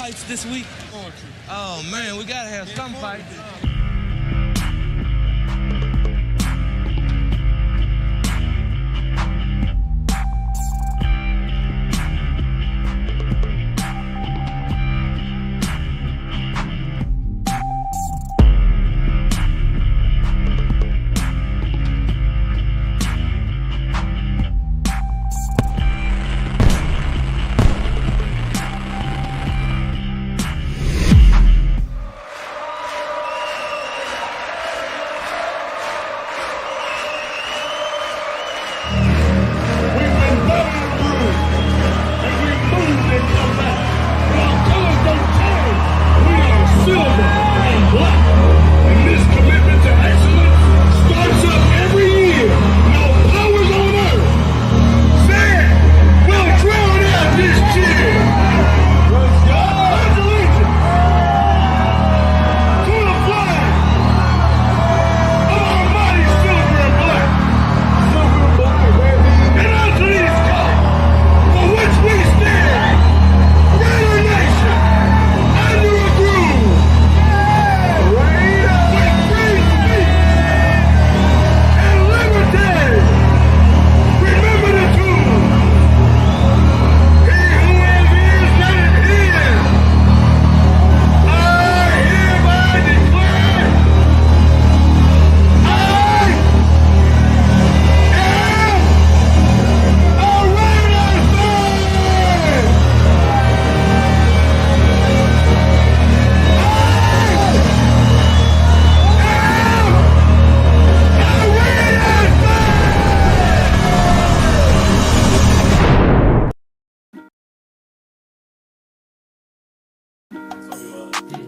fights this week? Oh, man, we got to have some fights.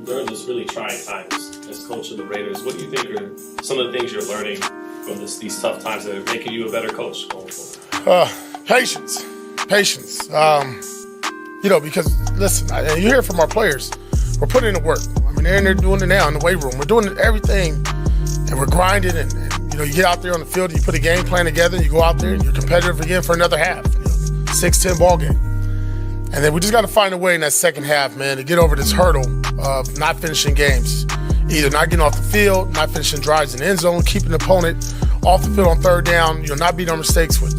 During this really trying times as coach of the Raiders, what do you think are some of the things you're learning from these tough times that are making you a better coach going forward? Patience. Because listen, you hear from our players, we're putting in the work. I mean, they're in there doing it now in the weight room. We're doing everything, and we're grinding. And you get out there on the field, you put a game plan together, and you go out there, and you're competitive again for another half. 6-10 ball game. And then we just got to find a way in that second half, man, to get over this hurdle of not finishing games. Either not getting off the field, not finishing drives in the end zone, keeping the opponent off the field on third down, not beating our mistakes with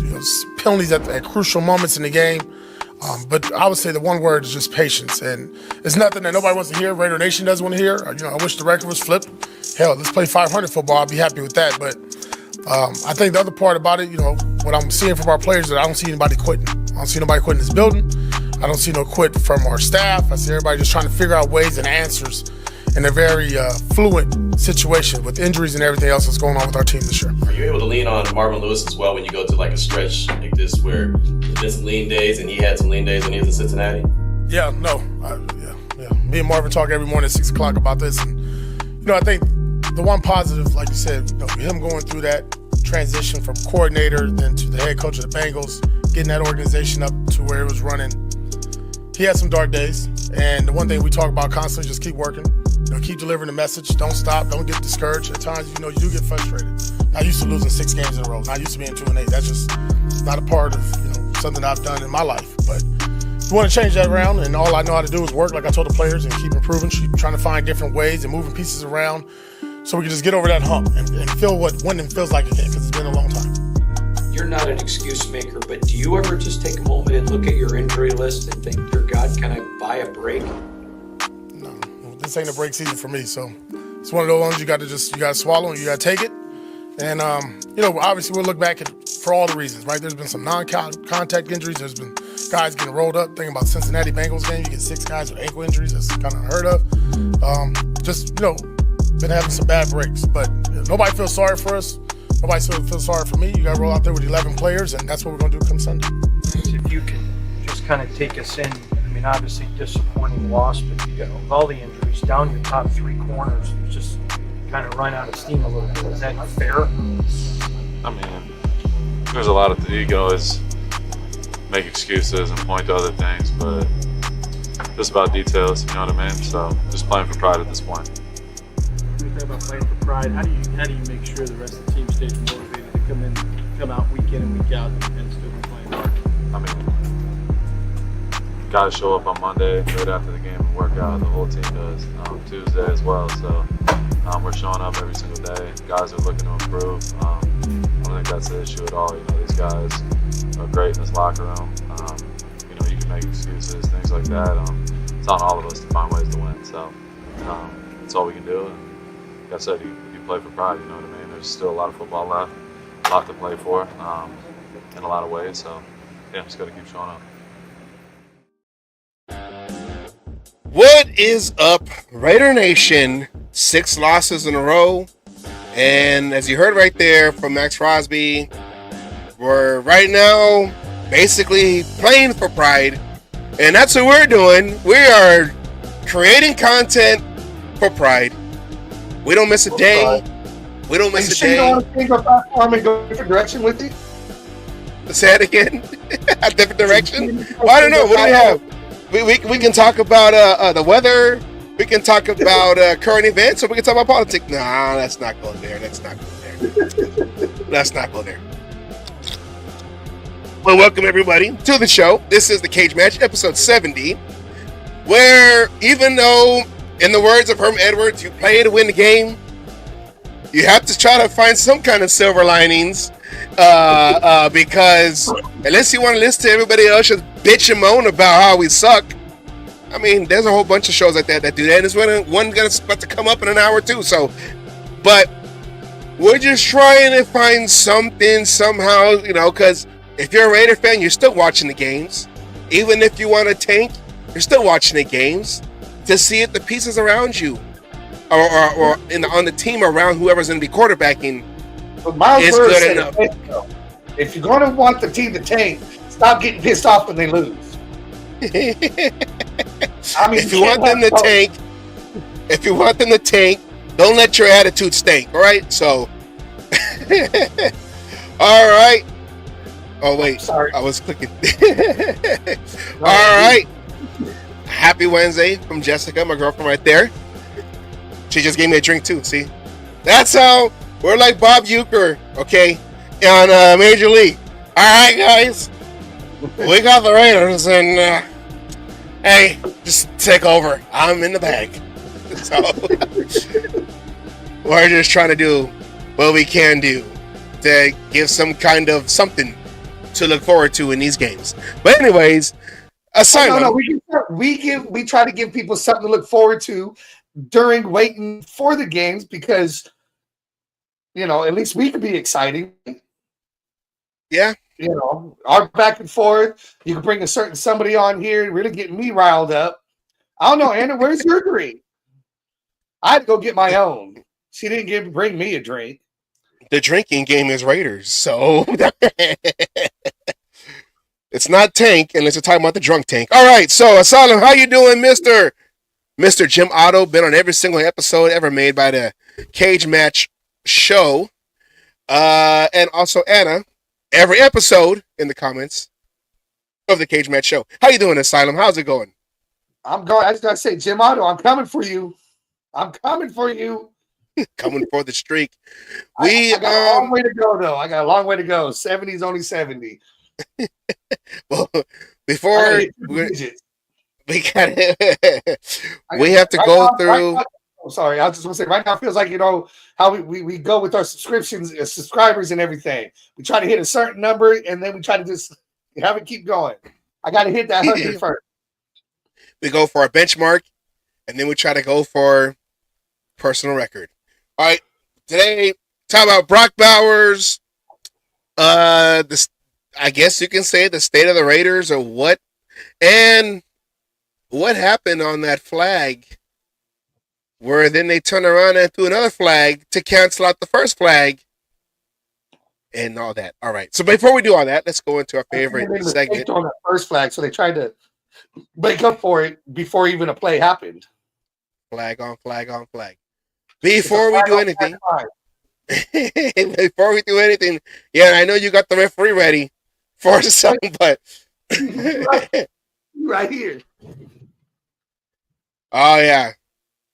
penalties at crucial moments in the game. But I would say the one word is just patience. And it's nothing that nobody wants to hear, Raider Nation doesn't want to hear. I wish the record was flipped. Hell, let's play 500 football. I'd be happy with that. But I think the other part about it, what I'm seeing from our players is that I don't see anybody quitting. I don't see nobody quitting this building. I don't see no quit from our staff. I see everybody just trying to figure out ways and answers in a very fluid situation with injuries and everything else that's going on with our team this year. Are you able to lean on Marvin Lewis as well when you go to like a stretch like this where there's been some lean days and he had some lean days when he was in Cincinnati? Yeah, no. Me and Marvin talk every morning at 6 o'clock about this. And, I think the one positive, like you said, him going through that transition from coordinator then to the head coach of the Bengals, getting that organization up to where it was running. He had some dark days, and the one thing we talk about constantly, just keep working. Keep delivering the message. Don't stop. Don't get discouraged. At times, you do get frustrated. Not used to losing 6 games in a row. Not used to being 2-8. That's just not a part of something I've done in my life. But we want to change that around, and all I know how to do is work, like I told the players, and keep improving, keep trying to find different ways and moving pieces around so we can just get over that hump and feel what winning feels like again, because it's been a long time. You're not an excuse maker, but do you ever just take a moment and look at your injury list and think, dear God, can I buy a break? No, this ain't a break season for me. So it's one of those ones you got to swallow and you got to take it. And, obviously we'll look back for all the reasons, right? There's been some non-contact injuries. There's been guys getting rolled up. Thinking about Cincinnati Bengals game, you get 6 guys with ankle injuries. That's kind of unheard of. Been having some bad breaks. But nobody feels sorry for us. Nobody feels sorry for me. You got to roll out there with 11 players, and that's what we're going to do come Sunday. If you can just kind of take us in, obviously disappointing loss, but with all the injuries, down your top 3 corners, you just kind of run out of steam a little bit. Is that fair? There's a lot of ego is make excuses and point to other things, but just about details, you know what I mean? So just playing for pride at this point. When you talk about playing for pride, how do you make sure the rest of the team stays motivated to come out week in and week out and still be playing hard? guys show up on Monday right after the game and work out. The whole team does. Tuesday as well. So we're showing up every single day. Guys are looking to improve. I don't think that's the issue at all. These guys are great in this locker room. You can make excuses, things like that. It's on all of us to find ways to win. So that's all we can do. And like I said, you play for pride. You know what I mean? There's still a lot of football left, a lot to play for in a lot of ways. So yeah, just got to keep showing up. What is up, Raider Nation? 6 losses in a row. And as you heard right there from Maxx Crosby, we're right now basically playing for pride. And that's what we're doing. We are creating content for pride. We don't miss a day. We don't miss a day. You don't want to change our platform and go a different direction with it? Say it again. A different direction? Well, I don't know. What do we have? We can talk about the weather. We can talk about current events, or we can talk about politics. Nah, let's not go there. Let's not go there. Let's not go there. Well, welcome everybody to the show. This is the Cage Match, episode 70, where even though, in the words of Herm Edwards, you play to win the game, you have to try to find some kind of silver linings, because unless you want to listen to everybody else just bitch and moan about how we suck. I mean, there's a whole bunch of shows like that do that, and there's one gonna about to come up in an hour or two. So, but we're just trying to find something somehow, because if you're a Raider fan, you're still watching the games. Even if you want to tank, you're still watching the games to see if the pieces around you or on the team around whoever's going to be quarterbacking is good enough. If you're going to want the team to tank, stop getting pissed off when they lose. I mean, if you want them to tank, don't let your attitude stink. All right, so all right. Oh wait, sorry, I was clicking. All right. Happy Wednesday from Jessica, my girlfriend right there. She just gave me a drink too. See, that's how we're like Bob Uecker, okay, on Major League. All right, guys, we got the Raiders, and hey, just take over. I'm in the bag. So we're just trying to do what we can do to give some kind of something to look forward to in these games. But anyways, we try to give people something to look forward to during waiting for the games, because at least we can be exciting. Yeah. Our back and forth. You can bring a certain somebody on here, really getting me riled up. I don't know, Anna, where's your drink? I had to go get my own. She didn't bring me a drink. The drinking game is Raiders, so it's not tank unless you're talking about the drunk tank. All right, so Asylum, how you doing, Mr. Jim Otto? Been on every single episode ever made by the Cage Match show. And also Anna, every episode in the comments of the Cage Match show. How you doing, Asylum? How's it going? I'm going. I just gotta say, Jim Otto, I'm coming for you. I'm coming for you. Coming for the streak. I got a long way to go, though. I got a long way to go. 70's only 70. Well, before we have to go through. I'm sorry. I was just going to say, right now it feels like, how we go with our subscriptions, subscribers and everything. We try to hit a certain number, and then we try to just have it keep going. I got to hit that 100 first. We go for a benchmark, and then we try to go for personal record. All right, today, talk about Brock Bowers. I guess you can say the state of the Raiders, or what, and what happened on that flag, where then they turn around and threw another flag to cancel out the first flag, and all that. All right, so before we do all that, let's go into our favorite segment. On that first flag, so they tried to make up for it before even a play happened. Flag on flag on flag. Before we do anything, yeah, I know you got the referee ready for something, but right here. Oh yeah,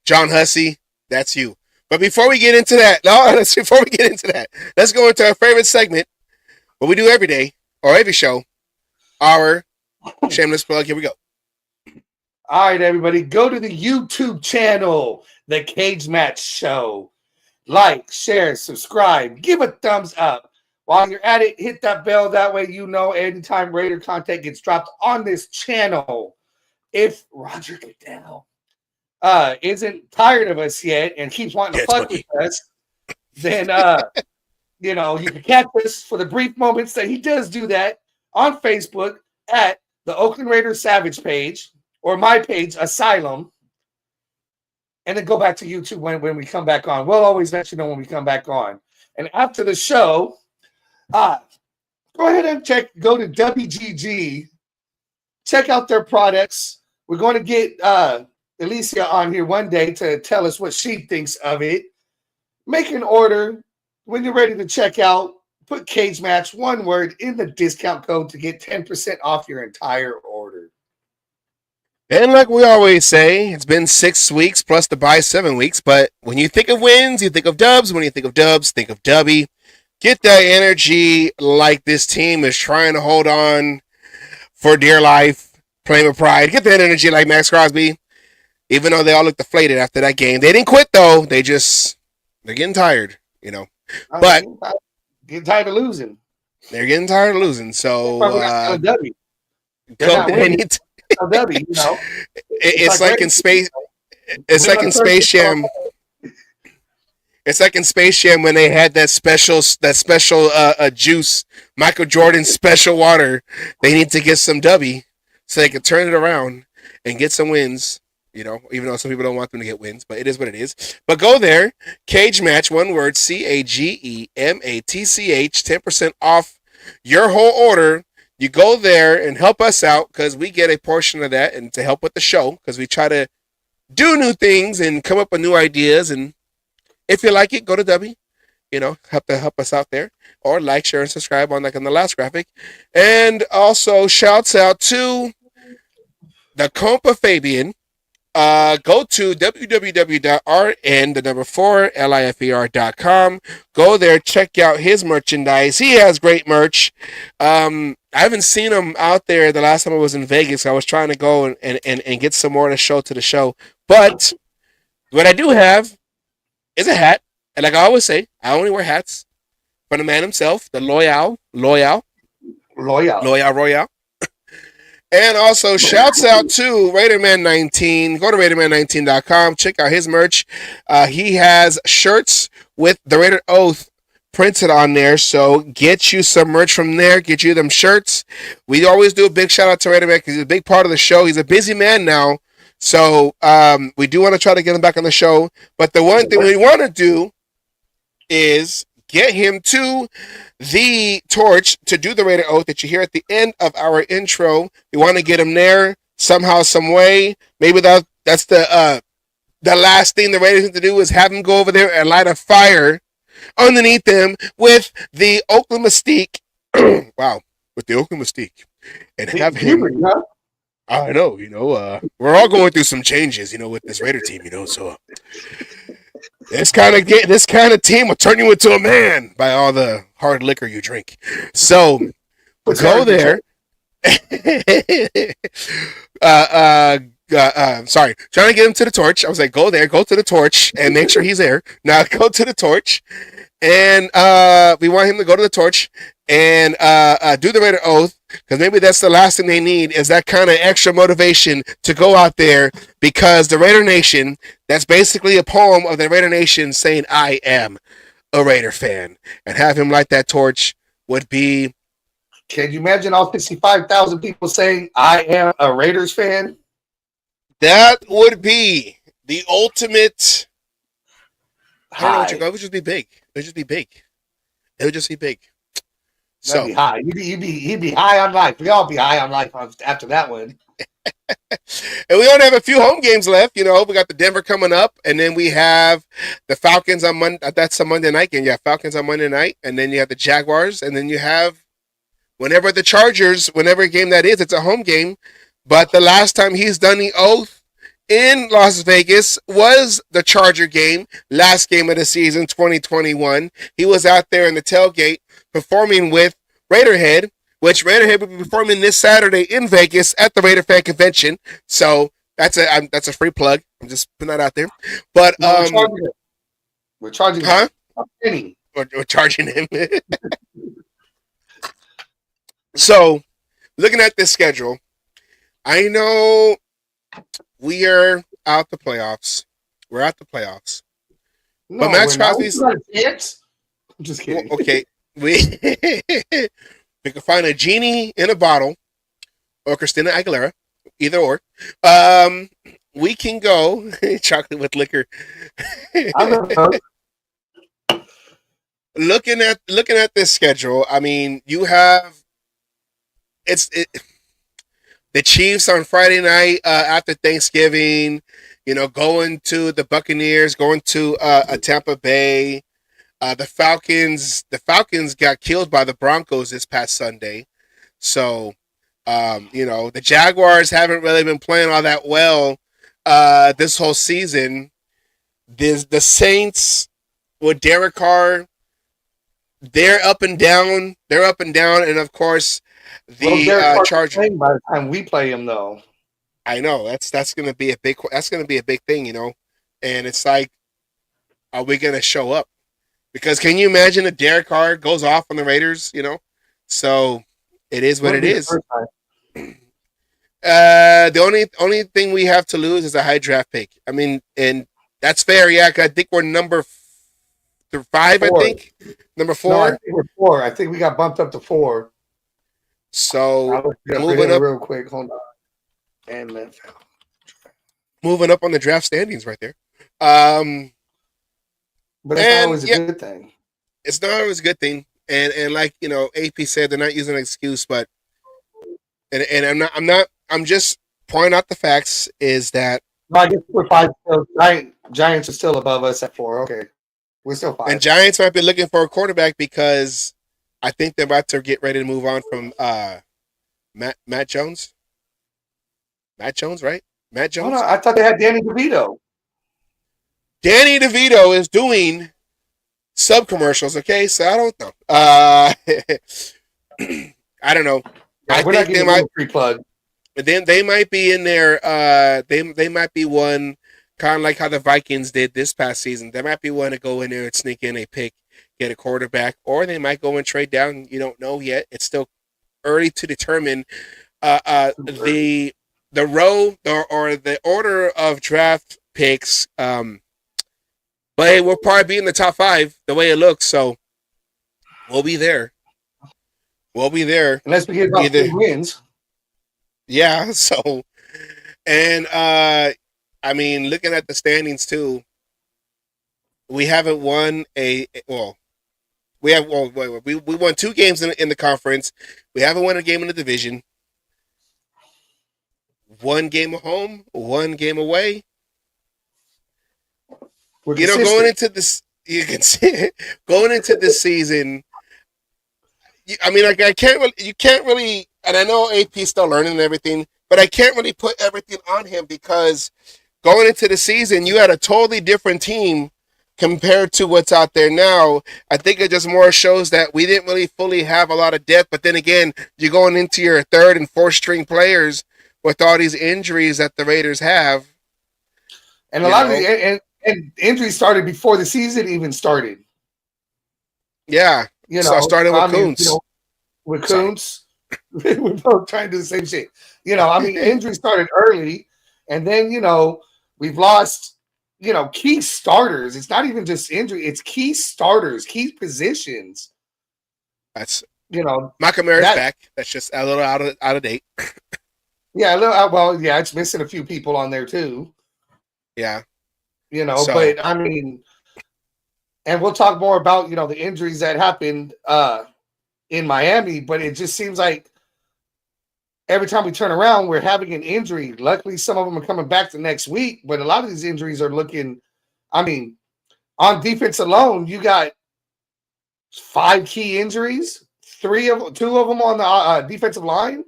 John Hussey, that's you. But before we get into that, let's go into our favorite segment, what we do every day or every show, our shameless plug. Here we go. All right, everybody, go to the YouTube channel, The Cage Match Show. Like, share, subscribe, give a thumbs up. While you're at it, hit that bell. That way you know anytime Raider content gets dropped on this channel. If Roger Goodell isn't tired of us yet and keeps wanting to fuck with us, then you know, you can catch us for the brief moments that he does do that on Facebook at the Oakland Raiders Savage page or my page, Asylum. And then go back to YouTube when we come back on. We'll always let you know when we come back on. And after the show, go ahead and go to WGG, check out their products. We're going to get Alicia on here one day to tell us what she thinks of it. Make an order. When you're ready to check out, put Cage Match, one word, in the discount code to get 10% off your entire order. And like we always say, it's been 6 weeks plus the bye 7 weeks. But when you think of wins, you think of dubs. When you think of dubs, think of Dubby. Get that energy like this team is trying to hold on for dear life, playing with pride. Get that energy like Maxx Crosby. Even though they all look deflated after that game. They didn't quit, though. They're getting tired, you know. But getting tired of losing. They're getting tired of losing. So W, you know. It's like in space. It's like in Space Jam. It's like in Space Jam when they had that special juice, Michael Jordan's special water. They need to get some W so they can turn it around and get some wins. You know, even though some people don't want them to get wins, but it is what it is. But go there, Cage Match, one word, CAGEMATCH, 10% off your whole order. You go there and help us out because we get a portion of that, and to help with the show because we try to do new things and come up with new ideas. And if you like it, go to W. You know, help us out there, or like, share, and subscribe on the last graphic. And also shouts out to the Compa Fabian. Go to www.rn4lifer.com. Go there, check out his merchandise. He has great merch. I haven't seen him out there the last time I was in Vegas. I was trying to go and get some more to the show. But what I do have is a hat. And like I always say, I only wear hats from the man himself, the Loyal. And also, shouts out to RaiderMan19. Go to RaiderMan19.com. Check out his merch. He has shirts with the Raider Oath printed on there. So get you some merch from there. Get you them shirts. We always do a big shout out to RaiderMan because he's a big part of the show. He's a busy man now. So we do want to try to get him back on the show. But the one thing we want to do is get him to the torch to do the Raider Oath that you hear at the end of our intro. We want to get him there somehow, some way. Maybe that's the last thing the Raiders need to do is have him go over there and light a fire underneath them with the Oakland Mystique. Wow, with the Oakland Mystique. And have him. I know, we're all going through some changes, with this Raider team, so this kind of team will turn you into a man by all the hard liquor you drink. So go there. Sorry, trying to get him to the torch. I was like, go there, go to the torch, and make sure he's there. Now go to the torch, and we want him to go to the torch and do the Raider Oath, because maybe that's the last thing they need is that kind of extra motivation to go out there, because the Raider Nation, that's basically a poem of the Raider Nation saying, I am a Raider fan, and have him light that torch would be... Can you imagine all 65,000 people saying, I am a Raiders fan? That would be the ultimate... I don't know what it would just be big. It would just be big. It would just be big. That'd be high. You'd be high on life. We all be high on life after that one. And we only have a few home games left. We got the Denver coming up, and then we have the Falcons on Monday. That's a Monday night game. You have Falcons on Monday night, and then you have the Jaguars, and then you have whenever the Chargers, whenever game that is, it's a home game. But the last time he's done the oath in Las Vegas was the Charger game, last game of the season, 2021. He was out there in the tailgate performing with Raiderhead, which Raiderhead will be performing this Saturday in Vegas at the Raider Fan Convention. So That's a free plug. I'm just putting that out there. But No, we're charging huh? a penny. We're charging him. So, looking at this schedule, I know we are out the playoffs. We're out the playoffs. No, But Maxx we're not. Crosby's We got a chance. I'm just well, kidding. okay. We can find a genie in a bottle or Christina Aguilera, either or. We can go chocolate with liquor. I don't know. looking at this schedule, I mean, you have the Chiefs on Friday night after Thanksgiving. You know, going to the Buccaneers, going to Tampa Bay. The Falcons got killed by the Broncos this past Sunday. So, you know, the Jaguars haven't really been playing all that well this whole season. The Saints with Derek Carr, they're up and down. And of course, the Chargers. Playing by the time we play him, though. I know that's going to be a big thing, you know. And it's like, are we going to show up? Because can you imagine if Derek Carr goes off on the Raiders? You know, so it is what it is. The only thing we have to lose is a high draft pick. I mean, and that's fair. Yeah, 'cause I think we're number 5. Four. I think number 4. No, I think we're 4. I think we got bumped up to 4. So moving up real quick. Hold on. And then moving up on the draft standings right there. But it's not always a good thing. It's not always a good thing. And like, you know, AP said, they're not using an excuse, but and I'm just pointing out the facts is that No, I guess we're 5 still. Giants are still above us at 4. Okay. We're still 5. and Giants might be looking for a quarterback because I think they're about to get ready to move on from Matt Jones. Matt Jones, right? Matt Oh, Jones? no, I thought they had Danny DeVito. Danny DeVito is doing sub commercials, okay? So I don't know. I don't know. Yeah, I we're not think they getting might a free plug. But then they might be in there. They might be one kind of like how the Vikings did this past season. They might be one to go in there and sneak in a pick, get a quarterback, or they might go and trade down. You don't know yet. It's still early to determine the row or the order of draft picks. But hey, we'll probably be in the top 5 the way it looks. So we'll be there. We'll be there. Unless we get about 3 wins. Yeah, so and I mean, looking at the standings too, we haven't won we won 2 games in the conference. We haven't won a game in the division. 1 game at home, 1 game away. We're you know, consistent. going into this, you can see going into this season. I mean, like you can't really, and I know AP's still learning and everything, but I can't really put everything on him because going into the season, you had a totally different team compared to what's out there now. I think it just more shows that we didn't really fully have a lot of depth. But then again, you're going into your 3rd and 4th string players with all these injuries that the Raiders have, and a lot of the and injuries started before the season even started. Yeah, you know, so I started with Kuntz. You know, with Kuntz, we're both trying to do the same shit. You know, I mean, injuries started early, and then you know we've lost. You know, key starters. It's not even just injury; it's key starters, key positions. That's McNamara's back. That's just a little out of date. Yeah, it's missing a few people on there too. Yeah. But I mean, and we'll talk more about, the injuries that happened in Miami, but it just seems like every time we turn around, we're having an injury. Luckily, some of them are coming back the next week, but a lot of these injuries are looking, I mean, on defense alone, you got 5 key injuries, 2 of them on the defensive line.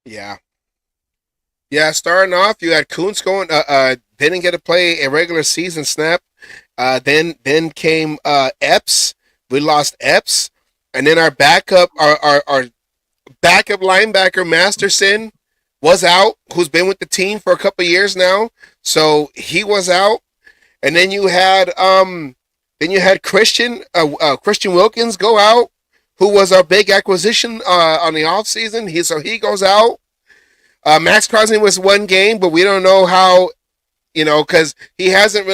Yeah. Yeah, starting off, you had Kuntz going, didn't get to play a regular season snap. Then came Epps. We lost Epps. And then our backup, our backup linebacker, Masterson, was out, who's been with the team for a couple of years now. So he was out. And then you had Christian Wilkins go out, who was our big acquisition on the offseason. He goes out. Maxx Crosby was one game, but we don't know how, because he hasn't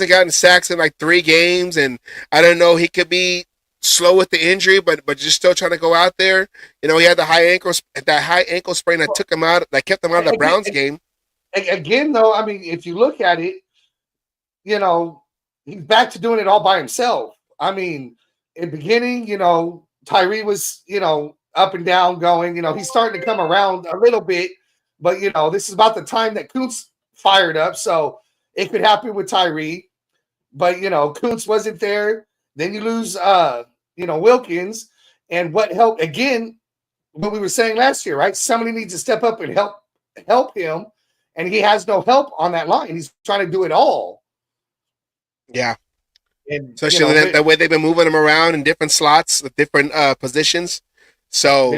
gotten sacks in like 3 games, and I don't know, he could be slow with the injury, but just still trying to go out there. He had the high ankle sprain that kept him out of the Browns game. Again, though, I mean, if you look at it, he's back to doing it all by himself. I mean, in the beginning, Tyree was, up and down going, he's starting to come around a little bit, but this is about the time that Kuntz fired up, so it could happen with Tyree, but Kuntz wasn't there. Then you lose Wilkins, and what helped, again, what we were saying last year, right? Somebody needs to step up and help him, and he has no help on that line. He's trying to do it all. Yeah. And, especially the way they've been moving him around in different slots with different positions. So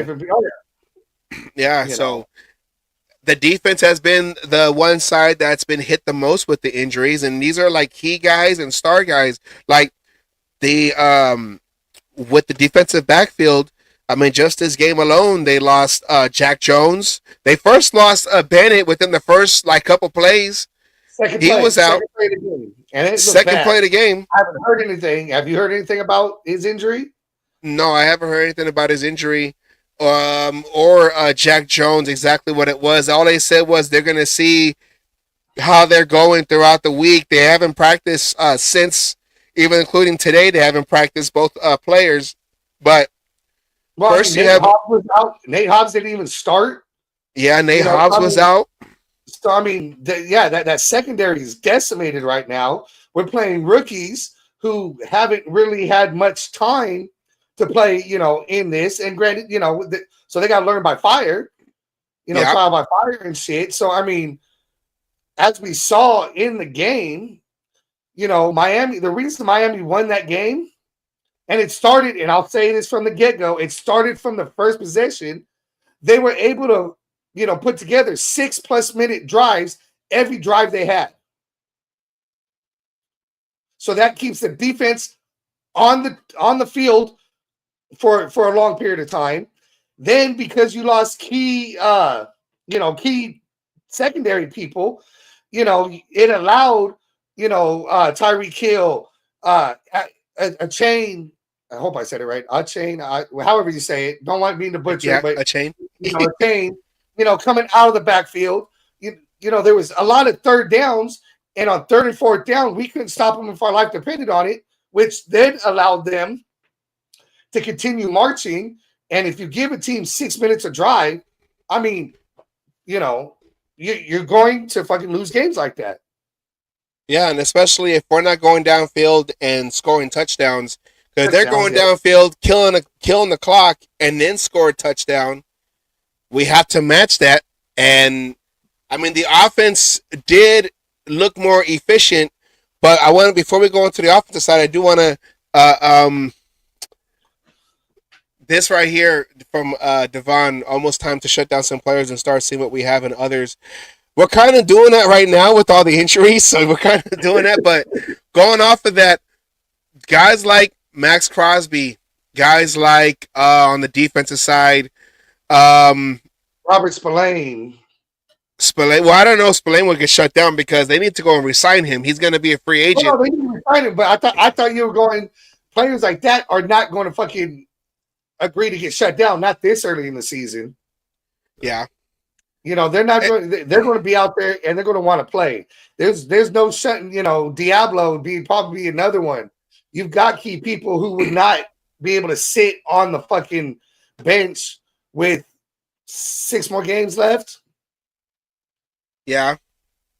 so the defense has been the one side that's been hit the most with the injuries, and these are like key guys and star guys. Like the with the defensive backfield, I mean, just this game alone, they lost Jack Jones. They first lost Bennett within the first couple plays. He was out. Second play of the game. I haven't heard anything. Have you heard anything about his injury? No, I haven't heard anything about his injury or Jack Jones, exactly what it was. All they said was they're going to see how they're going throughout the week. They haven't practiced since, even including today, they haven't practiced both players. But first Nate Hobbs was out. Nate Hobbs didn't even start. Yeah, Nate Hobbs was out. So, I mean, that secondary is decimated right now. We're playing rookies who haven't really had much time to play, in this. And granted, so they got to learn by fire, trial by fire and shit. So, I mean, as we saw in the game, Miami, the reason Miami won that game, and it started, and I'll say this from the get-go, it started from the first possession. They were able to, put together 6+ minute drives every drive they had. So that keeps the defense on the field for a long period of time. Then because you lost key secondary people, it allowed, Tyreek Hill, a chain. I hope I said it right. A chain, however you say it. Don't want me to butcher it, but a chain. A chain, coming out of the backfield. There was a lot of third downs, and on 3rd and 4th down, we couldn't stop them if our life depended on it, which then allowed them to continue marching. And if you give a team 6 minutes of drive, I mean, you're going to fucking lose games like that. Yeah, and especially if we're not going downfield and scoring touchdowns, because they're going downfield, killing the clock, and then score a touchdown. We have to match that. And I mean, the offense did look more efficient, but before we go into the offensive side, I do want to this right here from Devon, almost time to shut down some players and start seeing what we have in others. We're kind of doing that right now with all the injuries, so we're kind of doing that. But going off of that, guys like Maxx Crosby, guys like on the defensive side, Robert Spillane. Well, I don't know if Spillane will get shut down because they need to go and resign him. He's going to be a free agent. Well, no, they need to resign him, but I thought you were going. Players like that are not going to fucking agree to get shut down. Not this early in the season. Yeah. They're not going. They're going to be out there and they're going to want to play. There's no shutting. Diablo would be probably another one. You've got key people who would not be able to sit on the fucking bench with 6 more games left. Yeah.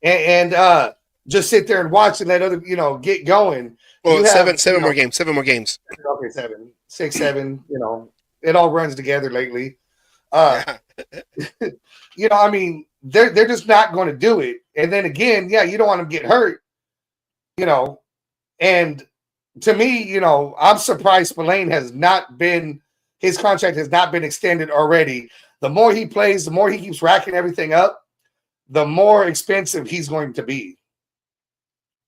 And just sit there and watch and let other, get going. Well, seven more games. 7 more games. Okay, 7, 6, 7. It all runs together lately. I mean, they're just not going to do it. And then again, you don't want them to get hurt. And to me, I'm surprised Spillane has not been his contract has not been extended already. The more he plays, the more he keeps racking everything up, the more expensive he's going to be.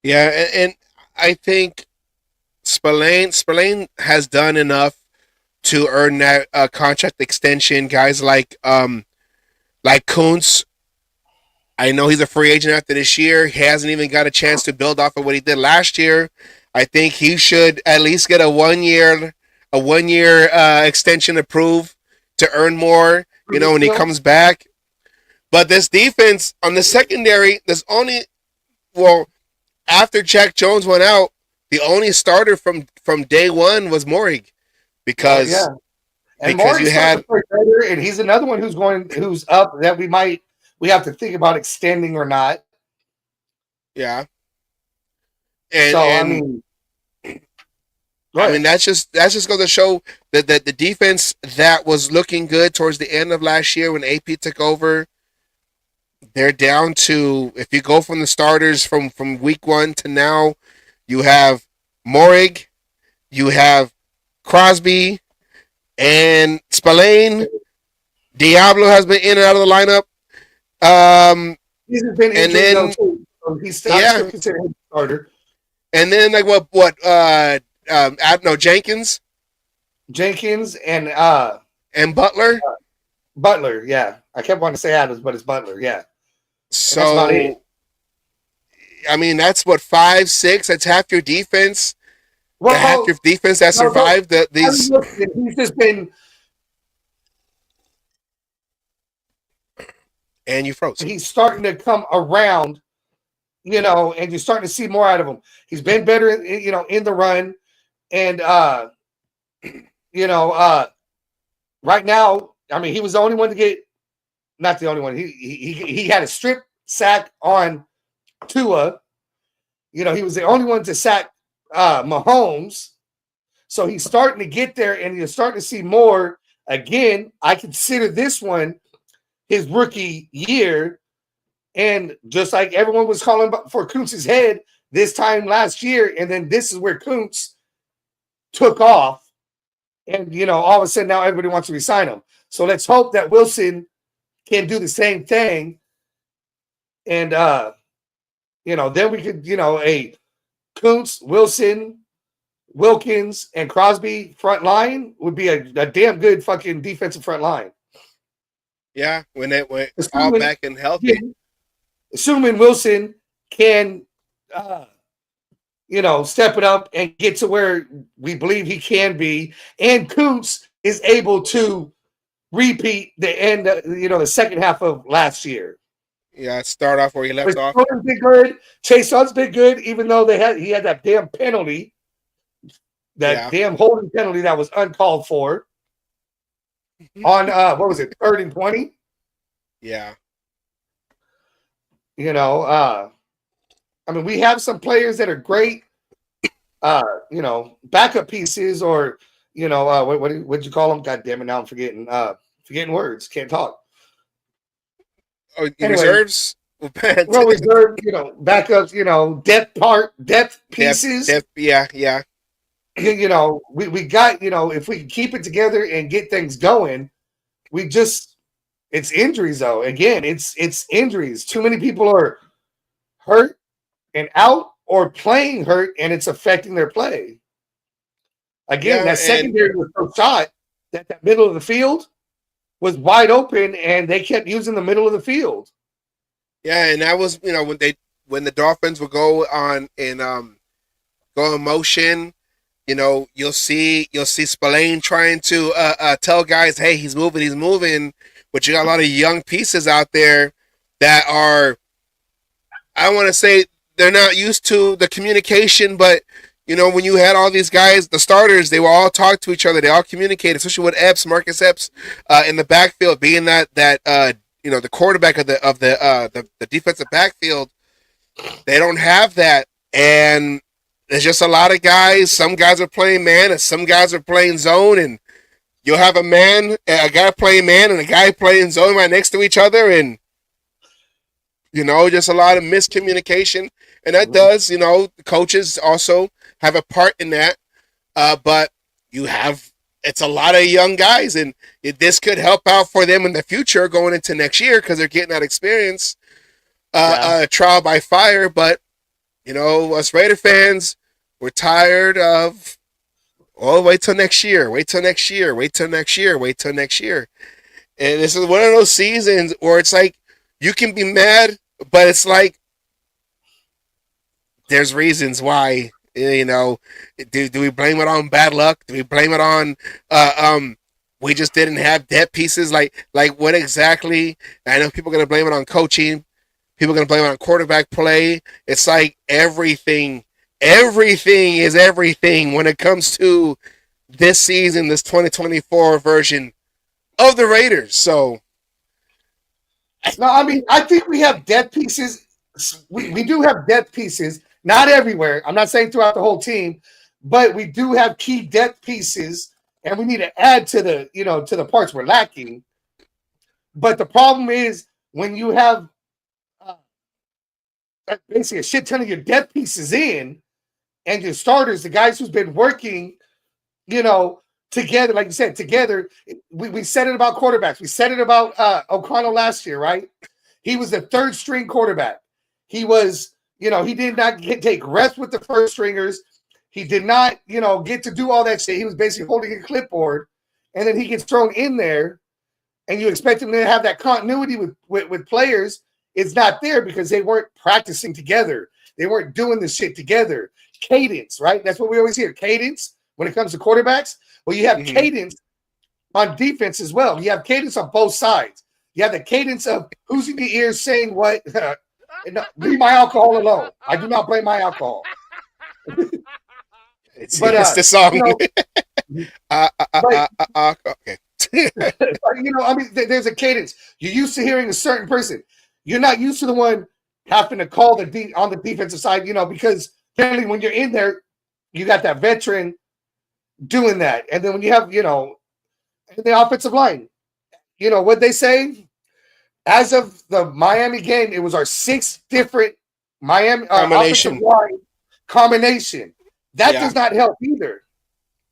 Yeah, and I think Spillane has done enough to earn that contract extension. Guys like Kuntz, I know he's a free agent after this year. He hasn't even got a chance to build off of what he did last year. I think he should at least get a 1 year extension approved to earn more. When he comes back. But this defense on the secondary, after Jack Jones went out, the only starter from day one was Morig, because And because you had, and he's another one who's up that we have to think about extending or not. yeah, and So I mean that's just going to show that the defense that was looking good towards the end of last year when AP took over, they're down to, if you go from the starters from week 1 to now, you have Morig, you have Crosby, and Spillane. Diablo has been in and out of the lineup. He's been injured, and then too, so he's still considered a starter. And then like Jenkins and Butler. Butler, yeah. I kept wanting to say Adams, but it's Butler, yeah. So that's about it. I mean, that's 5, 6. That's half your defense. Well, half your defense that survived these. He's just been. And you froze. He's starting to come around, and you're starting to see more out of him. He's been better, in the run, and right now, I mean, he was the only one to get. Not the only one. He had a strip sack on Tua. He was the only one to sack Mahomes. So he's starting to get there, and you're starting to see more. Again, I consider this one his rookie year. And just like everyone was calling for Kuntz's head this time last year, and then this is where Kuntz took off. And, all of a sudden now everybody wants to resign him. So let's hope that Wilson can do the same thing. And, then we could, a Kuntz, Wilson, Wilkins, and Crosby front line would be a damn good fucking defensive front line. Yeah, when they went all back and healthy. Assuming Wilson can, step it up and get to where we believe he can be, and Kuntz is able to repeat the end, the second half of last year. Yeah, start off where he left off. Been good. Chase Young's been good, even though he had that damn penalty, damn holding penalty that was uncalled for on what was it, 3rd and 20? Yeah. I mean, we have some players that are great, backup pieces, or what'd you call them? God damn it! Now I'm forgetting words. Can't talk. Oh, reserves. Well, reserve, backups, depth pieces. Depth, yeah. We got, if we keep it together and get things going, it's injuries though. Again, it's injuries. Too many people are hurt and out, or playing hurt, and it's affecting their play. Again, that secondary was so shot that middle of the field was wide open, and they kept using the middle of the field. Yeah, and that was when the Dolphins would go on and go in motion. You'll see Spillane trying to tell guys, hey, he's moving. But you got a lot of young pieces out there that are, I don't want to say they're not used to the communication, but when you had all these guys, the starters, they will all talk to each other. They all communicate, especially with Marcus Epps, in the backfield, being that the quarterback of the defensive backfield. They don't have that, and there's just a lot of guys. Some guys are playing man, and some guys are playing zone, and you'll have a guy playing man, and a guy playing zone right next to each other, and just a lot of miscommunication. And that does, the coaches also have a part in that. But you have it's a lot of young guys, and this could help out for them in the future going into next year because they're getting that experience, trial by fire. But us Raider fans, we're tired of, wait till next year, wait till next year, wait till next year, wait till next year. And this is one of those seasons where it's like you can be mad, but it's like there's reasons why. Do we blame it on bad luck? Do we blame it on we just didn't have depth pieces? Like what exactly? I know people are gonna blame it on coaching. People are gonna blame it on quarterback play. It's like everything is everything when it comes to this season, this 2024 version of the Raiders. So no, I mean, I think we have depth pieces. We do have depth pieces. Not everywhere. I'm not saying throughout the whole team, but we do have key depth pieces, and we need to add to the parts we're lacking. But the problem is when you have basically a shit ton of your depth pieces in, and your starters, the guys who's been working, together, like you said, together. We said it about quarterbacks. We said it about O'Connell last year, right? He was the third string quarterback. He was. He did not take rest with the first stringers. He did not, get to do all that shit. He was basically holding a clipboard, and then he gets thrown in there, and you expect him to have that continuity with players. It's not there because they weren't practicing together. They weren't doing this shit together. Cadence, right? That's what we always hear. Cadence when it comes to quarterbacks. Well, you have cadence on defense as well. You have cadence on both sides. You have the cadence of who's in the ear saying what. No, leave my alcohol alone. I do not blame my alcohol. It's the song. Okay. There's a cadence. You're used to hearing a certain person. You're not used to the one having to call on the defensive side, because generally when you're in there, you got that veteran doing that. And then when you have, the offensive line, what they say? As of the Miami game, it was our 6th different Miami offensive line combination. That does not help either.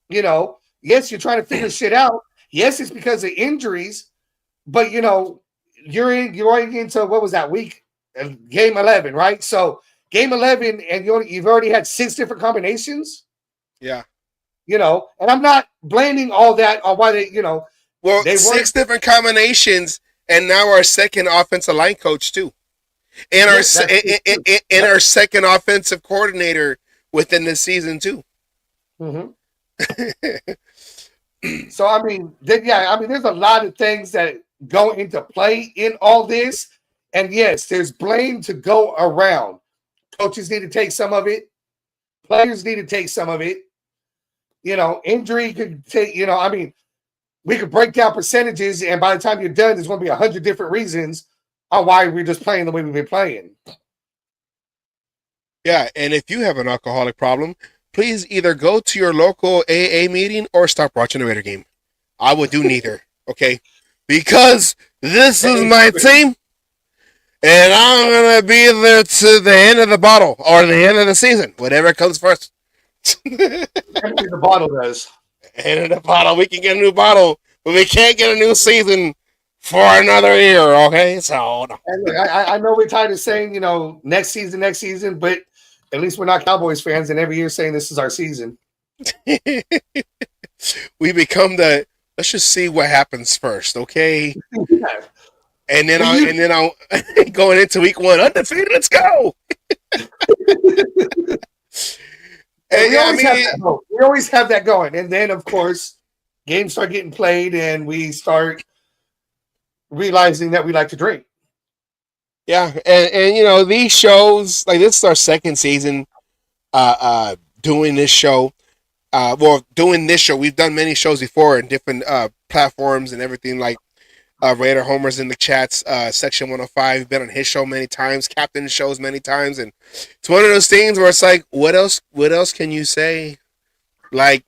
Yes, you're trying to figure shit out. Yes, it's because of injuries, but you're going into what was that week? Game 11, right? So game 11, and you've already had 6 different combinations. Yeah. And I'm not blaming all that on why they. Well, 6 different combinations. And now our second offensive line coach too, and our second offensive coordinator within the season too. Mm-hmm. So there's a lot of things that go into play in all this, and yes, there's blame to go around. Coaches need to take some of it. Players need to take some of it. Injury could take. We could break down percentages, and by the time you're done, there's going to be 100 different reasons on why we're just playing the way we've been playing. Yeah, and if you have an alcoholic problem, please either go to your local AA meeting or stop watching the Raider game. I would do neither, okay? Because this is my team, and I'm going to be there to the end of the bottle or the end of the season, whatever comes first. The bottle does. And in the bottle, we can get a new bottle, but we can't get a new season for another year, okay? So, no. Look, I know we're tired of saying, next season, but at least we're not Cowboys fans, and every year saying this is our season. We become let's just see what happens first, okay? Yeah. And then I'll going into week 1, undefeated, let's go! We always have that going. And then, of course, games start getting played and we start realizing that we like to drink. Yeah. And these shows, like this is our second season doing this show. Doing this show. We've done many shows before in different platforms and everything like Raider Homers in the chats, Section 105. We've been on his show many times, Captain shows many times, and it's one of those things where it's like, what else can you say? Like,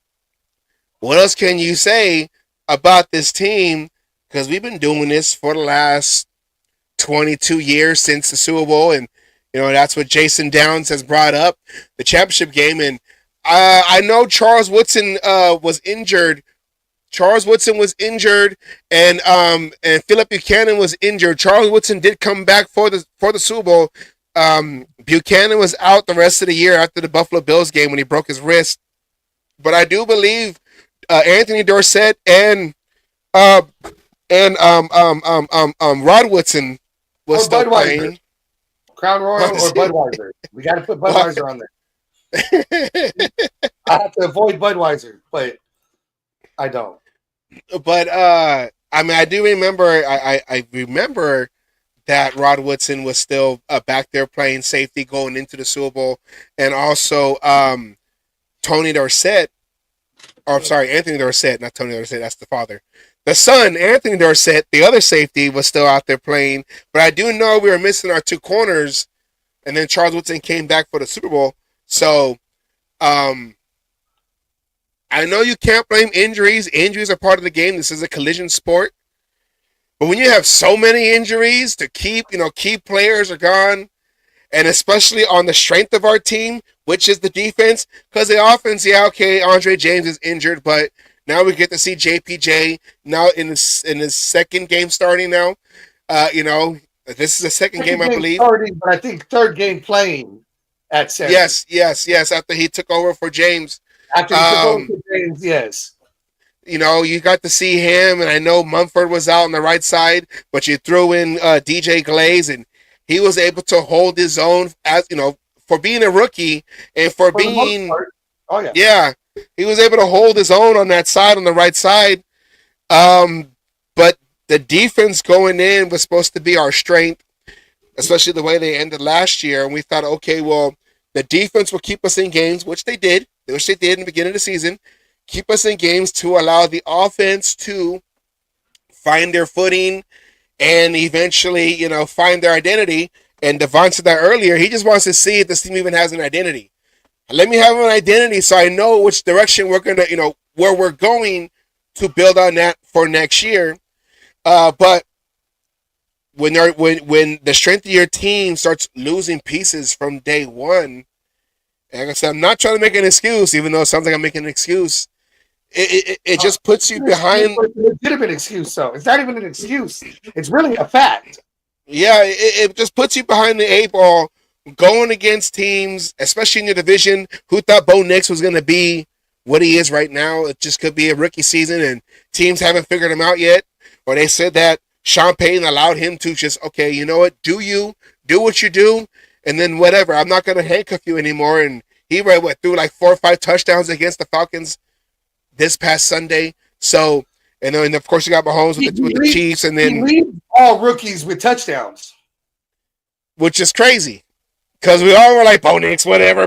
what else can you say about this team? Because we've been doing this for the last 22 years since the Super Bowl, and that's what Jason Downs has brought up, the championship game. And I know Charles Woodson was injured Charles Woodson was injured, and Philip Buchanan was injured. Charles Woodson did come back for the Super Bowl. Buchanan was out the rest of the year after the Buffalo Bills game when he broke his wrist. But I do believe Anthony Dorsett and Rod Woodson was still playing. Crown Royal or Budweiser. We got to put Budweiser on there. I have to avoid Budweiser, but I don't. But I mean, I do remember. I remember that Rod Woodson was still back there playing safety going into the Super Bowl, and also Tony Dorsett. Or I'm sorry, Anthony Dorsett, not Tony Dorsett. That's the father. The son, Anthony Dorsett, the other safety, was still out there playing. But I do know we were missing our two corners, and then Charles Woodson came back for the Super Bowl. So, I know you can't blame injuries. Injuries are part of the game. This is a collision sport. But when you have so many injuries to key players are gone, and especially on the strength of our team, which is the defense, because the offense, yeah, okay, Andre James is injured, but now we get to see JPJ now in his second game starting now. This is the second game, I believe. Starting, but I think third game playing at center. Yes. After he took over for James. After he took over for James, yes. You got to see him, and I know Mumford was out on the right side, but you threw in DJ Glaze, and he was able to hold his own as for being a rookie and for being. Oh yeah. Yeah, he was able to hold his own on that side, on the right side. But the defense going in was supposed to be our strength, especially the way they ended last year. And we thought, okay, well, the defense will keep us in games, which they did in the beginning of the season. Keep us in games to allow the offense to find their footing and eventually, find their identity. And Devon said that earlier. He just wants to see if this team even has an identity. Let me have an identity so I know which direction we're going to, where we're going to build on that for next year. But when the strength of your team starts losing pieces from day one, and like I said, I'm not trying to make an excuse, even though it sounds like I'm making an excuse. It just puts you behind. It's a legitimate excuse, though. It's not even an excuse. It's really a fact. Yeah, it just puts you behind the eight ball going against teams, especially in your division, who thought Bo Nix was going to be what he is right now. It just could be a rookie season, and teams haven't figured him out yet. Or they said that Sean Payton allowed him to just, okay, you know what, do what you do, and then whatever. I'm not going to handcuff you anymore. And he threw like 4 or 5 touchdowns against the Falcons this past Sunday. So, and then of course you got Mahomes with the Chiefs, and then he leads all rookies with touchdowns, which is crazy because we all were like Bo Nix, whatever.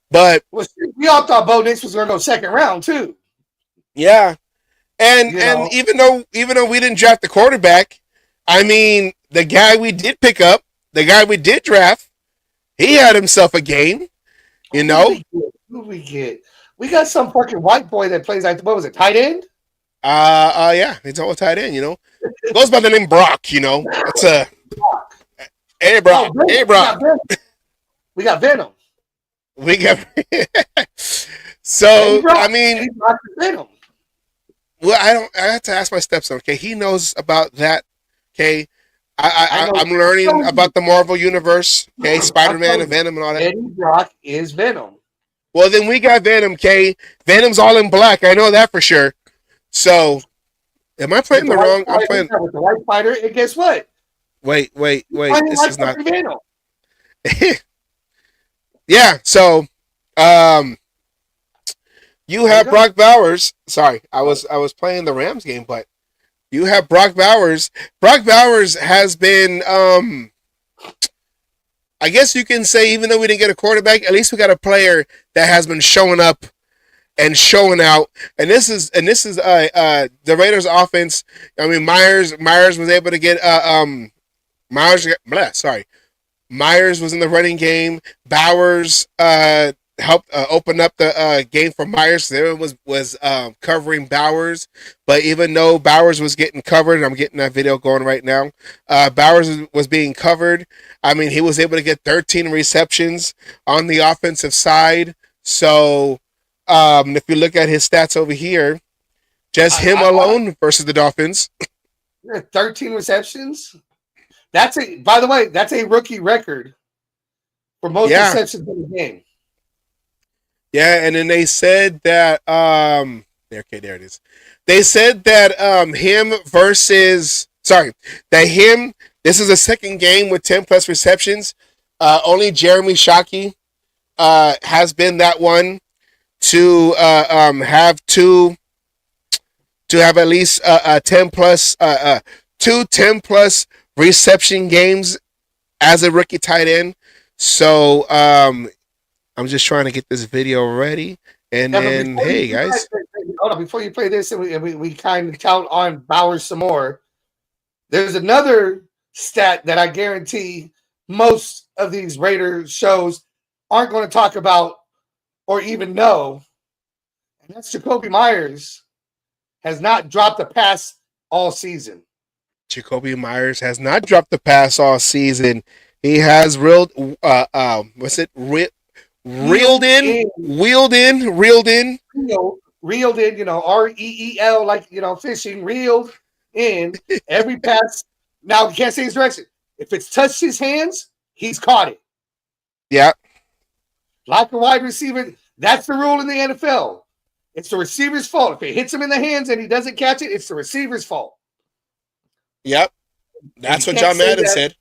But we all thought Bo Nix was going to go second round too. Yeah, and even though we didn't draft the quarterback, I mean the guy we did pick up, the guy we did draft, he had himself a game. Who we get? We got some fucking white boy that plays like, what was it, tight end? Yeah, he's all tight end. Goes by the name Brock. It's a hey Brock, hey Brock. We got Venom. So Brock, I mean, Venom. Well, I have to ask my stepson. Okay, he knows about that. Okay, I'm learning about the Marvel universe. Okay, Spider-Man and Venom and all that. Eddie Brock is Venom. Well, then we got Venom, okay? Venom's all in black. I know that for sure. So, am I playing the wrong? I'm playing with the white spider. And guess what? Wait. This is not Venom. Yeah. So, you have Brock Bowers. Sorry, I was playing the Rams game, but you have Brock Bowers. Brock Bowers has been I guess you can say, even though we didn't get a quarterback, at least we got a player that has been showing up and showing out. And this is the Raiders offense. I mean, Myers was able to get Myers was in the running game. Bowers helped open up the game for Myers. Everyone was covering Bowers, but even though Bowers was getting covered, and I'm getting that video going right now, Bowers was being covered. I mean, he was able to get 13 receptions on the offensive side. So if you look at his stats over here, Just him alone versus the Dolphins. 13 receptions. By the way, that's a rookie record for most receptions in the game. Yeah, and then they said that there it is. They said that this is a second game with 10 plus receptions. Only Jeremy Shockey has been that one to have at least 10 plus 10 plus reception games as a rookie tight end. So I'm just trying to get this video ready. And then, hey guys, hold on, before you play this, and we kind of count on Bowers some more. There's another stat that I guarantee most of these Raiders shows aren't going to talk about or even know, and that's Jacoby Myers has not dropped a pass all season. Jacoby Myers has not dropped the pass all season. He has reeled in, REEL, like, fishing, reeled in every pass. Now, you can't say his direction. If it's touched his hands, he's caught it. Yeah. Like a wide receiver, that's the rule in the NFL. It's the receiver's fault. If it hits him in the hands and he doesn't catch it, it's the receiver's fault. Yep. That's what John Madden said.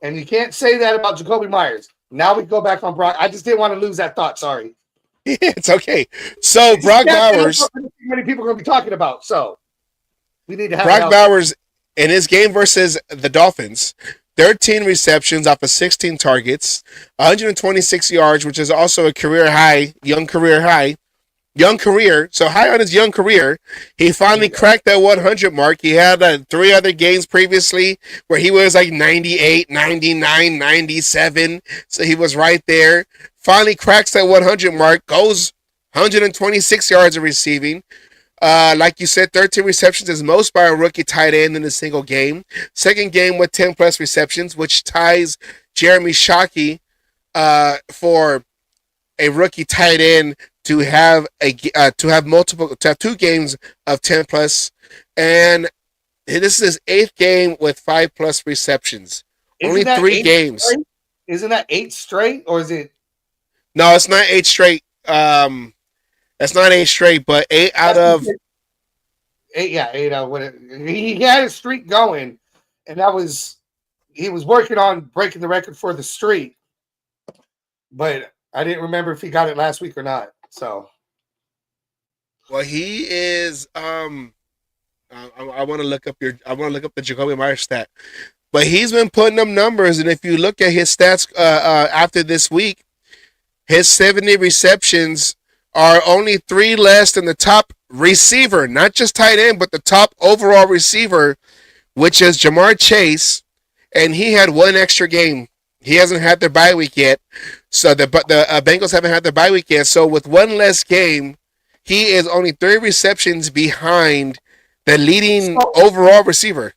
And you can't say that about Jacoby Myers. Now we go back on Brock. I just didn't want to lose that thought. Sorry. It's okay. So Brock Bowers. How many people are going to be talking about? So we need to have Brock Bowers in his game versus the Dolphins. 13 receptions off of 16 targets, 126 yards, which is also a career high, young career. So high on his young career. He finally cracked that 100 mark. He had 3 other games previously where he was like 98, 99, 97. So he was right there. Finally cracks that 100 mark, goes 126 yards of receiving. Like you said, 13 receptions is most by a rookie tight end in a single game. Second game with 10 plus receptions, which ties Jeremy Shockey for a rookie tight end to have 2 games of 10 plus, and this is his 8th game with 5 plus receptions. Only 3 games. Straight? Isn't that 8 straight, or is it? No, it's not 8 straight. That's not 8 straight, but 8 out of 8. Yeah, 8 out of whatever. He had a streak going, and he was working on breaking the record for the streak, but I didn't remember if he got it last week or not. So, well, he is. I want to look up the Jacoby Myers stat, but he's been putting up numbers, and if you look at his stats after this week, his 70 receptions are only 3 less than the top receiver, not just tight end, but the top overall receiver, which is Jamar Chase, and he had 1 extra game. He hasn't had their bye week yet, so the Bengals haven't had their bye week yet. So with 1 less game, he is only 3 receptions behind the leading overall receiver.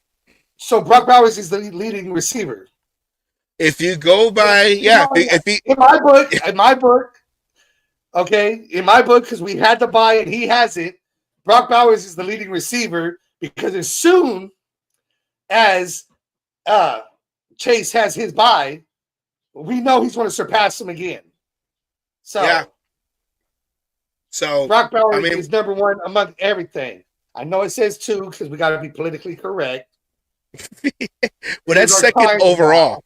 So Brock Bowers is the leading receiver. If you go by, in my book, okay, because we had the bye and he has it, Brock Bowers is the leading receiver because as soon as Chase has his bye, we know he's going to surpass him again. So, Brock Bowers is number 1 among everything. I know it says 2 because we got to be politically correct. Well, that's second overall.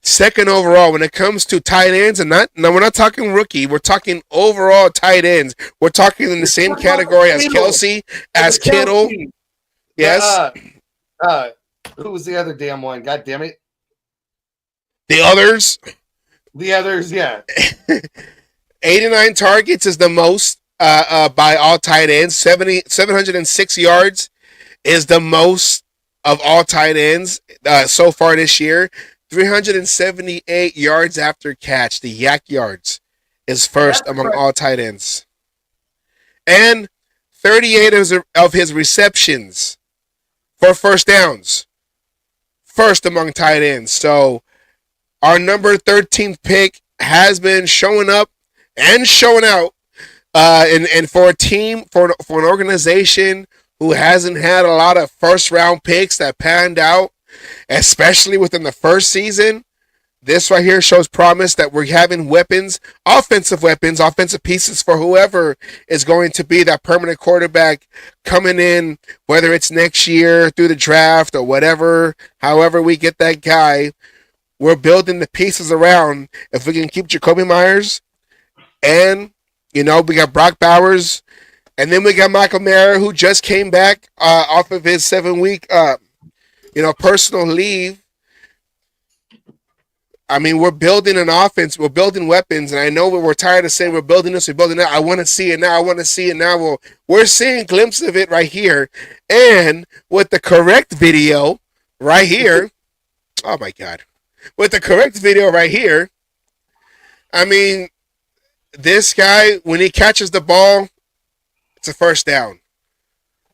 Second overall when it comes to tight ends, and we're not talking rookie. We're talking overall tight ends. We're talking in the same category as Kelsey, as Kittle. Yes. Who was the other damn one? God damn it. The others, yeah. 89 targets is the most by all tight ends. 706 yards is the most of all tight ends so far this year. 378 yards after catch, the yak yards, is first among all tight ends. And 38 of his receptions for first downs, first among tight ends. So our number 13th pick has been showing up and showing out And for a team, for an organization who hasn't had a lot of first round picks that panned out, especially within the first season, this right here shows promise that we're having weapons, offensive pieces for whoever is going to be that permanent quarterback coming in, whether it's next year through the draft or whatever, however we get that guy. We're building the pieces around. If we can keep Jacoby Myers, and we got Brock Bowers, and then we got Michael Mayer, who just came back off of his 7-week personal leave. I mean, we're building an offense. We're building weapons. And I know we're tired of saying we're building this, we're building that. I want to see it now. Well, we're seeing glimpses of it right here. And with the correct video right here, oh, my God. With the correct video right here, I mean, this guy, when he catches the ball, it's a first down.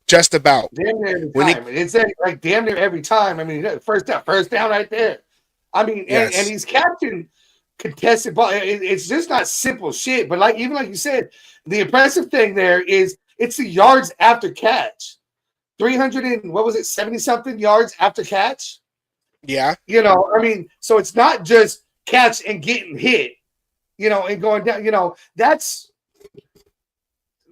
Just about. Damn near every time. It's like damn near every time. I mean, first down right there. I mean, and he's catching contested ball. It's just not simple shit. But like you said, the impressive thing there is it's the yards after catch. 70 something yards after catch. Yeah. I mean, so it's not just catch and getting hit, and going down. That's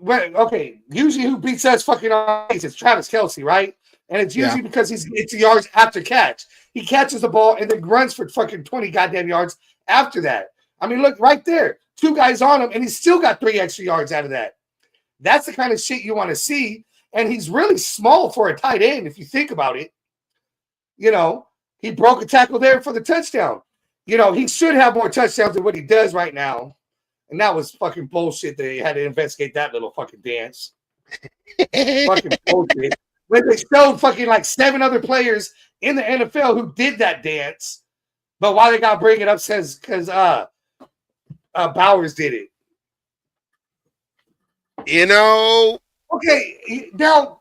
okay. Usually, who beats us fucking on base? It's Travis Kelce, right? And it's usually because it's yards after catch. He catches the ball and then runs for fucking 20 goddamn yards after that. I mean, look right there. 2 guys on him, and he's still got 3 extra yards out of that. That's the kind of shit you want to see. And he's really small for a tight end, if you think about it. He broke a tackle there for the touchdown. He should have more touchdowns than what he does right now. And that was fucking bullshit. They had to investigate that little fucking dance. Fucking bullshit. When they showed fucking like 7 other players in the NFL who did that dance, but why they gotta bring it up says because Bowers did it. Okay, now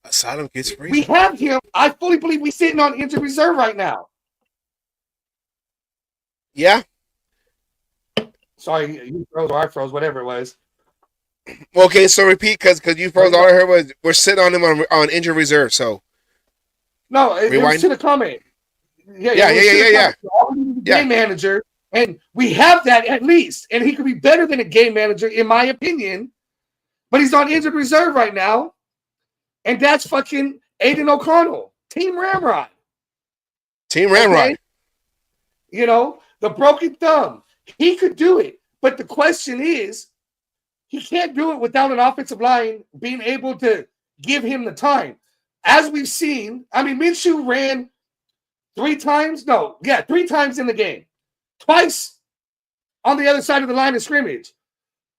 Asylum gets free. We have him. I fully believe we're sitting on injured reserve right now. Yeah. Sorry, you froze or I froze, whatever it was. Okay, so repeat because you froze. All I heard was we're sitting on him on injured reserve. So no, it was to the comment. Yeah. Game manager, and we have that at least, and he could be better than a game manager in my opinion. But he's on injured reserve right now, and that's fucking Aiden O'Connell, Team Ramrod. Okay? The broken thumb. He could do it, but the question is, he can't do it without an offensive line being able to give him the time. As we've seen, I mean, Minshew ran 3 times. 3 times in the game. Twice on the other side of the line of scrimmage.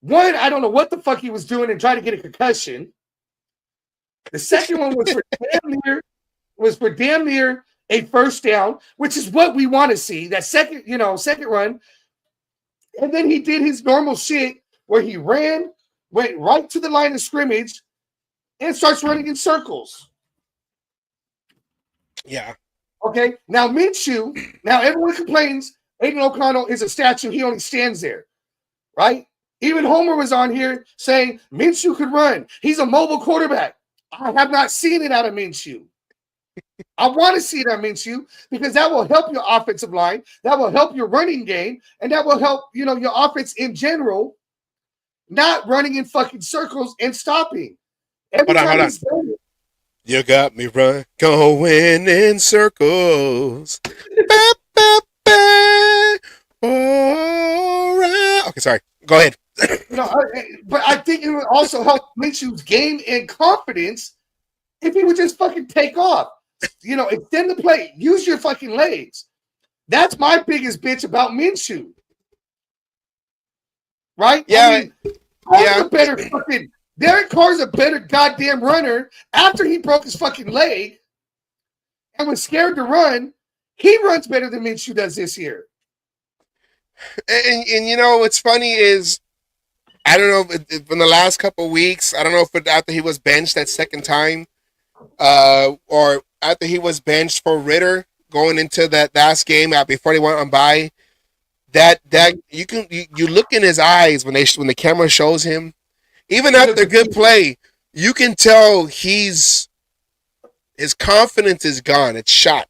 One, I don't know what the fuck he was doing and trying to get a concussion. The second one was for damn near a first down, which is what we want to see. That second run. And then he did his normal shit where he went right to the line of scrimmage and starts running in circles. Yeah. Okay. Now Minshew, everyone complains Aiden O'Connell is a statue. He only stands there. Right? Even Homer was on here saying Minshew could run. He's a mobile quarterback. I have not seen it out of Minshew. I want to see it out of Minshew because that will help your offensive line. That will help your running game. And that will help, your offense in general. Not running in fucking circles and stopping. Hold on. You got me going in circles. All right. Okay, sorry. Go ahead. But I think it would also help Minshew's game and confidence if he would just fucking take off. Extend the play. Use your fucking legs. That's my biggest bitch about Minshew. Right? Yeah. Derek Carr's a better goddamn runner after he broke his fucking leg and was scared to run. He runs better than Minshew does this year. And what's funny is, I don't know if in the last couple of weeks, I don't know if after he was benched that second time, or after he was benched for Ritter going into that last game before they went on bye. that you look in his eyes when the camera shows him, even after a good play, you can tell his confidence is gone. It's shot.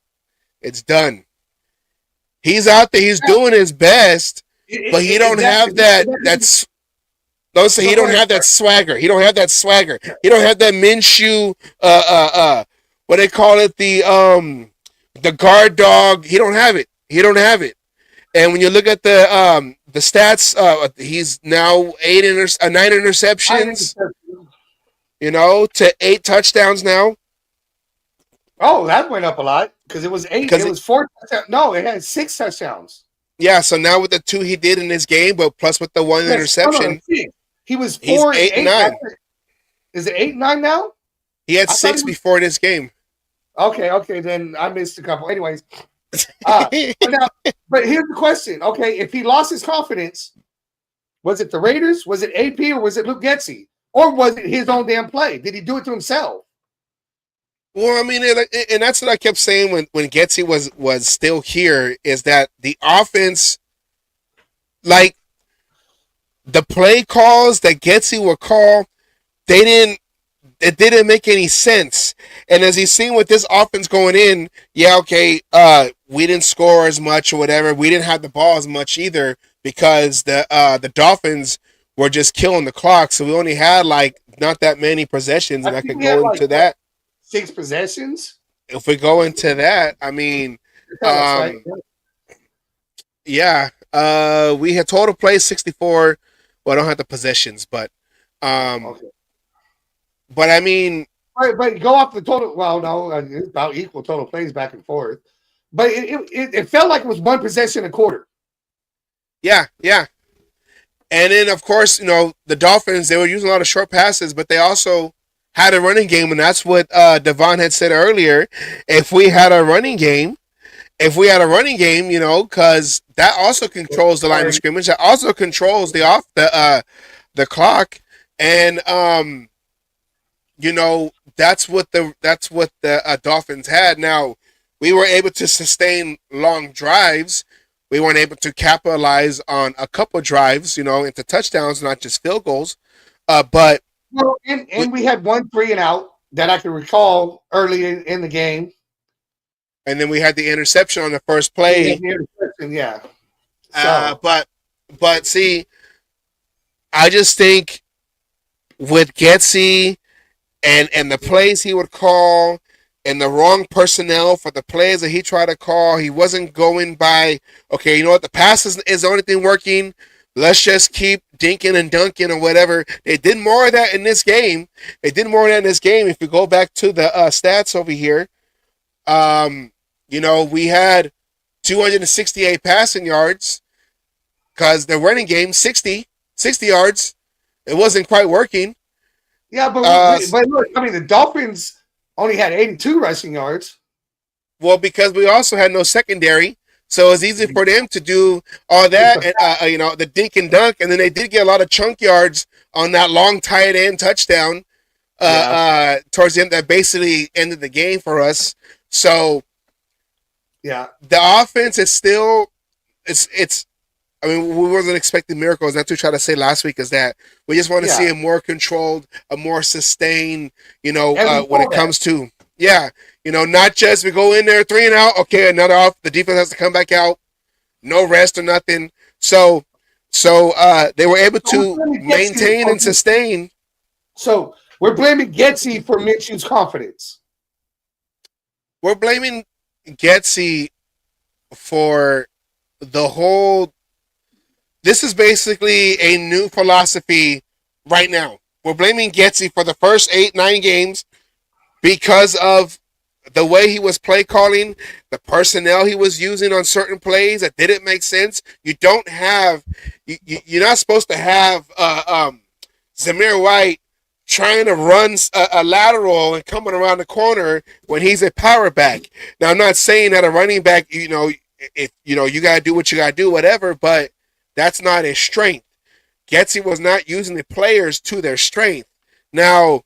It's done. He's out there. He's doing his best, but he don't have that. Don't say he don't have that swagger. He don't have that swagger. He don't have that Minshew. What they call it, the guard dog. He don't have it. He don't have it. And when you look at the stats, he's now 9 interceptions. To 8 touchdowns now. Oh, that went up a lot because it was 8. It was 4. No, it had 6 touchdowns. Yeah, so now with the 2 he did in this game, but plus with the 1 interception, he was 4 8 and 9. Is it 8 and 9 now? He had 6 before this game. Okay, then I missed a couple. Anyways, but here's the question. Okay, if he lost his confidence, was it the Raiders? Was it AP or was it Luke Getsy? Or was it his own damn play? Did he do it to himself? Well, I mean, and that's what I kept saying when Getsy was still here, is that the offense, like the play calls that Getsy would call, it didn't make any sense. And as he's seen with this offense going in, we didn't score as much or whatever. We didn't have the ball as much either because the Dolphins were just killing the clock. So we only had not that many possessions, and I could go into that. 6 possessions. If we go into that, I mean, we had total plays 64. Well, I don't have the possessions, but but I mean, but go off the total. Well, no, it's about equal total plays back and forth. But it felt like it was 1 possession a quarter. Yeah. And then of course, the Dolphins, they were using a lot of short passes, but they also had a running game, and that's what Devon had said earlier. If we had a running game, because that also controls the line of scrimmage, that also controls the clock, and that's what the Dolphins had. Now we were able to sustain long drives. We weren't able to capitalize on a couple drives, into touchdowns, not just field goals, but. Well, and we had 1 3 and out that I can recall early in the game. And then we had the interception on the first play. Yeah. But see, I just think with Getsy and the plays he would call and the wrong personnel for the plays that he tried to call, he wasn't going by, okay, the pass is the only thing working. Let's just keep dinking and dunking or whatever. They did more of that in this game. If you go back to the stats over here, we had 268 passing yards because the running game, 60 yards. It wasn't quite working. Yeah, but look, I mean, the Dolphins only had 82 rushing yards. Well, because we also had no secondary. So it's easy for them to do all that, and, the dink and dunk, and then they did get a lot of chunk yards on that long tight end touchdown towards the end that basically ended the game for us. So, the offense is still it's. I mean, we wasn't expecting miracles. That's what we tried to say last week. Is that we just want to see a more controlled, a more sustained, when it comes to. Yeah, not just we go in there 3 and out. Okay, another off. The defense has to come back out. No rest or nothing. So they were able to maintain and sustain. So we're blaming Getsy for Minshew's confidence. We're blaming Getsy for the whole. This is basically a new philosophy right now. We're blaming Getsy for the first 8-9 games. Because of the way he was play calling, the personnel he was using on certain plays that didn't make sense. You're not supposed to have Zamir White trying to run a lateral and coming around the corner when he's a power back. Now, I'm not saying that a running back, if you gotta do what you gotta do, whatever, but that's not his strength. Getsy was not using the players to their strength. Now,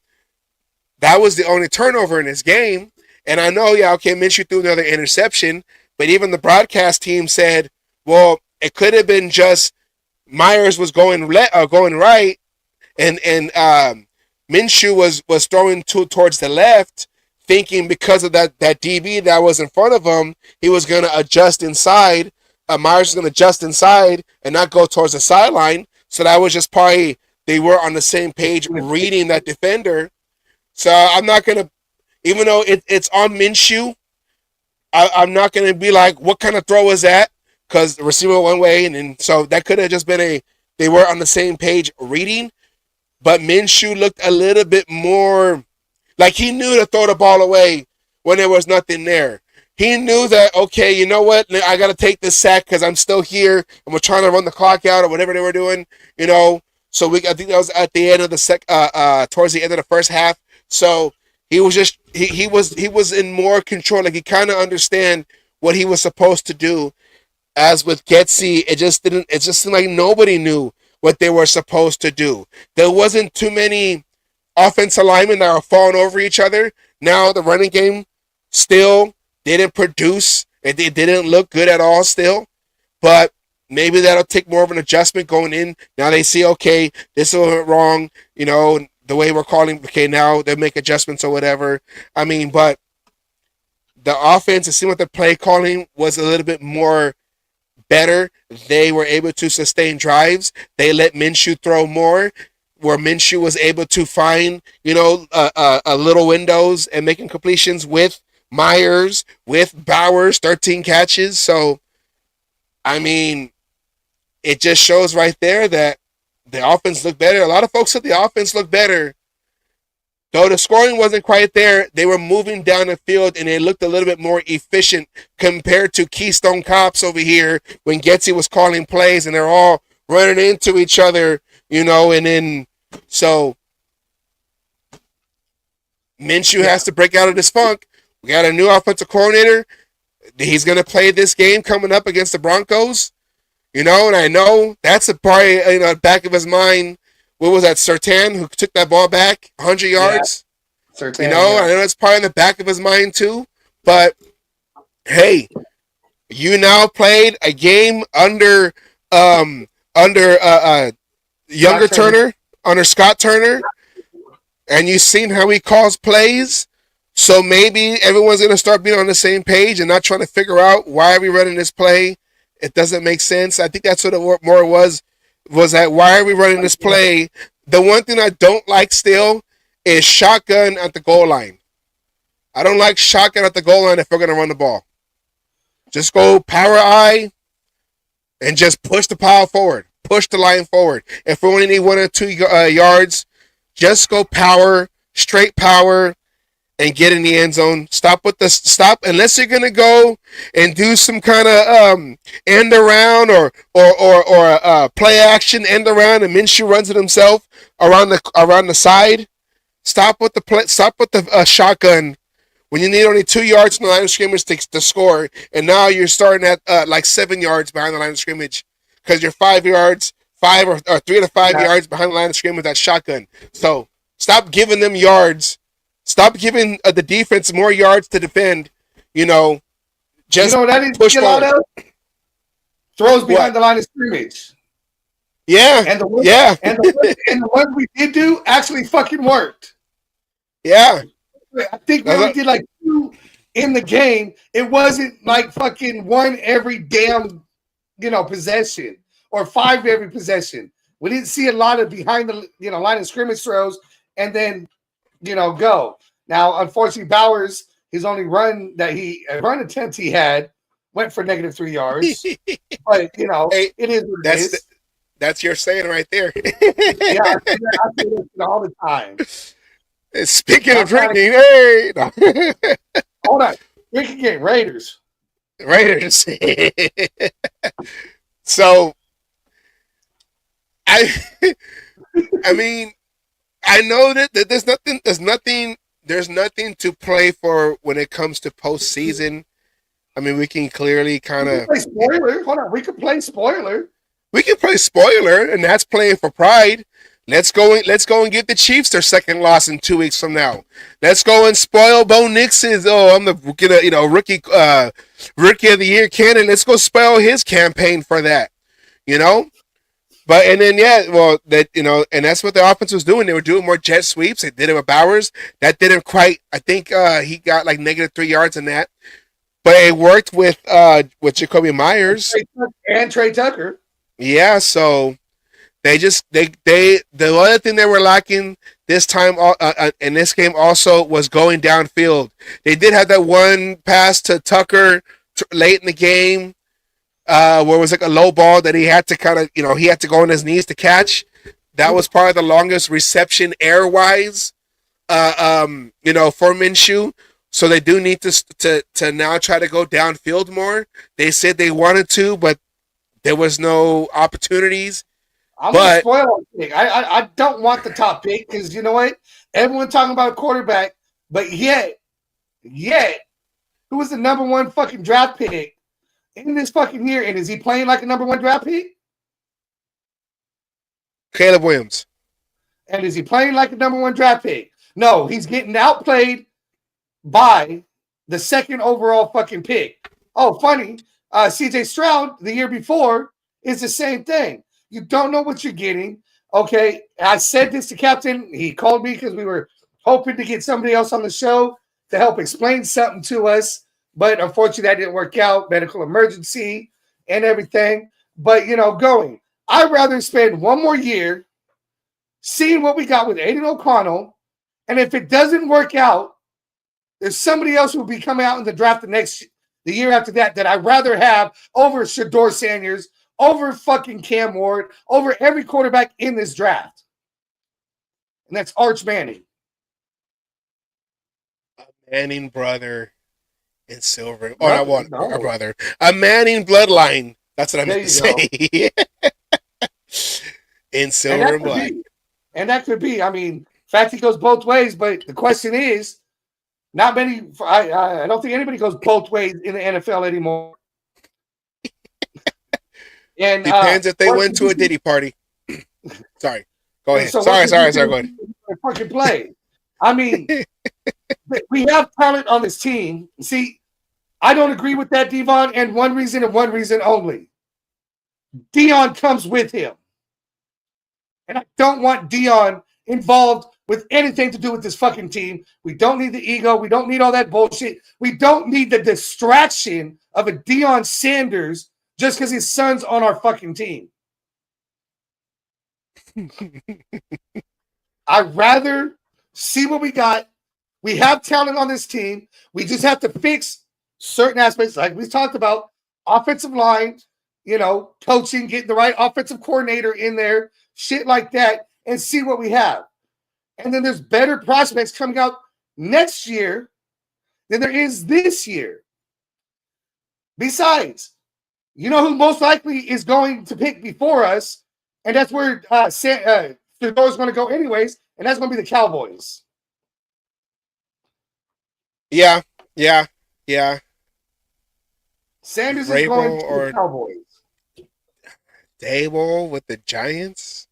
that was the only turnover in this game. And I know, Minshew threw another interception, but even the broadcast team said, well, It could have been just Myers was going right, and Minshew was throwing towards the left, thinking because of that DB that was in front of him, he was going to adjust inside. Myers was going to adjust inside and not go towards the sideline. So that was just probably they were on the same page reading that defender. So I'm not going to, even though it's on Minshew, I'm not going to be like, what kind of throw is that? Because the receiver went one way, and so that could have just been they were on the same page reading. But Minshew looked a little bit more like he knew to throw the ball away when there was nothing there. He knew that, okay, you know what? I got to take this sack because I'm still here and we're trying to run the clock out or whatever they were doing, you know. So I think that was at the end of towards the end of the first half. So he was just he was in more control. Like he kind of understand what he was supposed to do. As with Getsy, it just seemed like nobody knew what they were supposed to do. There wasn't too many offensive linemen that were falling over each other. Now the running game still didn't produce. It didn't look good at all still. But maybe that'll take more of an adjustment going in. Now they see, okay, this went wrong, you know, the way we're calling, okay, now they make adjustments or whatever. I mean, but the offense, it seemed like the play calling was a little bit more better. They were able to sustain drives. They let Minshew throw more, where Minshew was able to find, you know, a little windows and making completions with Myers, with Bowers, 13 catches. So, I mean, it just shows right there that the offense looked better. A lot of folks said the offense looked better. Though the scoring wasn't quite there, they were moving down the field and it looked a little bit more efficient compared to Keystone Cops over here when Getsy was calling plays and they're all running into each other, you know, and then so Minshew has to break out of this funk. We got a new offensive coordinator. He's going to play this game coming up against the Broncos, you know, and I know that's a probably, you know, back of his mind. What was that, Surtain, who took that ball back 100 yards? Yeah. Surtain, you know, I know it's probably in the back of his mind too. But, hey, you now played a game under Younger Turner, under Scott Turner, and you've seen how he calls plays. So maybe everyone's going to start being on the same page and not trying to figure out why are we running this play. It doesn't make sense. I think that's what it more was that why are we running this play? The one thing I don't like still is shotgun at the goal line. I don't like shotgun at the goal line if we're going to run the ball. Just go power I and just push the pile forward. Push the line forward. If we only need 1 or 2 yards, just go power, straight power, and get in the end zone. Stop unless you're gonna go and do some kind of end around or play action end around, and Minshew runs it himself around the side. Stop with the shotgun when you need only 2 yards from the line of scrimmage to score, and now you're starting at like 7 yards behind the line of scrimmage because you're 5 yards, 5 or 3 to 5 yards behind the line of scrimmage with that shotgun. So stop giving them yards. Stop giving the defense more yards to defend. You know, just that is push forward. Throws behind the line of scrimmage. Yeah, and the ones we did do actually fucking worked. Yeah, I think we only did like 2 in the game. It wasn't like fucking 1 every damn, possession or 5 every possession. We didn't see a lot of behind the line of scrimmage throws and then go. Now, unfortunately, Bowers, his only run attempt he had went for -3 yards. But hey, it is what it is. That's your saying right there. Yeah, I say that all the time. Speaking of drinking, hey, no. Hold on, drinking game, Raiders. So, I mean, I know that there's nothing to play for when it comes to postseason. I mean, we can clearly kind of play spoiler. Hold on, we can play spoiler. We can play spoiler, and that's playing for pride. Let's go and give the Chiefs their second loss in 2 weeks from now. Let's go and spoil Bo Nix's. I'm the rookie of the year candidate. Let's go spoil his campaign for that. you know. But and then and that's what the offense was doing. They were doing more jet sweeps. They did it with Bowers. That didn't quite. I think he got like -3 yards in that. But it worked with Jacoby Myers and Trey Tucker. Yeah, so the other thing they were lacking this time in this game also was going downfield. They did have that one pass to Tucker late in the game. Where it was like a low ball that he had to he had to go on his knees to catch. That was probably the longest reception air-wise, for Minshew. So they do need to now try to go downfield more. They said they wanted to, but there was no opportunities. I'm going to spoil our pick. I don't want the top pick because you know what? Everyone talking about a quarterback, but yet, who was the number one fucking draft pick in this fucking year, and is he playing like a number one draft pick? Caleb Williams. And is he playing like a number one draft pick? No, he's getting outplayed by the second overall fucking pick. Oh, funny. CJ Stroud, the year before, is the same thing. You don't know what you're getting. Okay, I said this to Captain. He called me because we were hoping to get somebody else on the show to help explain something to us. But unfortunately, that didn't work out. Medical emergency and everything. But, I'd rather spend one more year seeing what we got with Aiden O'Connell. And if it doesn't work out, there's somebody else who will be coming out in the draft the year after that I'd rather have over Shador Sanders, over fucking Cam Ward, over every quarterback in this draft. And that's Arch Manning. Manning brother in silver. Oh, not one. Our brother. A Manning bloodline. That's what I meant to say. In silver and black. And that could be. I mean, in fact, he goes both ways. But the question is, not many. I don't think anybody goes both ways in the NFL anymore. And depends if they went to a Diddy party. Sorry. Go ahead. Sorry. Go ahead. Fucking play. I mean, we have talent on this team. See, I don't agree with that, Devon, and one reason only. Dion comes with him. And I don't want Dion involved with anything to do with this fucking team. We don't need the ego. We don't need all that bullshit. We don't need the distraction of a Deion Sanders just because his son's on our fucking team. I'd rather see what we got. We have talent on this team. We just have to fix certain aspects, like we talked about, offensive line, coaching, getting the right offensive coordinator in there, shit like that, and see what we have. And then there's better prospects coming out next year than there is this year. Besides, you know who most likely is going to pick before us, and that's where Fedor's going to go anyways, and that's going to be the Cowboys. Yeah. Sanders Vrabel is going to the Cowboys. Dable with the Giants.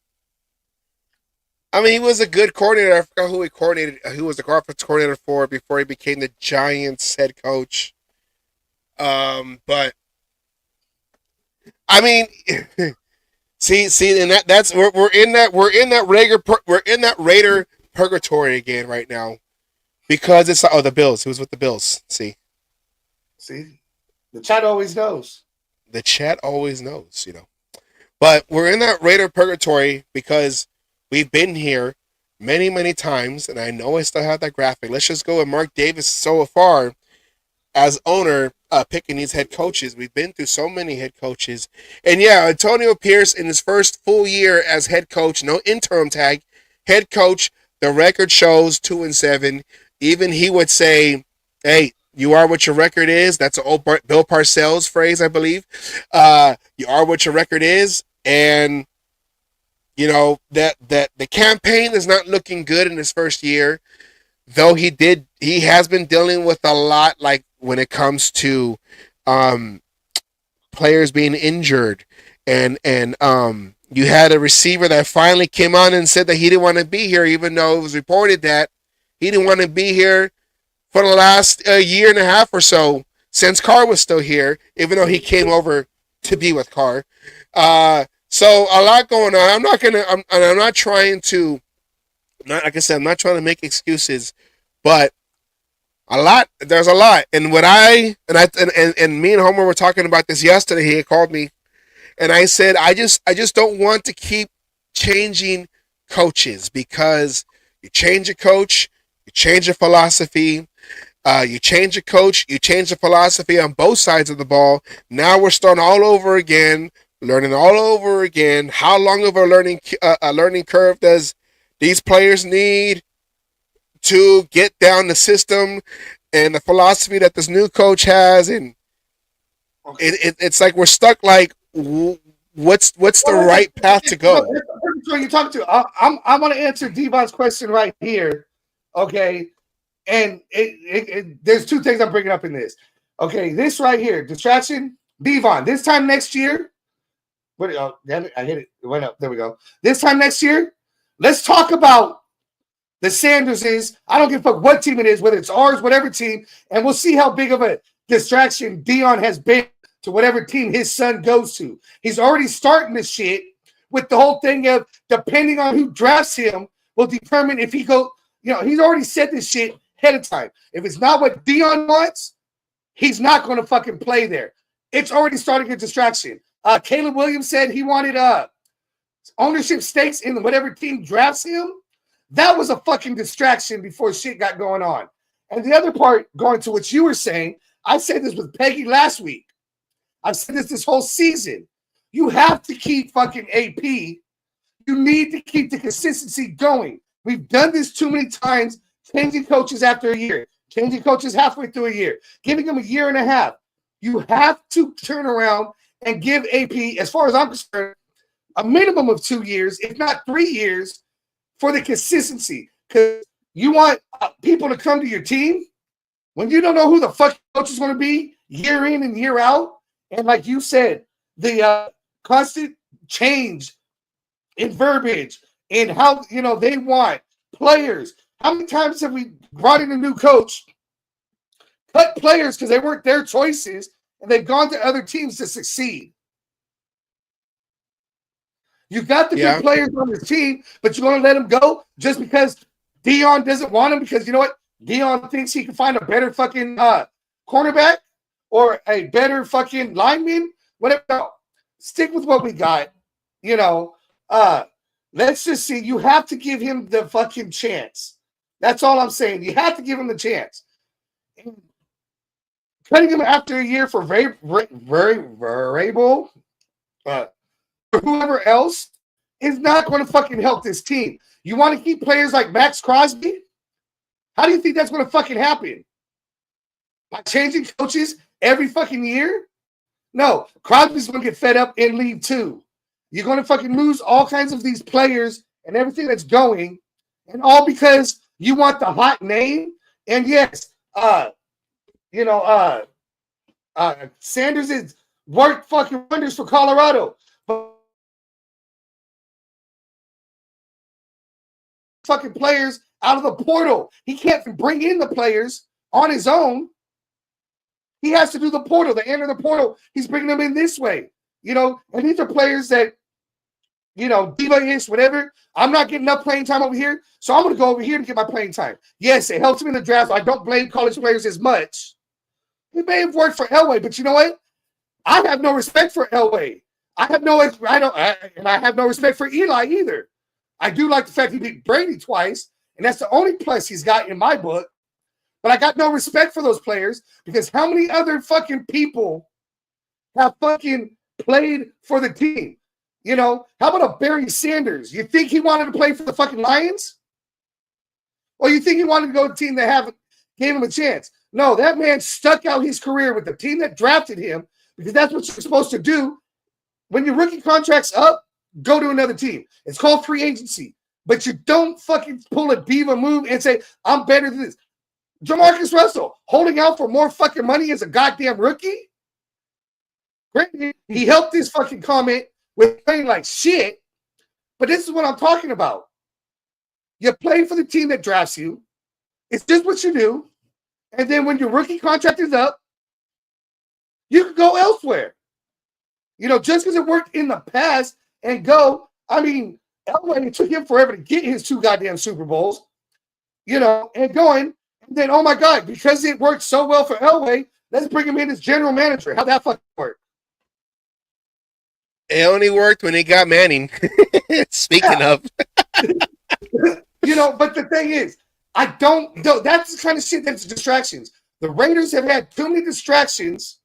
I mean, he was a good coordinator. I forgot who was the offensive coordinator for before he became the Giants head coach. But I mean, see, and that's we're in that Raider purgatory again right now because it's the Bills. He was with the Bills. See, the chat always knows. The chat always knows, But we're in that Raider purgatory because we've been here many, many times, and I know I still have that graphic. Let's just go with Mark Davis so far as owner picking these head coaches. We've been through so many head coaches. And yeah, Antonio Pierce in his first full year as head coach, no interim tag, head coach, the record shows 2-7. Even he would say, hey, you are what your record is. That's an old Bill Parcells phrase, I believe. You are what your record is. And that the campaign is not looking good in his first year, though he has been dealing with a lot, like when it comes to players being injured, and you had a receiver that finally came on and said that he didn't want to be here, even though it was reported that he didn't want to be here for the last year and a half or so since Carr was still here, even though he came over to be with Carr. So a lot going on. I'm not trying to, like I said, I'm not trying to make excuses, but there's a lot. And and me and Homer were talking about this yesterday. He had called me, and I said, I just don't want to keep changing coaches, because you change a coach, you change a philosophy. You change a coach, you change the philosophy on both sides of the ball. Now we're starting all over again, learning all over again. How long of a learning curve does these players need to get down the system and the philosophy that this new coach has? And it's like we're stuck. Like, what's the right path to go? Who you talking to? I'm going to answer Devon's question right here. Okay. And there's two things I'm bringing up in this. Okay, this right here, distraction. Devon, this time next year. Damn it, I hit it. It went up. There we go. This time next year, let's talk about the Sanderses. I don't give a fuck what team it is, whether it's ours, whatever team, and we'll see how big of a distraction Dion has been to whatever team his son goes to. He's already starting this shit with the whole thing of depending on who drafts him will determine if he goes. You know, he's already said this shit ahead of time. If it's not what Dion wants, he's not going to fucking play there. It's already starting a distraction. Caleb Williams said he wanted ownership stakes in whatever team drafts him. That was a fucking distraction before shit got going on. And the other part, going to what you were saying, I said this with Peggy last week. I've said this whole season. You have to keep fucking AP. You need to keep the consistency going. We've done this too many times, changing coaches after a year, changing coaches halfway through a year, giving them a year and a half. You have to turn around and give AP, as far as I'm concerned, a minimum of 2 years, if not 3 years, for the consistency. Because you want people to come to your team when you don't know who the fuck coach is going to be year in and year out. And like you said, the constant change in verbiage, and how, they want players. How many times have we brought in a new coach, cut players because they weren't their choices, and they've gone to other teams to succeed? You got the good players on this team, but you're going to let them go just because Dion doesn't want them, because you know what? Dion thinks he can find a better fucking cornerback or a better fucking lineman, whatever. No. Stick with what we got. Let's just see. You have to give him the fucking chance. That's all I'm saying. You have to give him the chance. Cutting him after a year for Vrabel, or whoever else is not going to fucking help this team. You want to keep players like Maxx Crosby? How do you think that's going to fucking happen? By changing coaches every fucking year? No. Crosby's going to get fed up and leave too. You're going to fucking lose all kinds of these players and everything that's going, and all because you want the hot name. And yes, Sanders has worked fucking wonders for Colorado, but fucking players out of the portal. He can't bring in the players on his own. He has to do the portal. They enter the portal. He's bringing them in this way, and these are players that, diva-ish, whatever. I'm not getting enough playing time over here, so I'm going to go over here to get my playing time. Yes, it helps me in the draft. I don't blame college players as much. It may have worked for Elway, but you know what? I have no respect for Elway. I have no respect for Eli either. I do like the fact he beat Brady twice, and that's the only plus he's got in my book. But I got no respect for those players, because how many other fucking people have fucking played for the team? How about a Barry Sanders? You think he wanted to play for the fucking Lions? Or you think he wanted to go to a team that gave him a chance? No, that man stuck out his career with the team that drafted him, because that's what you're supposed to do. When your rookie contract's up, go to another team. It's called free agency. But you don't fucking pull a diva move and say, I'm better than this. Jamarcus Russell, holding out for more fucking money as a goddamn rookie? Granted, he helped this fucking comment with playing like shit, but this is what I'm talking about. You play for the team that drafts you. It's just what you do. And then when your rookie contract is up, you can go elsewhere. Just because it worked in the past and go. I mean, Elway, it took him forever to get his 2 goddamn Super Bowls, and going. And then, oh my God, because it worked so well for Elway, let's bring him in as general manager. How'd that fucking work? It only worked when he got Manning. Speaking of. But the thing is, I don't know. That's the kind of shit that's distractions. The Raiders have had too many distractions.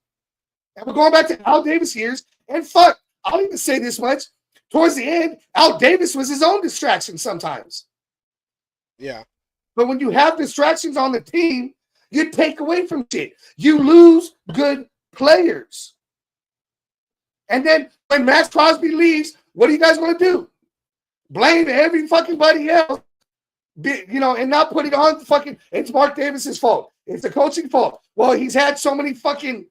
And we're going back to Al Davis years. And fuck, I'll even say this much. Towards the end, Al Davis was his own distraction sometimes. Yeah. But when you have distractions on the team, you take away from shit. You lose good players. And then when Maxx Crosby leaves, what are you guys going to do? Blame every fucking buddy else, and not put it on it's Mark Davis's fault. It's the coaching fault. Well, he's had so many fucking,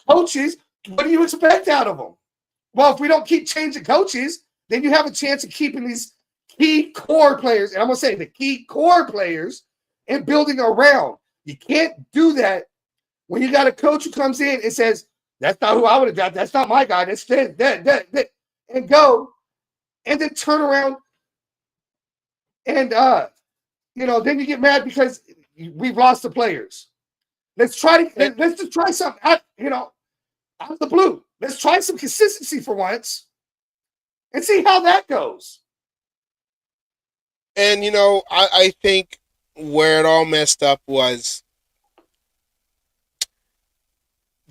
coaches. What do you expect out of them? Well, if we don't keep changing coaches, then you have a chance of keeping these key core players, and I'm going to say the key core players, and building around. You can't do that when you got a coach who comes in and says, that's not who I would have got. That's not my guy. That's that. And go, and then turn around, and then you get mad because we've lost the players. Let's just try something out of the blue. Let's try some consistency for once, and see how that goes. And I think where it all messed up was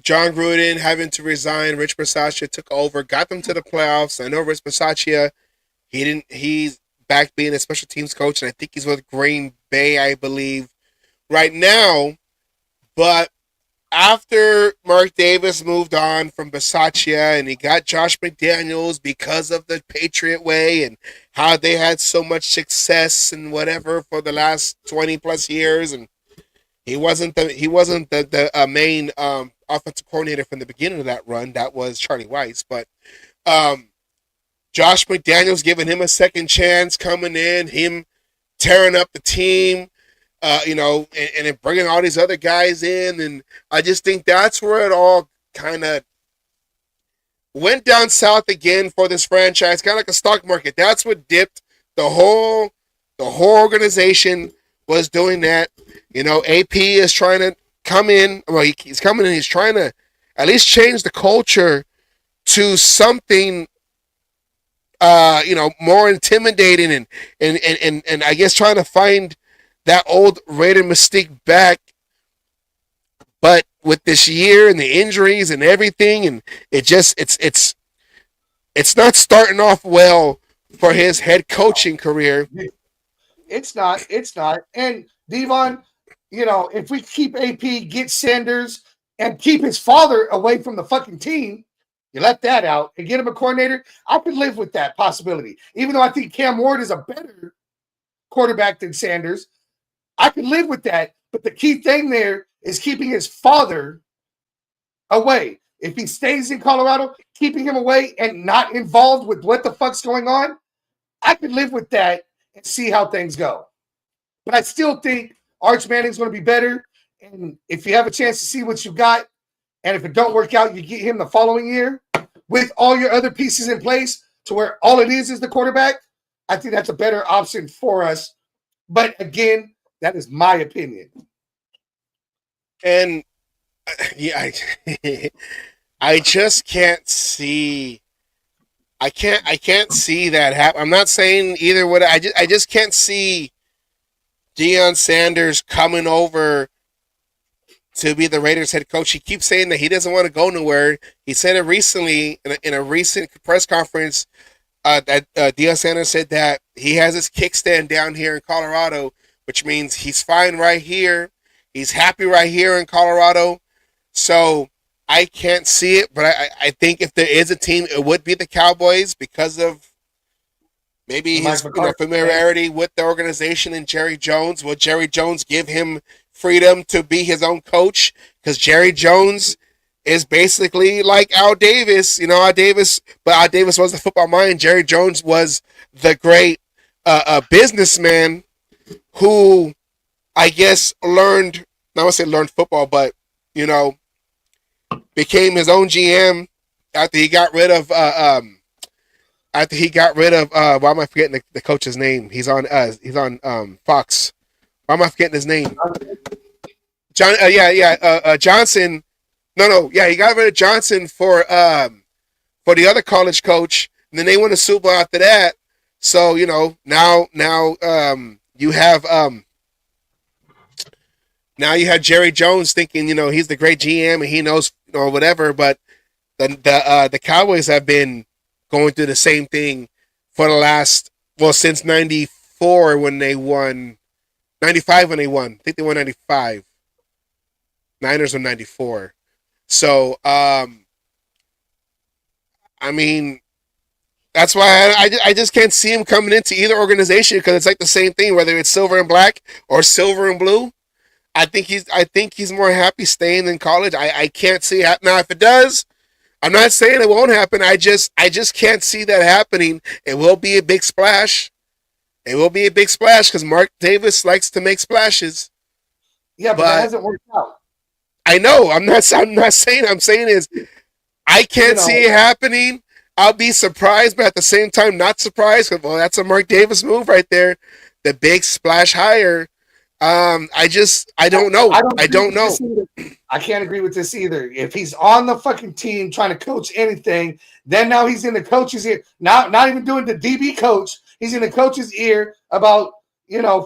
John Gruden having to resign. Rich Bisaccia took over, got them to the playoffs. I know Rich Bisaccia, he's back being a special teams coach, and I think he's with Green Bay, I believe, right now. But after Mark Davis moved on from Bisaccia and he got Josh McDaniels because of the Patriot way and how they had so much success and whatever for the last 20 plus years, and he wasn't the main offensive coordinator from the beginning of that run. That was Charlie Weiss. But Josh McDaniels giving him a second chance, coming in, him tearing up the team, and then bringing all these other guys in. And I just think that's where it all kind of went down south again for this franchise, kind of like a stock market. That's what dipped. The whole organization was doing that. AP is trying to come in. Well, he's coming in. He's trying to at least change the culture to something, more intimidating and I guess trying to find that old Raider mystique back. But with this year and the injuries and everything, and it's not starting off well for his head coaching career. It's not. And Devon, if we keep AP, get Sanders, and keep his father away from the fucking team, you let that out and get him a coordinator, I could live with that possibility. Even though I think Cam Ward is a better quarterback than Sanders, I could live with that. But the key thing there is keeping his father away. If he stays in Colorado, keeping him away and not involved with what the fuck's going on, I could live with that and see how things go. But I still think Arch Manning's going to be better. And if you have a chance to see what you got, and if it don't work out, you get him the following year with all your other pieces in place to where all it is the quarterback, I think that's a better option for us. But again, that is my opinion. And I just can't see. I can't see that happen. I'm not saying either way. I just can't see Deion Sanders coming over to be the Raiders head coach. He keeps saying that he doesn't want to go nowhere. He said it recently in a recent press conference that Deion Sanders said that he has his kickstand down here in Colorado, which means he's fine right here. He's happy right here in Colorado. So I can't see it, but I think if there is a team, it would be the Cowboys because of maybe his familiarity with the organization and Jerry Jones. Will Jerry Jones give him freedom to be his own coach? Because Jerry Jones is basically like Al Davis. Al Davis was the football mind. Jerry Jones was the great businessman who I guess learned, not want to say learned football, but, became his own GM after he got rid of why am I forgetting the coach's name? He's on Fox. Why am I forgetting his name? Johnson. No, he got rid of Johnson for the other college coach, and then they won a Super Bowl after that. So now you have Jerry Jones thinking he's the great GM and he knows whatever, but the Cowboys have been going through the same thing for the last since '94 when they won, '95 when they won. I think they won '95. Niners won '94. So I mean, that's why I just can't see him coming into either organization because it's like the same thing, whether it's silver and black or silver and blue. I think he's more happy staying in college. I can't see it. Now if it does, I'm not saying it won't happen. I just can't see that happening. It will be a big splash. It will be a big splash because Mark Davis likes to make splashes. Yeah, but that hasn't worked out. I know. I'm not saying. I'm saying is I can't see it happening. I'll be surprised, but at the same time, not surprised. Well, that's a Mark Davis move right there. The big splash hire. I don't know. I don't know. I can't agree with this either. If he's on the fucking team trying to coach anything, then now he's in the coach's ear. Now, not even doing the DB coach. He's in the coach's ear about,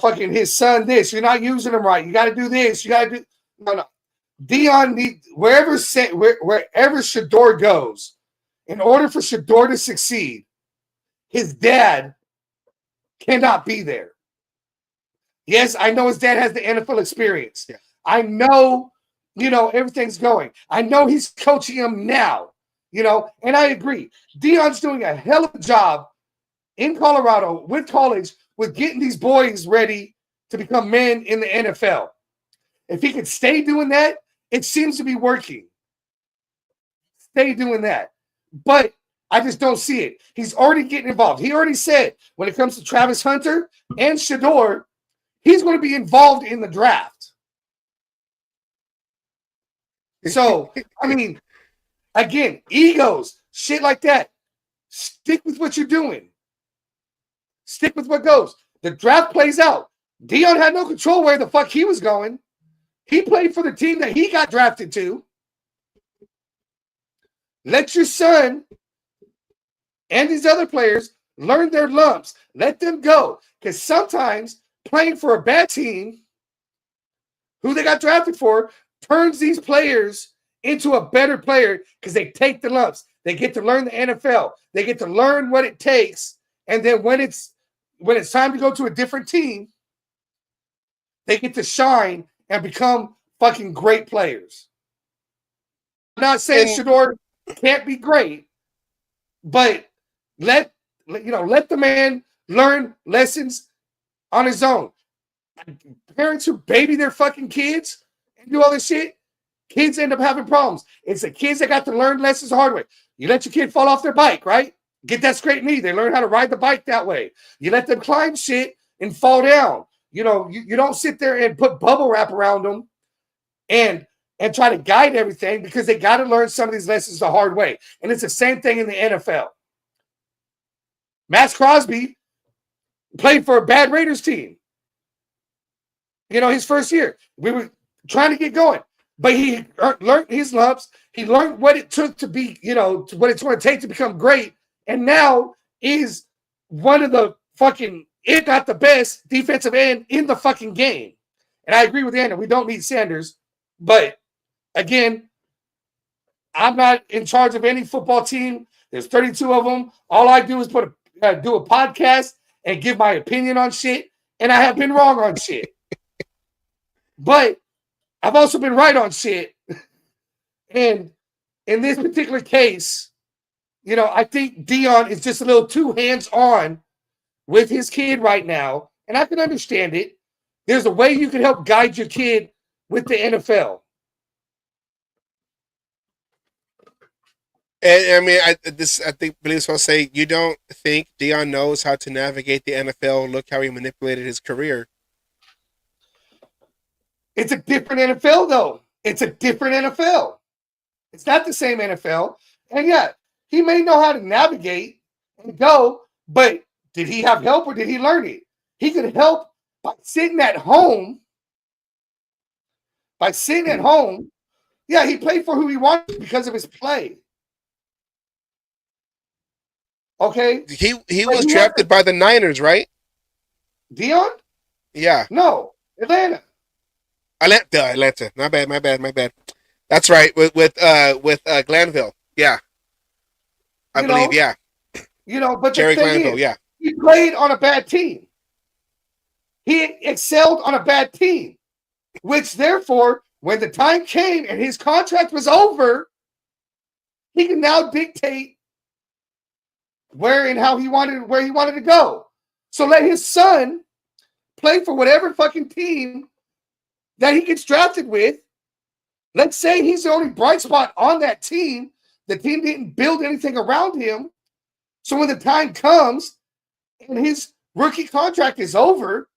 fucking his son this. You're not using him right. You got to do this. You got to do. No. Dion needs wherever Shador goes, in order for Shador to succeed, his dad cannot be there. Yes, I know his dad has the NFL experience. Yeah. I know, everything's going. I know he's coaching him now, and I agree. Dion's doing a hell of a job in Colorado with college with getting these boys ready to become men in the NFL. If he could stay doing that, it seems to be working. Stay doing that. But I just don't see it. He's already getting involved. He already said when it comes to Travis Hunter and Shador, he's going to be involved in the draft. So, I mean, again, egos, shit like that. Stick with what you're doing. Stick with what goes. The draft plays out. Dion had no control where the fuck he was going. He played for the team that he got drafted to. Let your son and these other players learn their lumps. Let them go. Because sometimes playing for a bad team, who they got drafted for, turns these players into a better player because they take the lumps. They get to learn the NFL. They get to learn what it takes. And then when it's time to go to a different team, they get to shine and become fucking great players. I'm not saying Shador can't be great, but let the man learn lessons on his own. Parents who baby their fucking kids and do all this shit, kids end up having problems. It's the kids that got to learn lessons the hard way. You let your kid fall off their bike, right? Get that straight knee. They learn how to ride the bike that way. You let them climb shit and fall down. You don't sit there and put bubble wrap around them and try to guide everything because they got to learn some of these lessons the hard way. And it's the same thing in the NFL. Maxx Crosby played for a bad Raiders team. His first year. We were trying to get going. But he learned his lumps. He learned what it took to be, what it's going to take to become great. And now is one of the fucking, if not the best defensive end in the fucking game. And I agree with Anna. We don't need Sanders. But again, I'm not in charge of any football team. There's 32 of them. All I do is do a podcast and give my opinion on shit. And I have been wrong on shit. But I've also been right on shit. And in this particular case, I think Dion is just a little too hands-on with his kid right now. And I can understand it. There's a way you can help guide your kid with the NFL. And I mean, I think Billy's supposed to say, you don't think Dion knows how to navigate the NFL? Look how he manipulated his career. It's a different NFL, though. It's a different NFL. It's not the same NFL. And yeah, he may know how to navigate and go, but did he have help or did he learn it? He could help by sitting at home. Yeah, he played for who he wanted because of his play. Okay? He was drafted by the Niners, right? Dion? Yeah. No, Atlanta. Atlanta. My bad. That's right. With Glanville. Yeah. I believe, yeah. But Jerry the thing Glanville, is, yeah. he played on a bad team. He excelled on a bad team, which therefore, when the time came and his contract was over, he can now dictate where he wanted to go. So let his son play for whatever fucking team that he gets drafted with. Let's say he's the only bright spot on that team. The team didn't build anything around him. So when the time comes and his rookie contract is over,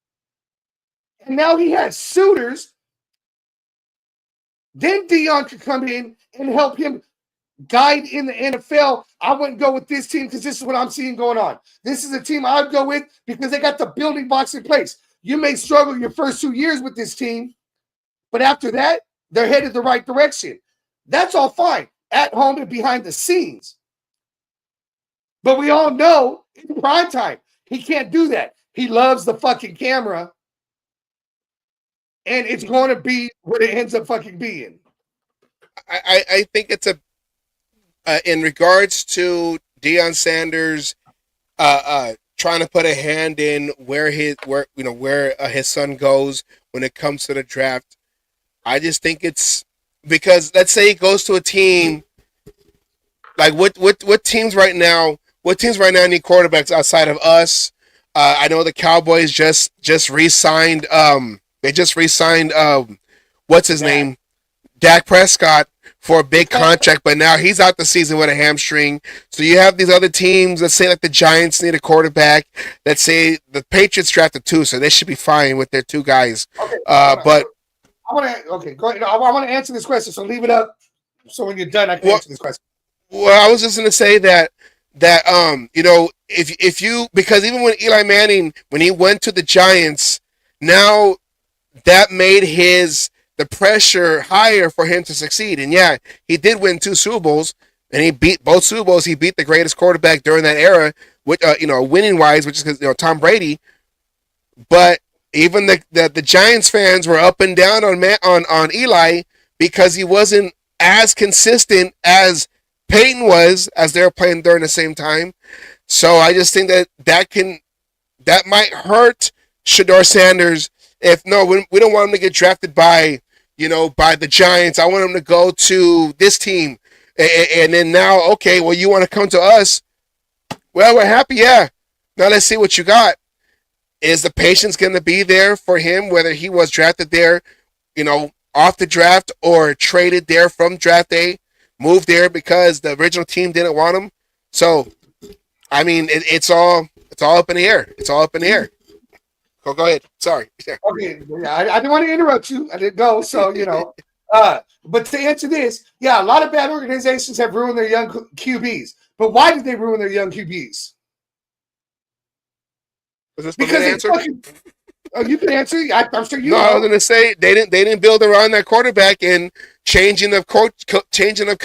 and now he has suitors, then Dion could come in and help him guide in the NFL. I wouldn't go with this team because this is what I'm seeing going on. This is a team I'd go with because they got the building blocks in place. You may struggle your first 2 years with this team, but after that, they're headed the right direction. That's all fine at home and behind the scenes. But we all know in prime time, he can't do that. He loves the fucking camera, and it's going to be what it ends up fucking being. I think it's in regards to Deion Sanders trying to put a hand in where his son goes when it comes to the draft. I just think it's because let's say he goes to a team like what teams right now need quarterbacks outside of us. I know the Cowboys just re-signed they just re-signed what's his name? Dak Prescott for a big contract, but now he's out the season with a hamstring. So you have these other teams, let's say like the Giants need a quarterback. Let's say the Patriots drafted 2, so they should be fine with their 2 guys. Okay, but I want to go ahead. I want to answer this question, so leave it up. So when you're done, I can answer this question. Well, I was just going to say that if you because even when Eli Manning when he went to the Giants, now that made the pressure higher for him to succeed. And yeah, he did win 2 Super Bowls, and he beat both Super Bowls. He beat the greatest quarterback during that era, which winning wise, which is Tom Brady. But even the Giants fans were up and down on Eli because he wasn't as consistent as Peyton was as they were playing during the same time. So I just think that might hurt Shedeur Sanders. We don't want him to get drafted by the Giants. I want him to go to this team. And then now, okay, well, you want to come to us? Well, we're happy, yeah. Now let's see what you got. Is the patience going to be there for him, whether he was drafted there, off the draft or traded there from draft day, moved there because the original team didn't want him? So, I mean, it's all up in the air. It's all up in the air. Go ahead. Sorry. Yeah. Okay. Yeah, I didn't want to interrupt you. I didn't go. So, but to answer this, yeah, a lot of bad organizations have ruined their young QBs. But why did they ruin their young QBs? Was this because the answer? You can answer. I'm sure you know. I was going to say they didn't build around that quarterback and changing of coaches, changing of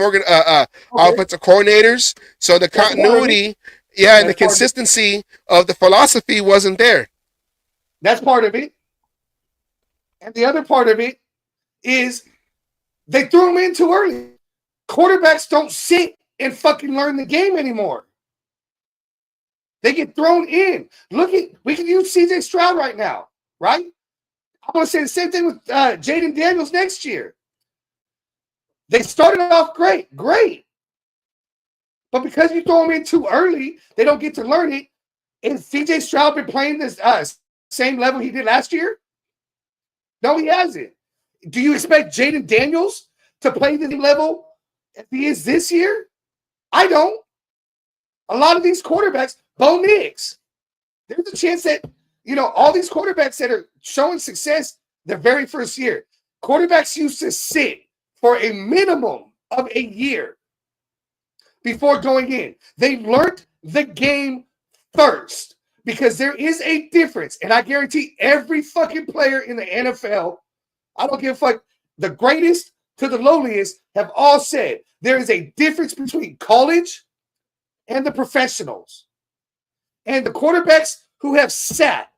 offensive coordinators. So the continuity, and the consistency of the philosophy wasn't there. That's part of it. And the other part of it is they threw him in too early. Quarterbacks don't sit and fucking learn the game anymore. They get thrown in. We can use CJ Stroud right now, right? I'm going to say the same thing with Jaden Daniels next year. They started off great. But because you throw them in too early, they don't get to learn it. And CJ Stroud been playing this same level he did last year? No, he hasn't. Do you expect Jaden Daniels to play the level as he is this year? I don't. A lot of these quarterbacks, Bo Nix, there's a chance that, all these quarterbacks that are showing success their very first year, quarterbacks used to sit for a minimum of a year before going in. They learned the game first because there is a difference. And I guarantee every fucking player in the NFL, I don't give a fuck, the greatest to the lowliest have all said there is a difference between college and the professionals. And the quarterbacks who have sat,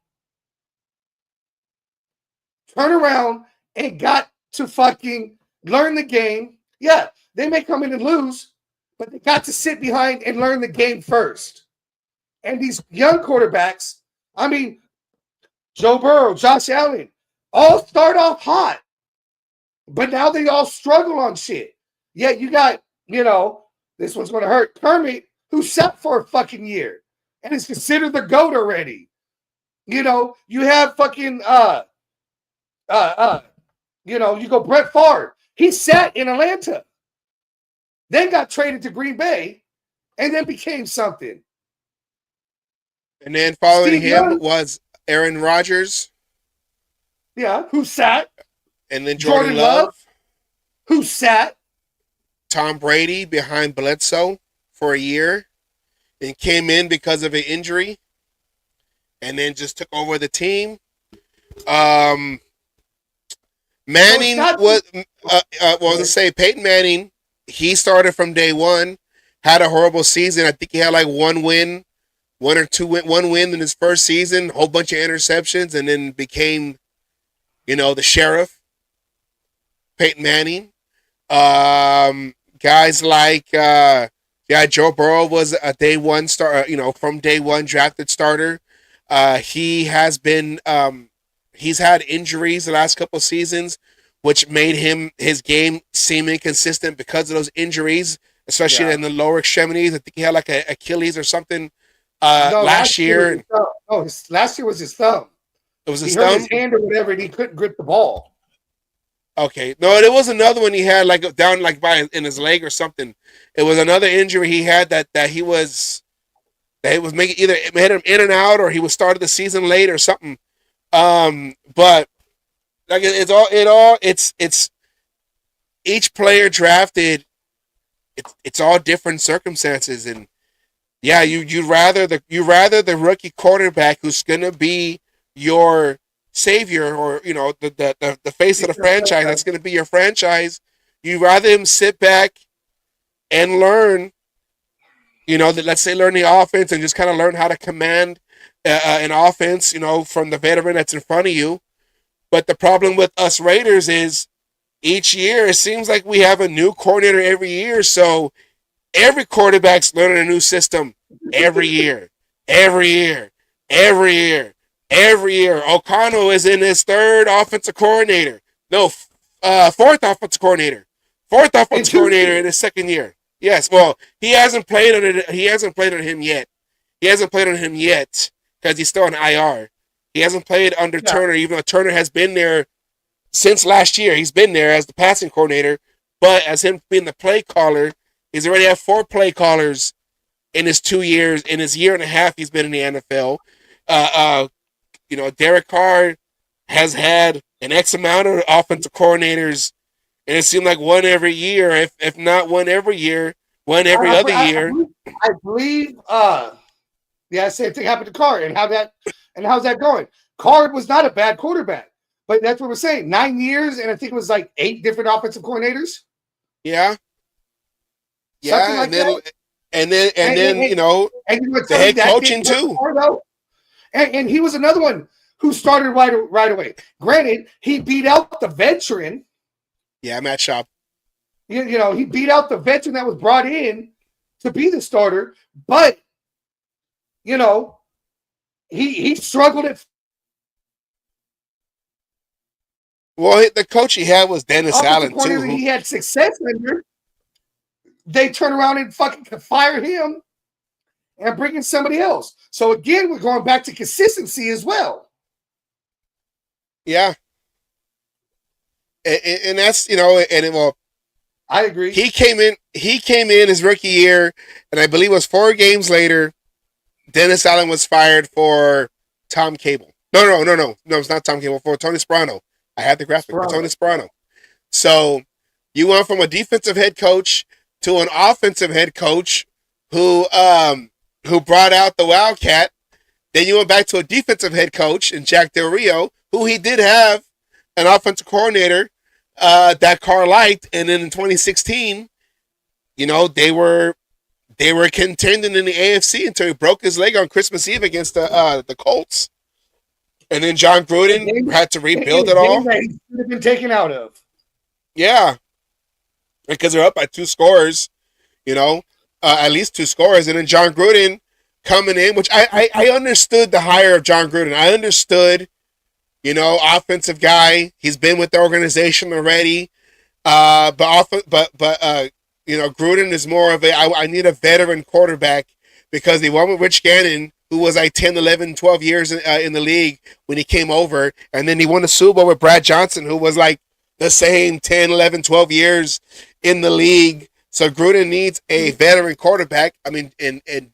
turn around and got to fucking learn the game. Yeah, they may come in and lose, but they got to sit behind and learn the game first. And these young quarterbacks, I mean, Joe Burrow, Josh Allen, all start off hot, but now they all struggle on shit. Yeah, you got, this one's going to hurt. Kermit, who sat for a fucking year and is considered the GOAT already. You have fucking, you go Brett Favre. He sat in Atlanta, then got traded to Green Bay, and then became something. And then following Steve him Young. was Aaron Rodgers. Yeah, who sat. And then Jordan Love. Who sat. Tom Brady behind Bledsoe for a year and came in because of an injury and then just took over the team. Manning Peyton Manning, he started from day one, had a horrible season. I think he had like one win in his first season, a whole bunch of interceptions, and then became, the sheriff. Peyton Manning. Guys like, Joe Burrow was a day one star, from day one drafted starter. He has been, he's had injuries the last couple of seasons, which made his game seem inconsistent because of those injuries, especially in the lower extremities. I think he had like an Achilles or something last year. Last year was his thumb. It was his thumb? He hurt his thumb? hand or whatever, and he couldn't grip the ball. Okay. No, there was another one he had like down like in his leg or something. It was another injury he had that he was making either it made him in and out or he was started the season late or something. But like it's each player drafted. It's all different circumstances, and yeah, you rather the rookie quarterback who's gonna be your savior or the face of the franchise that's gonna be your franchise. You rather him sit back and learn. Let's say learn the offense and just kind of learn how to command an offense, from the veteran that's in front of you. But the problem with us Raiders is each year it seems like we have a new coordinator every year. So every quarterback's learning a new system every year. O'Connell is in his third offensive coordinator. No, fourth offensive coordinator. Fourth offensive coordinator in his second year. Yes, well, he hasn't played on him yet. He hasn't played on him yet because he's still on IR. He hasn't played under Turner, even though Turner has been there since last year. He's been there as the passing coordinator, but as him being the play caller, he's already had 4 play callers in his 2 years, in his year and a half he's been in the NFL. Derek Carr has had an X amount of offensive coordinators, and it seemed like one every year, if not one every year, one every other year. I believe, same thing happened to Carr, and how's that going? Carr was not a bad quarterback, but that's what we're saying. 9 years, and I think it was like 8 different offensive coordinators. Yeah. Yeah, like and then the head coaching too. And he was another one who started right away. Granted, he beat out the veteran. Yeah, Matt Schaub. He beat out the veteran that was brought in to be the starter, but he struggled at. Well, the coach he had was Dennis Allen too. He had success under. They turn around and fucking fire him and bring in somebody else. So again, we're going back to consistency as well. Yeah. And that's, I agree. He came in his rookie year, and I believe it was 4 games later, Dennis Allen was fired for Tom Cable. No, it's not Tom Cable, for Tony Sparano. I had the graphic for Tony Sparano. So You went from a defensive head coach to an offensive head coach who brought out the Wildcat. Then you went back to a defensive head coach in Jack Del Rio, who he did have an offensive coordinator that Carr liked. And then in 2016, you know, they were contending in the AFC until he broke his leg on Christmas Eve against the Colts. And then John Gruden had to rebuild it all. That he should have been taken out of. Yeah. Because they're up by 2 scores, you know, at least 2 scores. And then John Gruden coming in, which I understood the hire of John Gruden. I understood, you know, offensive guy. He's been with the organization already. But you know, Gruden is more of I need a veteran quarterback because they won with Rich Gannon, who was like 10, 11, 12 years in the league when he came over. And then he won the Super Bowl with Brad Johnson, who was like the same 10, 11, 12 years in the league. So Gruden needs a veteran quarterback. I mean, and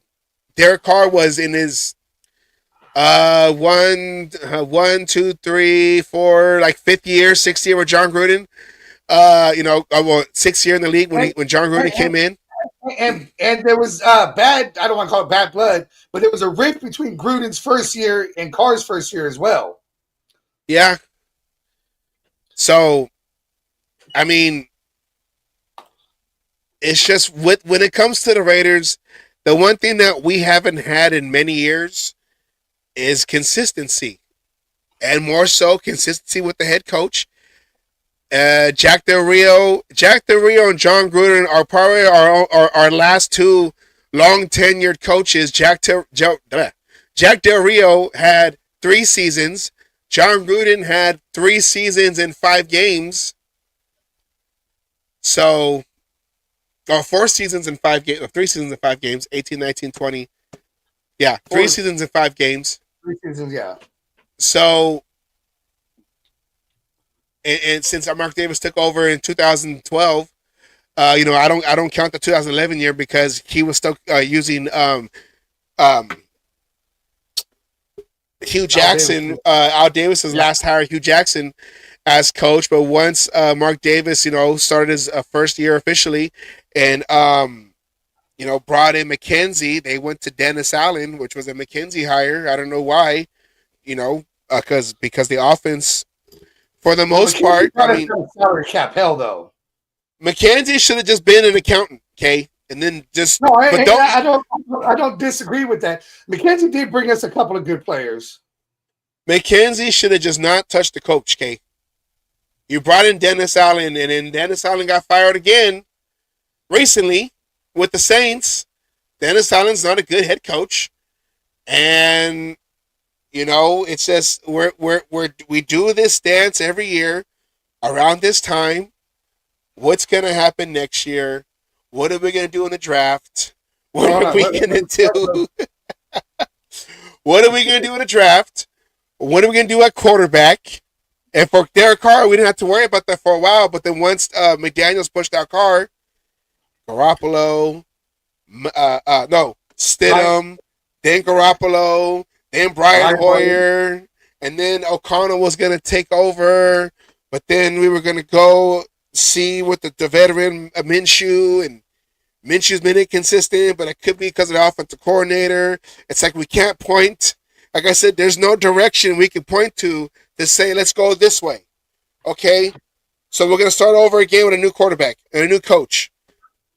Derek Carr was in his 1, 2, 3, 4, like 5th year, 6th year with John Gruden. You know, 6th year in the league when John Gruden came in. And there was bad, I don't want to call it bad blood, but there was a rift between Gruden's first year and Carr's first year as well. Yeah. So, I mean, it's just when it comes to the Raiders, the one thing that we haven't had in many years is consistency, and more so consistency with the head coach. Jack Del Rio and John Gruden are probably our last 2 long tenured coaches. Jack Del Rio had 3 seasons. John Gruden had 3 seasons and 5 games. So, or 4 seasons and 5 games, 3 seasons and 5 games, 18, 19, 20. Yeah, 3 seasons and 5 games. 3 seasons, yeah. So, and since Mark Davis took over in 2012, you know, I don't count the 2011 year because he was still using Hugh Jackson, Al Davis's last hire, Hugh Jackson, as coach. But once Mark Davis, you know, started his first year officially, and you know, brought in McKenzie, they went to Dennis Allen, which was a McKenzie hire. I don't know why, you know, because the offense, for the most part, I mean, salary cap hell though. McKenzie should have just been an accountant, okay, and then just. No, I don't disagree with that. McKenzie did bring us a couple of good players. McKenzie should have just not touched the coach, okay. You brought in Dennis Allen, and then Dennis Allen got fired again recently with the Saints. Dennis Allen's not a good head coach, and you know, it's just we do this dance every year around this time. What's gonna happen next year? What are we gonna do in the draft? What are we gonna do? What are we gonna do in the draft? What are we gonna do at quarterback? And for Derek Carr, we didn't have to worry about that for a while. But then once McDaniels pushed out Carr, Garoppolo, Stidham, then Garoppolo, then Brian Hoyer, and then O'Connell was going to take over, but then we were going to go see with the veteran Minshew, and Minshew's been inconsistent, but it could be because of the offensive coordinator. It's like we can't point. Like I said, there's no direction we can point to say, let's go this way. Okay? So we're going to start over again with a new quarterback and a new coach.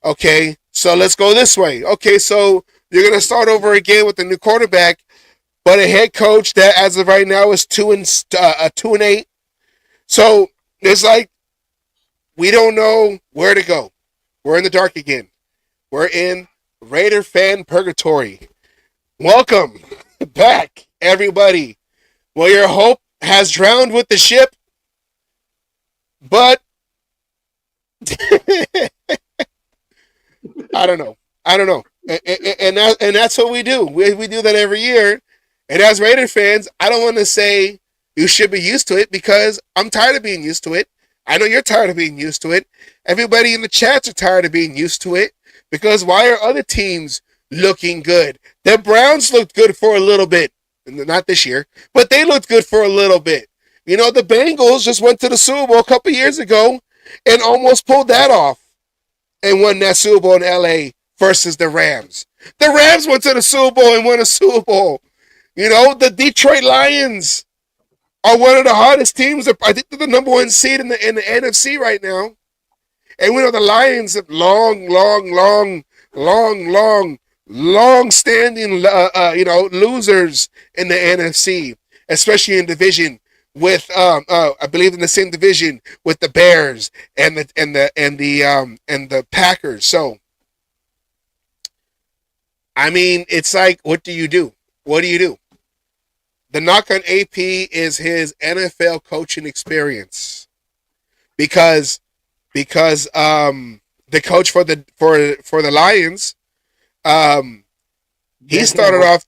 Okay? So let's go this way. Okay, so you're going to start over again with a new quarterback, but a head coach that as of right now is 2-8. So it's like we don't know where to go. We're in the dark again. We're in Raider fan purgatory. Welcome back, everybody. Well, your hope has drowned with the ship, but I don't know. And that's what we do. We do that every year. And as Raider fans, I don't want to say you should be used to it because I'm tired of being used to it. I know you're tired of being used to it. Everybody in the chats are tired of being used to it because why are other teams looking good? The Browns looked good for a little bit. Not this year, but they looked good for a little bit. You know, the Bengals just went to the Super Bowl a couple years ago, and almost pulled that off and won that Super Bowl in LA versus the Rams. The Rams went to the Super Bowl and won a Super Bowl. The Detroit Lions are one of the hardest teams. I think they're the number one seed in the NFC right now. And we know the Lions have long-standing, losers in the NFC, especially in division with, I believe in the same division with the Bears and the Packers. So, I mean, it's like, what do you do? What do you do? The knock on AP is his NFL coaching experience, because the coach for the Lions, he started off,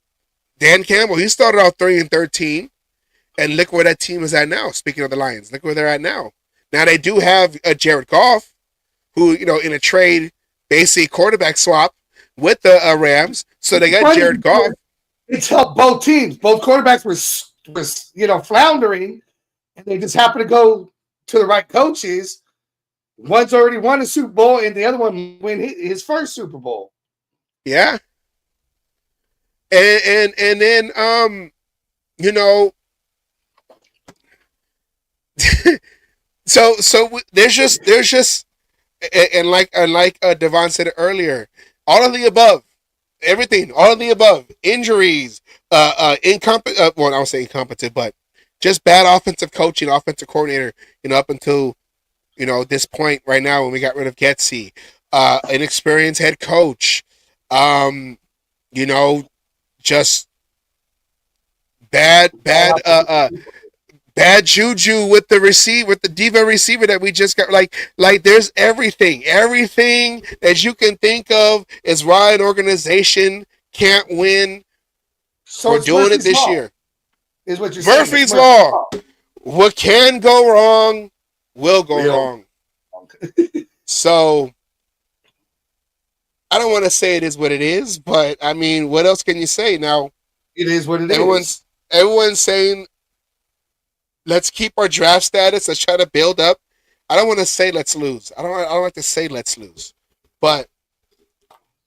Dan Campbell. He started off 3-13, and look where that team is at now. Speaking of the Lions, look where they're at now. Now they do have Jared Goff, who in a trade, basically quarterback swap with the Rams. So they got Jared Goff. It's helped both teams. Both quarterbacks were floundering, and they just happened to go to the right coaches. One's already won a Super Bowl, and the other one win his first Super Bowl. Yeah. And then so there's just and like Devon said it earlier, all of the above, everything, all of the above, injuries, incompetent. Well, I don't say incompetent, but just bad offensive coaching, offensive coordinator. Up until this point right now when we got rid of Getsy, inexperienced head coach, just bad juju with the diva receiver that we just got. Like there's everything that you can think of is why an organization can't win. So we're doing it this year. Is what you're saying. Murphy's Law. What can go wrong will go wrong. So I don't want to say it is what it is, but I mean, what else can you say now? It is what it is. Everyone's saying, let's keep our draft status. Let's try to build up. I don't want to say let's lose. I don't like to say let's lose, but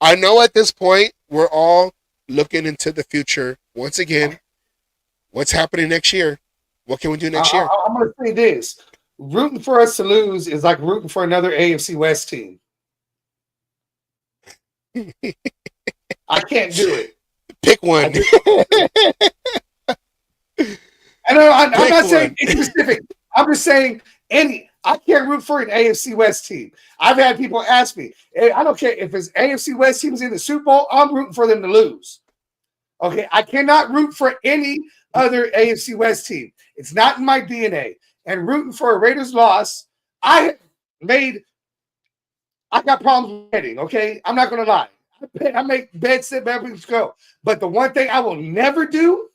I know at this point we're all looking into the future once again. What's happening next year? What can we do next year? I'm going to say this: rooting for us to lose is like rooting for another AFC West team. I can't do it. Pick one. I'm not saying specific. I'm just saying I can't root for an AFC West team. I've had people ask me, hey, I don't care if it's AFC West teams in the Super Bowl, I'm rooting for them to lose. Okay, I cannot root for any other AFC West team. It's not in my DNA. And rooting for a Raiders loss, I got problems with betting, okay? I'm not going to lie. I make bets that Beverly's go. But the one thing I will never do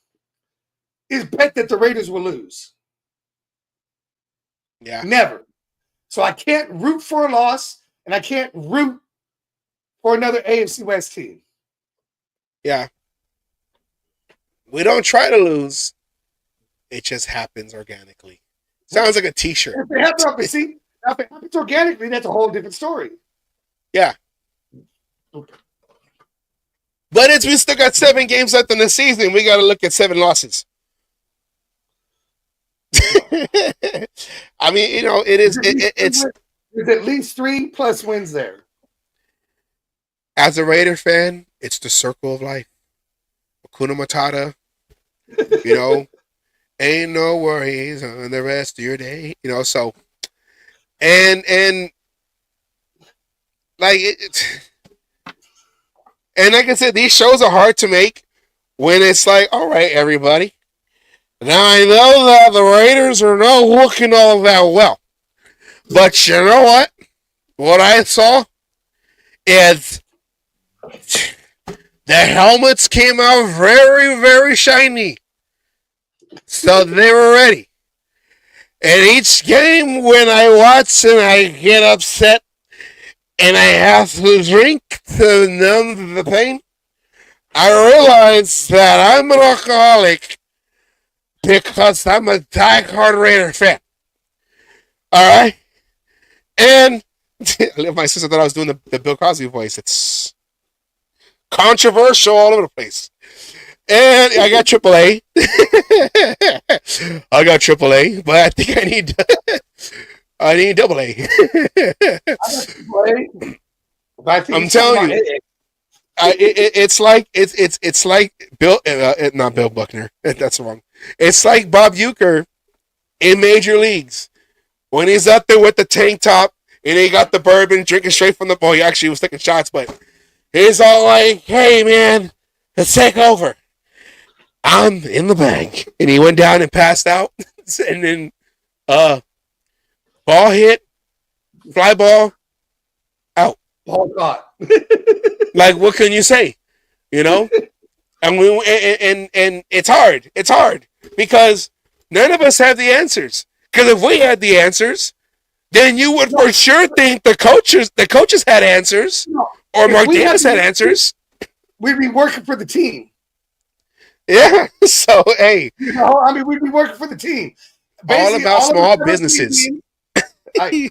is bet that the Raiders will lose. Yeah. Never. So I can't root for a loss, and I can't root for another AFC West team. Yeah. We don't try to lose. It just happens organically. Sounds like a t-shirt. If it happens organically, that's a whole different story. Yeah. But we still got 7 games left in the season. We got to look at 7 losses. I mean, it's there's at least 3+ wins there. As a Raider fan, it's the circle of life. Hakuna Matata, ain't no worries on the rest of your day, so, and like and like I said, these shows are hard to make when it's like, all right, everybody, now I know that the Raiders are not looking all that well, but you know what? What I saw is the helmets came out very, very shiny. So they were ready. And each game when I watch and I get upset and I have to drink to numb the pain, I realize that I'm an alcoholic because I'm a diehard Raider fan. Alright? And my sister thought I was doing the Bill Cosby voice. It's controversial all over the place. And I got AAA. I got AAA, but I think I need AA. I'm telling you, it's like Bill, not Bill Buckner. That's wrong. It's like Bob Uecker in major leagues when he's up there with the tank top and he got the bourbon, drinking straight from the bowl. He actually was taking shots, but he's all like, "Hey man, let's take over. I'm in the bag," and he went down and passed out, and then ball hit, fly ball, out. Oh God! Like, what can you say? You know, and it's hard. It's hard because none of us have the answers. Because if we had the answers, then you would for sure think the coaches had answers, or Mark Davis had answers. We'd be working for the team. Yeah. So hey, I mean, we'd be working for the team. Basically, all about small businesses. I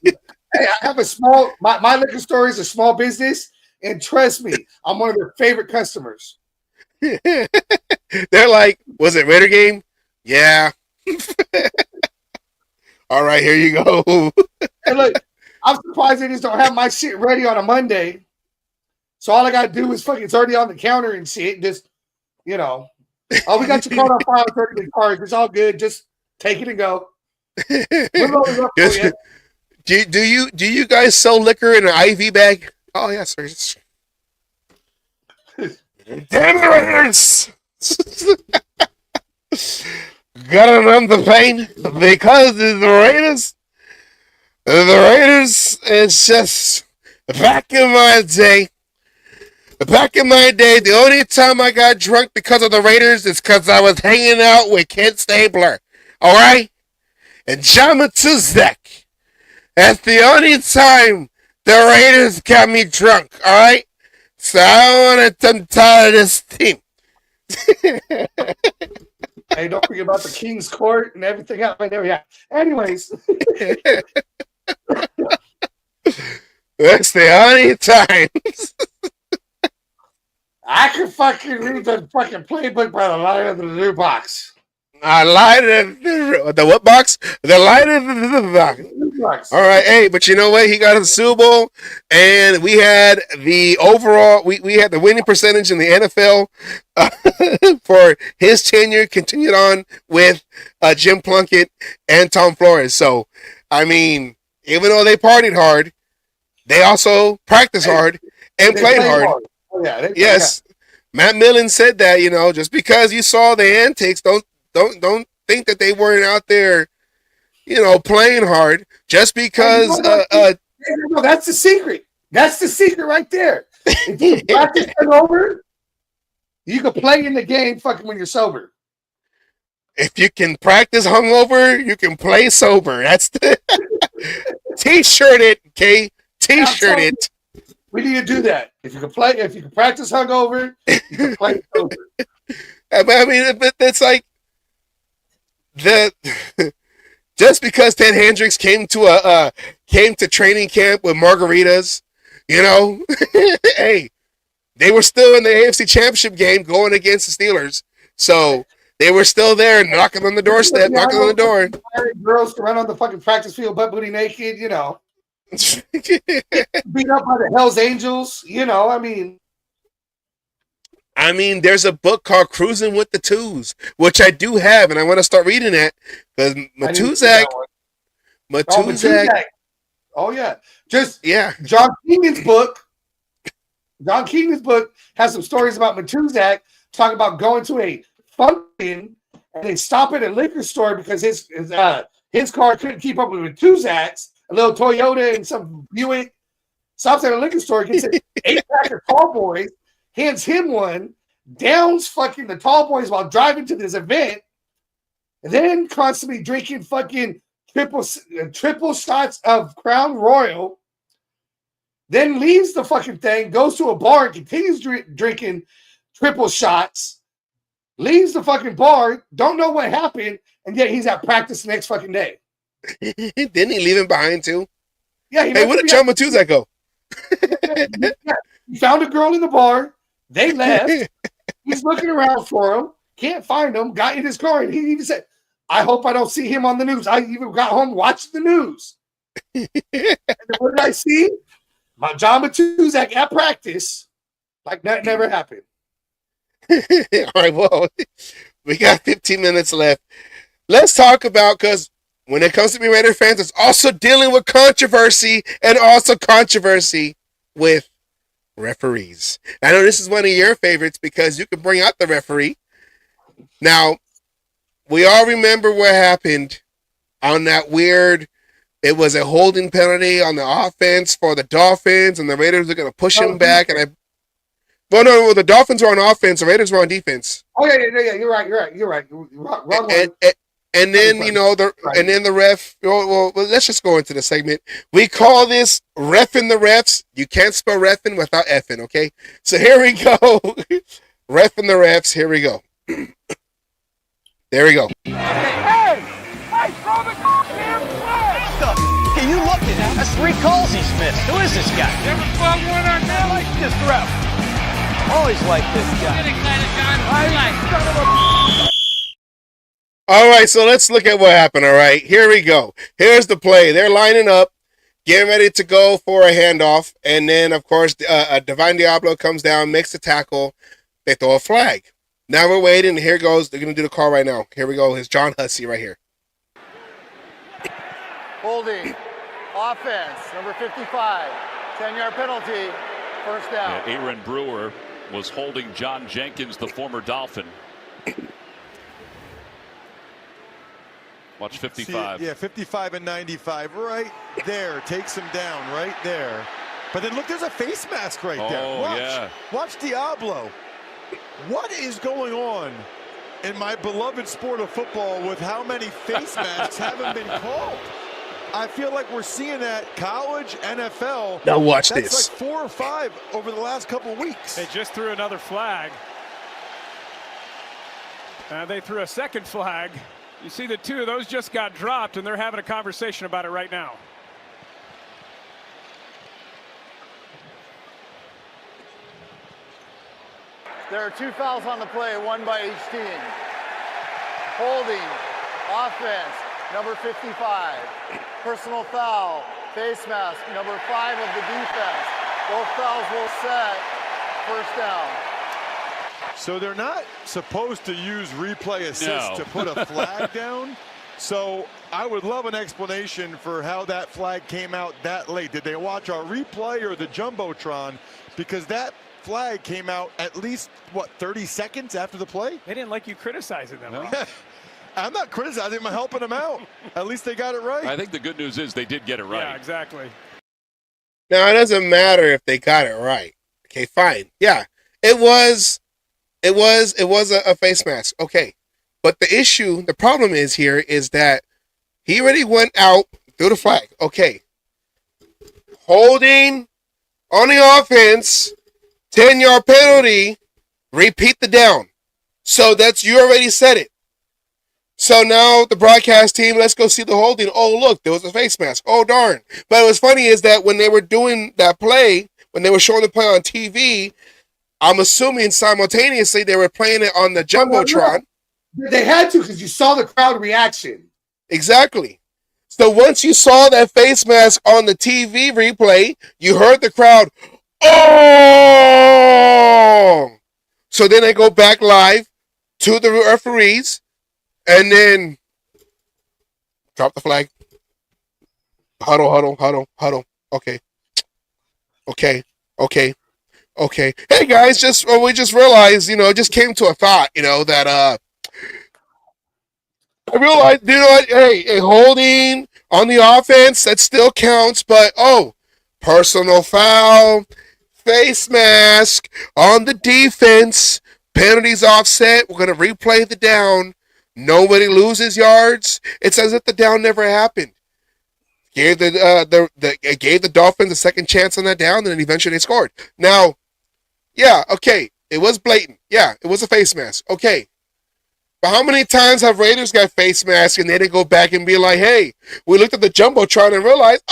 have a small. My liquor store is a small business, and trust me, I'm one of their favorite customers. They're like, "Was it Raider game?" Yeah. All right, here you go. And look, I'm surprised they just don't have my shit ready on a Monday. So all I gotta do is it's already on the counter and shit. Just we got your card on file, 30 cards. It's all good. Just take it and go. Do you guys sell liquor in an IV bag? Oh yes, sir. Damn it, Raiders! Gotta numb the pain because the Raiders. The Raiders is just back in my day. Back in my day, the only time I got drunk because of the Raiders is because I was hanging out with Kent Stabler. All right? And John Matuzek. That's the only time the Raiders got me drunk. All right? So I want to tired of this team. Hey, don't forget about the King's Court and everything else. Yeah. Anyways. That's the only time. I can fucking read the fucking playbook by the light of the new box. I lied in the what box? The light in the box. All right, hey, but you know what? He got a Super Bowl, and we had the overall. We had the winning percentage in the NFL for his tenure. Continued on with Jim Plunkett and Tom Flores. So, I mean, even though they partied hard, they also practiced hard and played hard. Oh, yeah, yes, yeah. Matt Millen said that, just because you saw the antics, don't think that they weren't out there, playing hard. Just because that's the secret. That's the secret right there. If you practice hungover, you can play in the game fucking when you're sober. If you can practice hungover, you can play sober. That's the T-shirt it, okay? T-shirt it. We need to do that. If you can practice hungover, you can play sober. I mean, it's like just because Ted Hendricks came to training camp with margaritas, hey, they were still in the AFC Championship game going against the Steelers, so they were still there, knocking on the doorstep, knocking on the door. Girls to run on the fucking practice field, butt booty naked, beat up by the Hells Angels, I mean, there's a book called Cruising with the Twos, which I do have, and I want to start reading that because Matuzak. Oh yeah, John Keenan's book. John Keenan's book has some stories about Matuzak talking about going to a function and they stop at a liquor store because his car couldn't keep up with Matuzak's. A little Toyota and some Buick stops at a liquor store, gets an 8-pack of Tall Boys, hands him one, downs fucking the Tall Boys while driving to this event, and then constantly drinking fucking triple shots of Crown Royal, then leaves the fucking thing, goes to a bar and continues drinking triple shots, leaves the fucking bar, don't know what happened, and yet he's at practice the next fucking day. Didn't he leave him behind too? Yeah, he Hey, where did John Matuzak go? He found a girl in the bar. They left. He's looking around for him. Can't find him. Got in his car, and he even said, "I hope I don't see him on the news." I even got home watching the news. And then what did I see? My John Matuzak at practice, like that never happened. All right, well, we got 15 minutes left. Let's talk about, because when it comes to being Raider fans, it's also dealing with controversy and also controversy with referees. I know this is one of your favorites because you can bring out the referee. Now, we all remember what happened on that weird, it was a holding penalty on the offense for the Dolphins, and the Raiders are going to push him back. And well, the Dolphins were on offense, the Raiders were on defense. Oh yeah, you're right. Wrong one. And then the ref. Well, let's just go into the segment. We call this reffing the refs. You can't spell reffing without effing. Okay, so here we go. Reffing the refs. Here we go. There we go. Hey, throw the goddamn flag! Can you look at that? That's 3 calls he's missed. Who is this guy? Never fought one on that. I like this ref. Always like this guy. All right, so let's look at what happened. All right, here we go. Here's the play. They're lining up, getting ready to go for a handoff, and then, of course, Divine Diablo comes down, makes the tackle. They throw a flag. Now we're waiting, and here goes. They're going to do the call right now. Here we go. Here's John Hussey right here. Holding. Offense. Number 55. 10-yard penalty. First down. Yeah, Aaron Brewer was holding John Jenkins, the former Dolphin. Watch 55. See, yeah, 55 and 95 right there. Takes him down right there. But then look, there's a face mask right there. Watch Diablo. What is going on in my beloved sport of football with how many face masks haven't been called? I feel like we're seeing that college, NFL. Now watch that's this. Like 4 or 5 over the last couple weeks. They just threw another flag. They threw a second flag. You see the 2 of those just got dropped, and they're having a conversation about it right now. There are 2 fouls on the play, 1 by each team. Holding. Offense. Number 55. Personal foul. Face mask. Number 5 of the defense. Both fouls will set. First down. So they're not supposed to use replay assist to put a flag down. So I would love an explanation for how that flag came out that late. Did they watch our replay or the Jumbotron? Because that flag came out at least, 30 seconds after the play? They didn't like you criticizing them. Huh? I'm not criticizing them, I'm helping them out. At least they got it right. I think the good news is they did get it right. Yeah, exactly. Now, it doesn't matter if they got it right. Okay, fine. Yeah, it was a face mask. Okay. But the problem is here is that he already went out through the flag. Okay. Holding on the offense, 10-yard penalty, repeat the down. So you already said it. So now the broadcast team, let's go see the holding. Oh, look, there was a face mask. Oh, darn. But what's funny is that when they were doing that play, when they were showing the play on TV, I'm assuming simultaneously they were playing it on the Jumbotron. They had to because you saw the crowd reaction. Exactly. So once you saw that face mask on the TV replay, you heard the crowd, oh! So then they go back live to the referees and then drop the flag. Huddle. Okay. Hey guys, we just realized, it just came to a thought, that I realized, what? Hey, holding on the offense, that still counts, but personal foul, face mask on the defense, penalties offset, we're gonna replay the down. Nobody loses yards. It's as if the down never happened. Gave the Dolphins a second chance on that down, and then eventually they scored. Now, yeah, okay, it was blatant. Yeah, it was a face mask. Okay. But how many times have Raiders got face masks and they didn't go back and be like, hey, we looked at the Jumbotron and realized,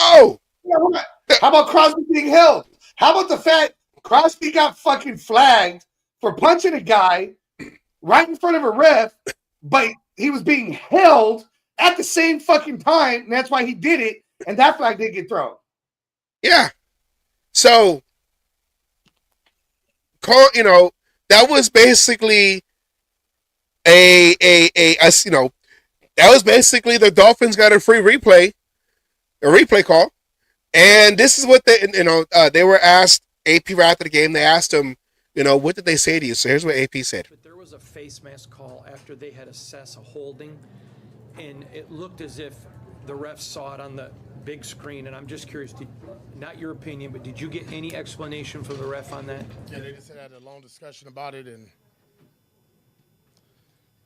Yeah, what? How about Crosby being held? How about the fact Crosby got fucking flagged for punching a guy right in front of a ref, but he was being held at the same fucking time, and that's why he did it, and that flag didn't get thrown. Yeah. So, that was basically that was basically the Dolphins got a free replay call. And this is what they were asked, AP right after the game, they asked him, what did they say to you? So here's what AP said. But there was a face mask call after they had assessed a holding, and it looked as if the refs saw it on the big screen, and I'm just curious, not your opinion, but did you get any explanation from the ref on that? Yeah, they just had a long discussion about it, and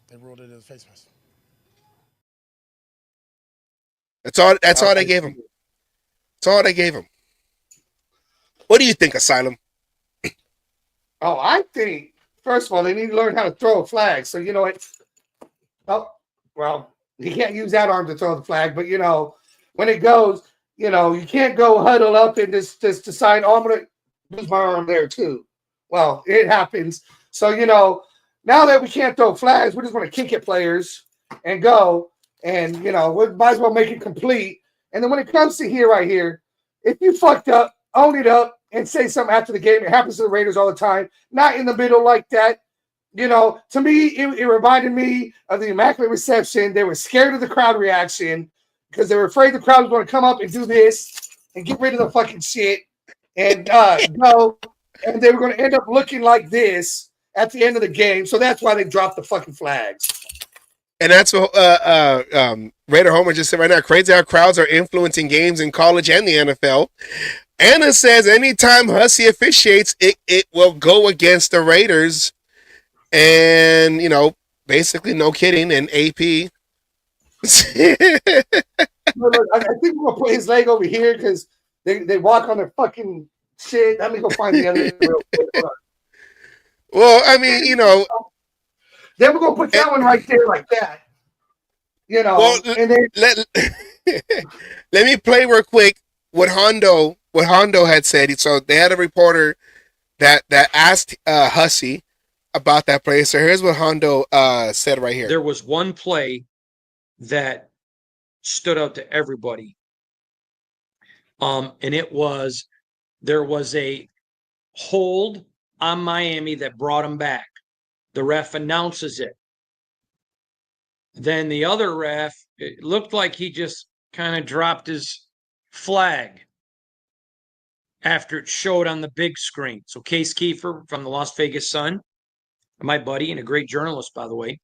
they ruled it as face mask. That's all they gave him. That's all they gave him. What do you think, Asylum? Oh, I think, first of all, they need to learn how to throw a flag. So, you know what? Oh, well, you can't use that arm to throw the flag, but, when it goes, you can't go huddle up and just decide, I'm going to lose my arm there too. Well, it happens. So, now that we can't throw flags, we're just going to kick at players and go. And, we might as well make it complete. And then when it comes to right here, if you fucked up, own it up and say something after the game. It happens to the Raiders all the time. Not in the middle like that. To me, it reminded me of the Immaculate Reception. They were scared of the crowd reaction because they were afraid the crowd was going to come up and do this and get rid of the fucking shit and go. And they were going to end up looking like this at the end of the game. So that's why they dropped the fucking flags. And that's what Raider Homer just said right now. Crazy how crowds are influencing games in college and the NFL. Anna says anytime Hussey officiates, it will go against the Raiders. And, basically no kidding. And AP. I think we're going to put his leg over here because they walk on their fucking shit. Let me go find the other real quick. Well, I mean, Then we're going to put that one right there like that. Well, and then let me play real quick what Hondo had said. So they had a reporter that asked Hussey about that play. So here's what Hondo said right here. There was one play that stood out to everybody. And there was a hold on Miami that brought him back. The ref announces it. Then the other ref, it looked like he just kind of dropped his flag after it showed on the big screen. So Case Kiefer from the Las Vegas Sun, my buddy and a great journalist, by the way,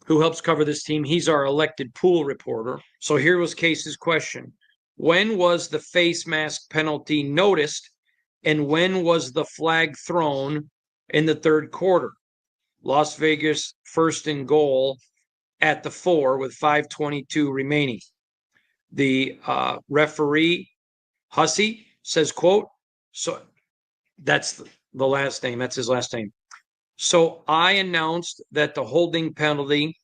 who helps cover this team. He's our elected pool reporter. So here was Case's question. When was the face mask penalty noticed, and when was the flag thrown in the third quarter? Las Vegas first and goal at the 4 with 5:22 remaining. The referee, Hussey, says, quote, so that's the last name. That's his last name. So I announced that the holding penalty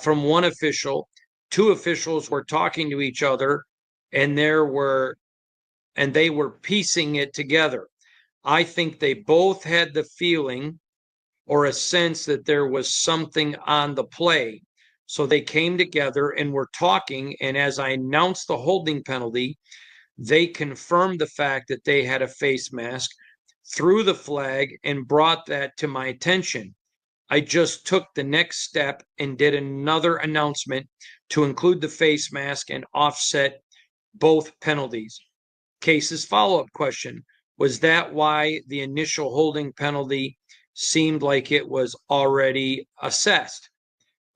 from one official, two officials were talking to each other, and they were piecing it together. I think they both had the feeling or a sense that there was something on the play. So they came together and were talking. And as I announced the holding penalty, they confirmed the fact that they had a face mask, threw the flag, and brought that to my attention. I just took the next step and did another announcement to include the face mask and offset both penalties. Case's follow-up question, was that why the initial holding penalty seemed like it was already assessed?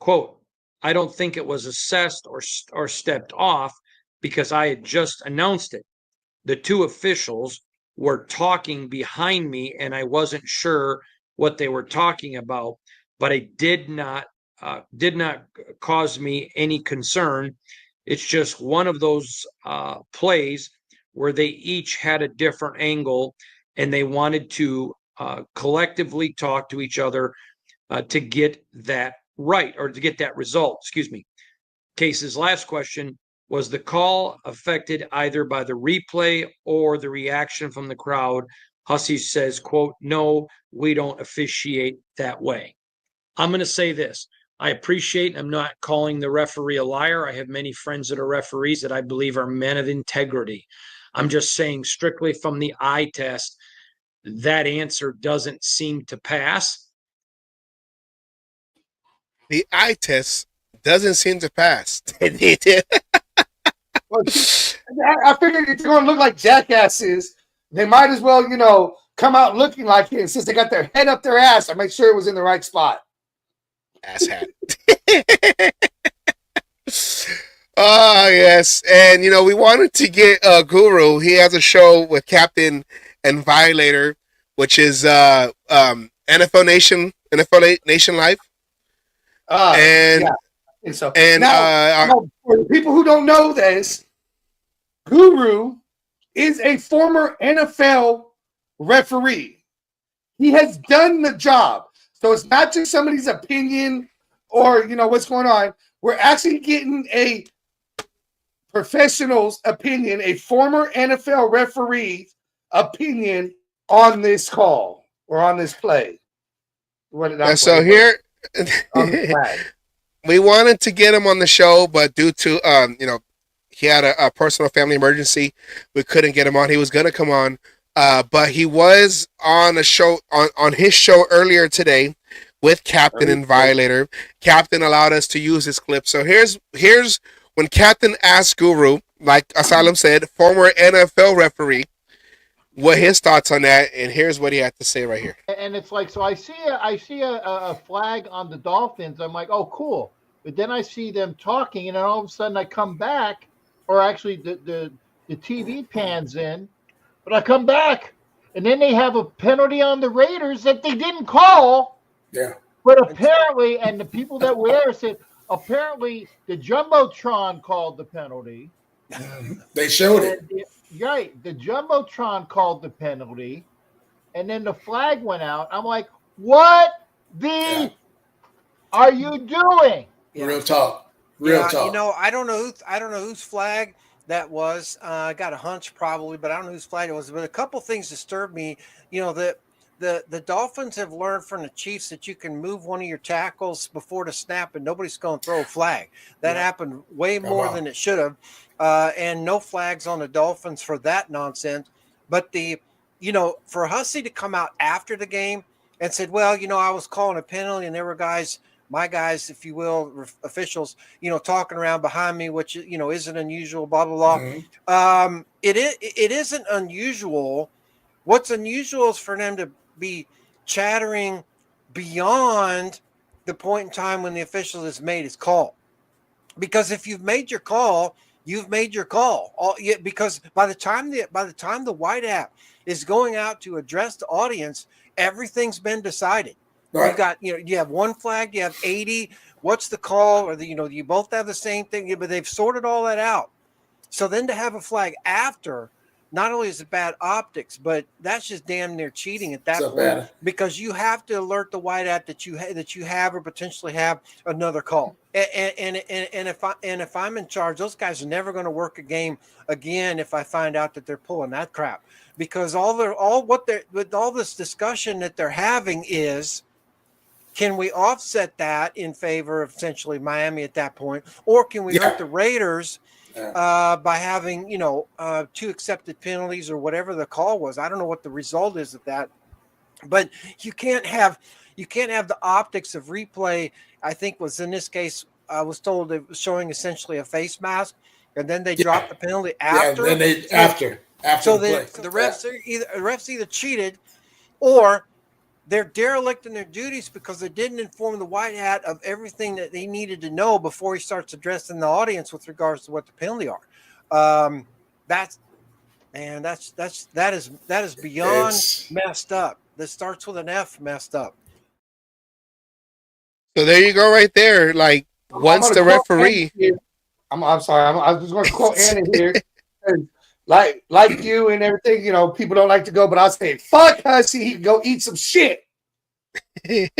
Quote, I don't think it was assessed or stepped off because I had just announced it. The two officials were talking behind me and I wasn't sure what they were talking about, but it did not cause me any concern. It's just one of those plays where they each had a different angle and they wanted to collectively talk to each other to get that right, or to get that result. Excuse me. Case's last question, Was the call affected either by the replay or the reaction from the crowd? Hussey says, quote, no, we don't officiate that way. I'm going to say this. I appreciate, I'm not calling the referee a liar. I have many friends that are referees that I believe are men of integrity. I'm just saying strictly from the eye test, that answer doesn't seem to pass. The eye test doesn't seem to pass. Well, I figured if they're going to look like jackasses, they might as well, come out looking like it. And since they got their head up their ass, I made sure it was in the right spot. Ass hat. Yes. And, we wanted to get Guru. He has a show with Captain and Violator, which is NFL Nation Live. And so. And now, for the people who don't know this, Guru is a former NFL referee. He has done the job. So it's not just somebody's opinion or, what's going on. We're actually getting a professional's opinion, a former NFL referee's opinion on this call or on this play. So here, we wanted to get him on the show, but due to, he had a personal family emergency, we couldn't get him on. He was going to come on, but he was on a show, on his show earlier today with Captain and Violator. Captain allowed us to use his clip. So here's when Captain asked Guru, like Asylum said, former NFL referee, what his thoughts on that, and here's what he had to say right here. And it's like, so I see a flag on the Dolphins. I'm like, oh, cool. But then I see them talking, and then all of a sudden I come back, or actually the TV pans in, but I come back, and then they have a penalty on the Raiders that they didn't call. Yeah. But apparently, and the people that were there said, apparently the Jumbotron called the penalty. They showed it. Right. The Jumbotron called the penalty, and then the flag went out. I'm like, what are you doing? Yeah. Real talk. Real talk. I don't know whose flag that was. I got a hunch probably, but I don't know whose flag it was. But a couple things disturbed me. The Dolphins have learned from the Chiefs that you can move one of your tackles before the snap and nobody's going to throw a flag. That happened way more than it should have. And no flags on the Dolphins for that nonsense. But for Hussey to come out after the game and said, well, I was calling a penalty and there were my guys, if you will, officials, talking around behind me, which, isn't unusual, blah, blah, blah. Mm-hmm. It isn't unusual. What's unusual is for them to be chattering beyond the point in time when the official has made his call. Because if you've made your call, you've made your call. Because by the time the white hat is going out to address the audience, everything's been decided. Right. You've got, you have one flag, you have 80. What's the call? Or you both have the same thing, but they've sorted all that out. So then to have a flag after, not only is it bad optics, but that's just damn near cheating at that point, because you have to alert the white hat that you have or potentially have another call. And if I'm in charge, those guys are never going to work a game again if I find out that they're pulling that crap, because with all this discussion that they're having is, can we offset that in favor of essentially Miami at that point, or can we hurt the Raiders? By having, 2 accepted penalties or whatever the call was. I don't know what the result is of that, but you can't have the optics of replay. I think was in this case, I was told it was showing essentially a face mask, and then they dropped the penalty after. Yeah, then after. So the refs either cheated, or they're derelict in their duties because they didn't inform the white hat of everything that they needed to know before he starts addressing the audience with regards to what the penalty are. That is beyond messed up. That starts with an F, messed up. So there you go, right there. Like once the referee, I'm sorry. I was just going to quote Anna here. Like you and everything, people don't like to go, but I'll say, fuck Hussey, he can go eat some shit. And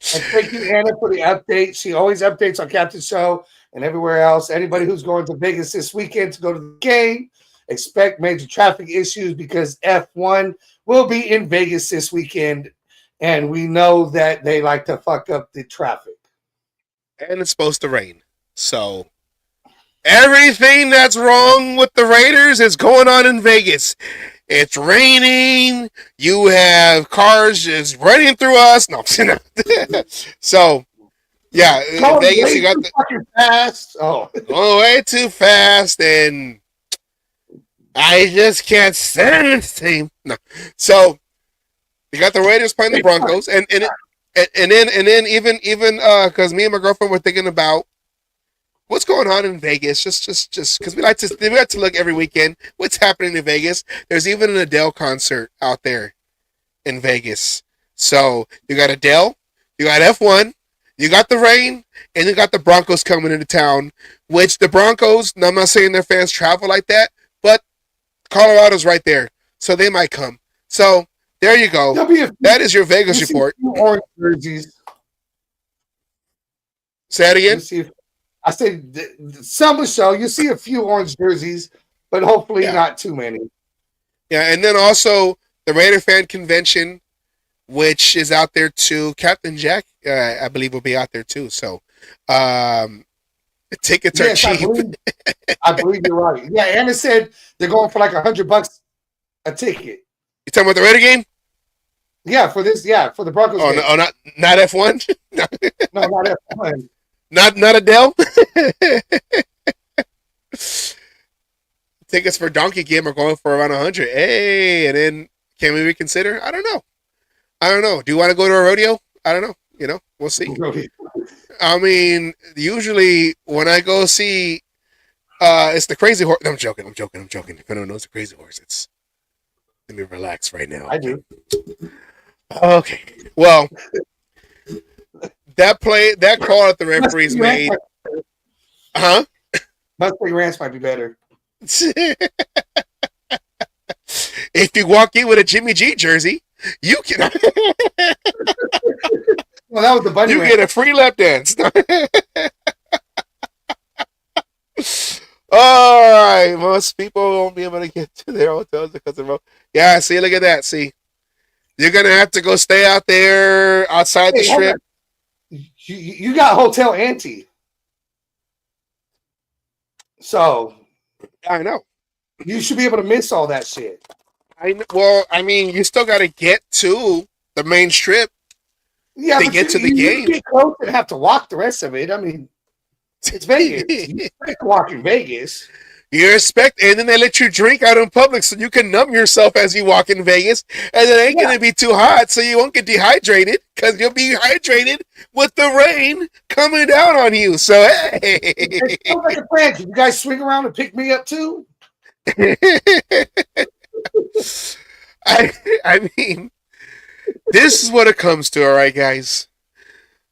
thank you, Anna, for the update. She always updates on Captain's Show. and everywhere else. Anybody who's going to Vegas this weekend to go to the game, expect major traffic issues because F1 will be in Vegas this weekend, and we know that they like to fuck up the traffic. And it's supposed to rain. So everything that's wrong with the Raiders is going on in Vegas. It's raining. You have cars just running through us. No, so yeah, in Vegas you got the fucking fast. Oh, going way too fast, and I just can't stand this team. No, so you got the Raiders playing the Broncos, and then even because me and my girlfriend were thinking about what's going on in Vegas, just because we like to look every weekend what's happening in Vegas. There's even an Adele concert out there in Vegas. So you got Adele, you got F1, you got the rain, and you got the Broncos coming into town. Which the Broncos, I'm not saying their fans travel like that, but Colorado's right there, so they might come. So there you go. That is your Vegas report. Orange jerseys. Say that again. I said the summer show. You see a few orange jerseys, but hopefully not too many. Yeah, and then also the Raider fan convention, which is out there too. Captain Jack, I believe, will be out there too. So tickets are cheap. I believe you're right. Yeah, Anna said they're going for like $100 a ticket. You talking about the Raider game? Yeah, for this. Yeah, for the Broncos. Oh, game. no, not F1. No, not F1. Not Adele. Tickets for Donkey Game are going for around 100. Hey, and then can we reconsider? I don't know. Do you want to go to a rodeo? I don't know. We'll see. I mean, usually when I go see, it's the Crazy Horse. No, I'm joking. If anyone knows the Crazy Horse, let me relax right now. I do. Okay. Well, that call that the referees made. Huh? Mustang Ranch might be better. If you walk in with a Jimmy G jersey, you can. Well, that was the bunny. You ranch. get a free lap dance. All right, most people won't be able to get to their hotels because of the road. Yeah, see, look at that. See, you're gonna have to go stay out there outside the strip. You got hotel ante. So I know you should be able to miss all that shit. I mean, you still got to get to the main strip. Yeah, to get to the game. You get close and have to walk the rest of it. I mean, it's Vegas. You expect to walk in Vegas. And then they let you drink out in public so you can numb yourself as you walk in Vegas, and it ain't gonna be too hot, so you won't get dehydrated because you'll be hydrated with the rain coming down on you. So hey, it sounds like a plan. Can you guys swing around and pick me up too? I mean, this is what it comes to, all right, guys.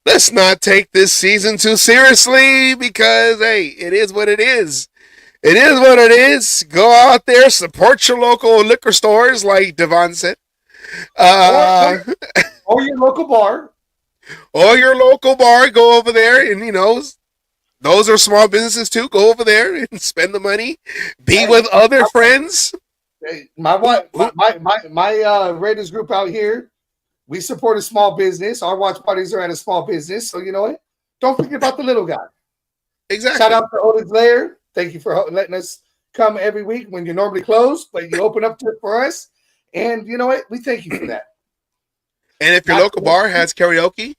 Let's not take this season too seriously because, hey, it is what it is. It is what it is. Go out there, support your local liquor stores, like Devon said. Or your local bar. Or your local bar. Go over there and, those are small businesses too. Go over there and spend the money. Be with other friends. My Raiders group out here, we support a small business. Our watch parties are at a small business. So you know what? Don't forget about the little guy. Exactly. Shout out to Otis Lair. Thank you for letting us come every week when you're normally closed, but you open up for us. And you know what? We thank you for that. And if your local bar has karaoke,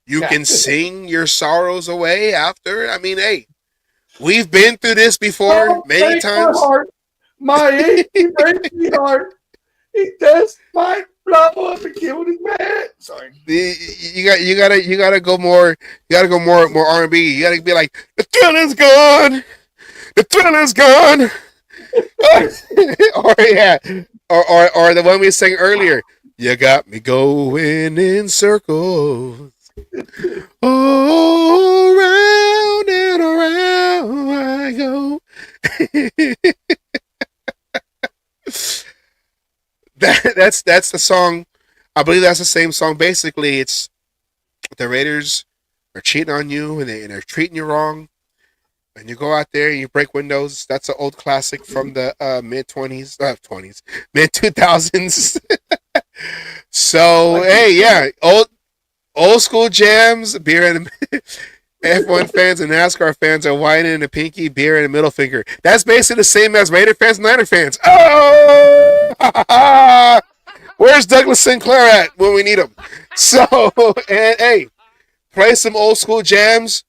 you can sing your sorrows away after. I mean, hey, we've been through this before many times. My achy, breaky heart. He just might blow up and kill his man. Sorry. You gotta go more. You gotta go more R&B. You gotta be like, the thrill is gone. The thrill is gone. or the one we sang earlier. You got me going in circles. All round and around I go. That's the song. I believe that's the same song. Basically, it's the Raiders are cheating on you and they're treating you wrong. and you go out there and you break windows. That's an old classic from the mid 2000s. So hey, yeah, old school jams, beer and F1 fans and NASCAR fans are whining in a pinky, beer and a middle finger. That's basically the same as Raider fans and Niner fans. Oh, where's Douglas Sinclair at when we need him? So, and hey, play some old school jams.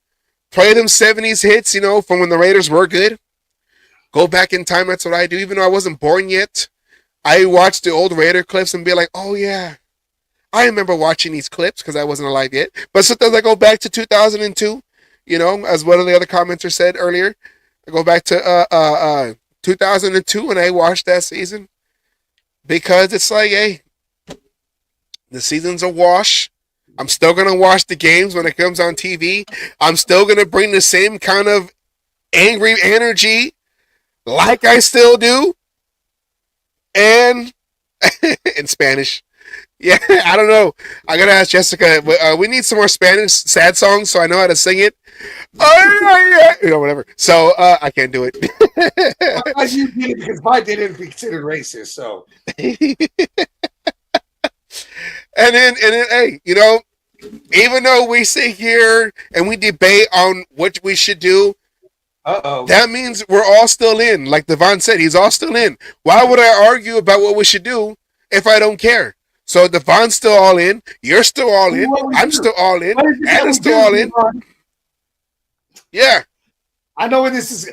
Play them 70s hits, from when the Raiders were good. Go back in time. That's what I do. Even though I wasn't born yet, I watched the old Raider clips and be like, oh, yeah. I remember watching these clips because I wasn't alive yet. But sometimes I go back to 2002, as one of the other commenters said earlier. I go back to 2002 and I watched that season because it's like, hey, the season's a wash. I'm still going to watch the games when it comes on TV. I'm still going to bring the same kind of angry energy like I still do. And in Spanish. Yeah, I don't know. I got to ask Jessica. We need some more Spanish sad songs so I know how to sing it. Whatever. So I can't do it. You did it because mine didn't be considered racist, so. And then, hey, even though we sit here and we debate on what we should do, that means we're all still in. Like Devon said, he's all still in. Why would I argue about what we should do if I don't care? So Devon's still all in. You're still all in. I'm still all in. Anna's still all in. Yeah. I know where this is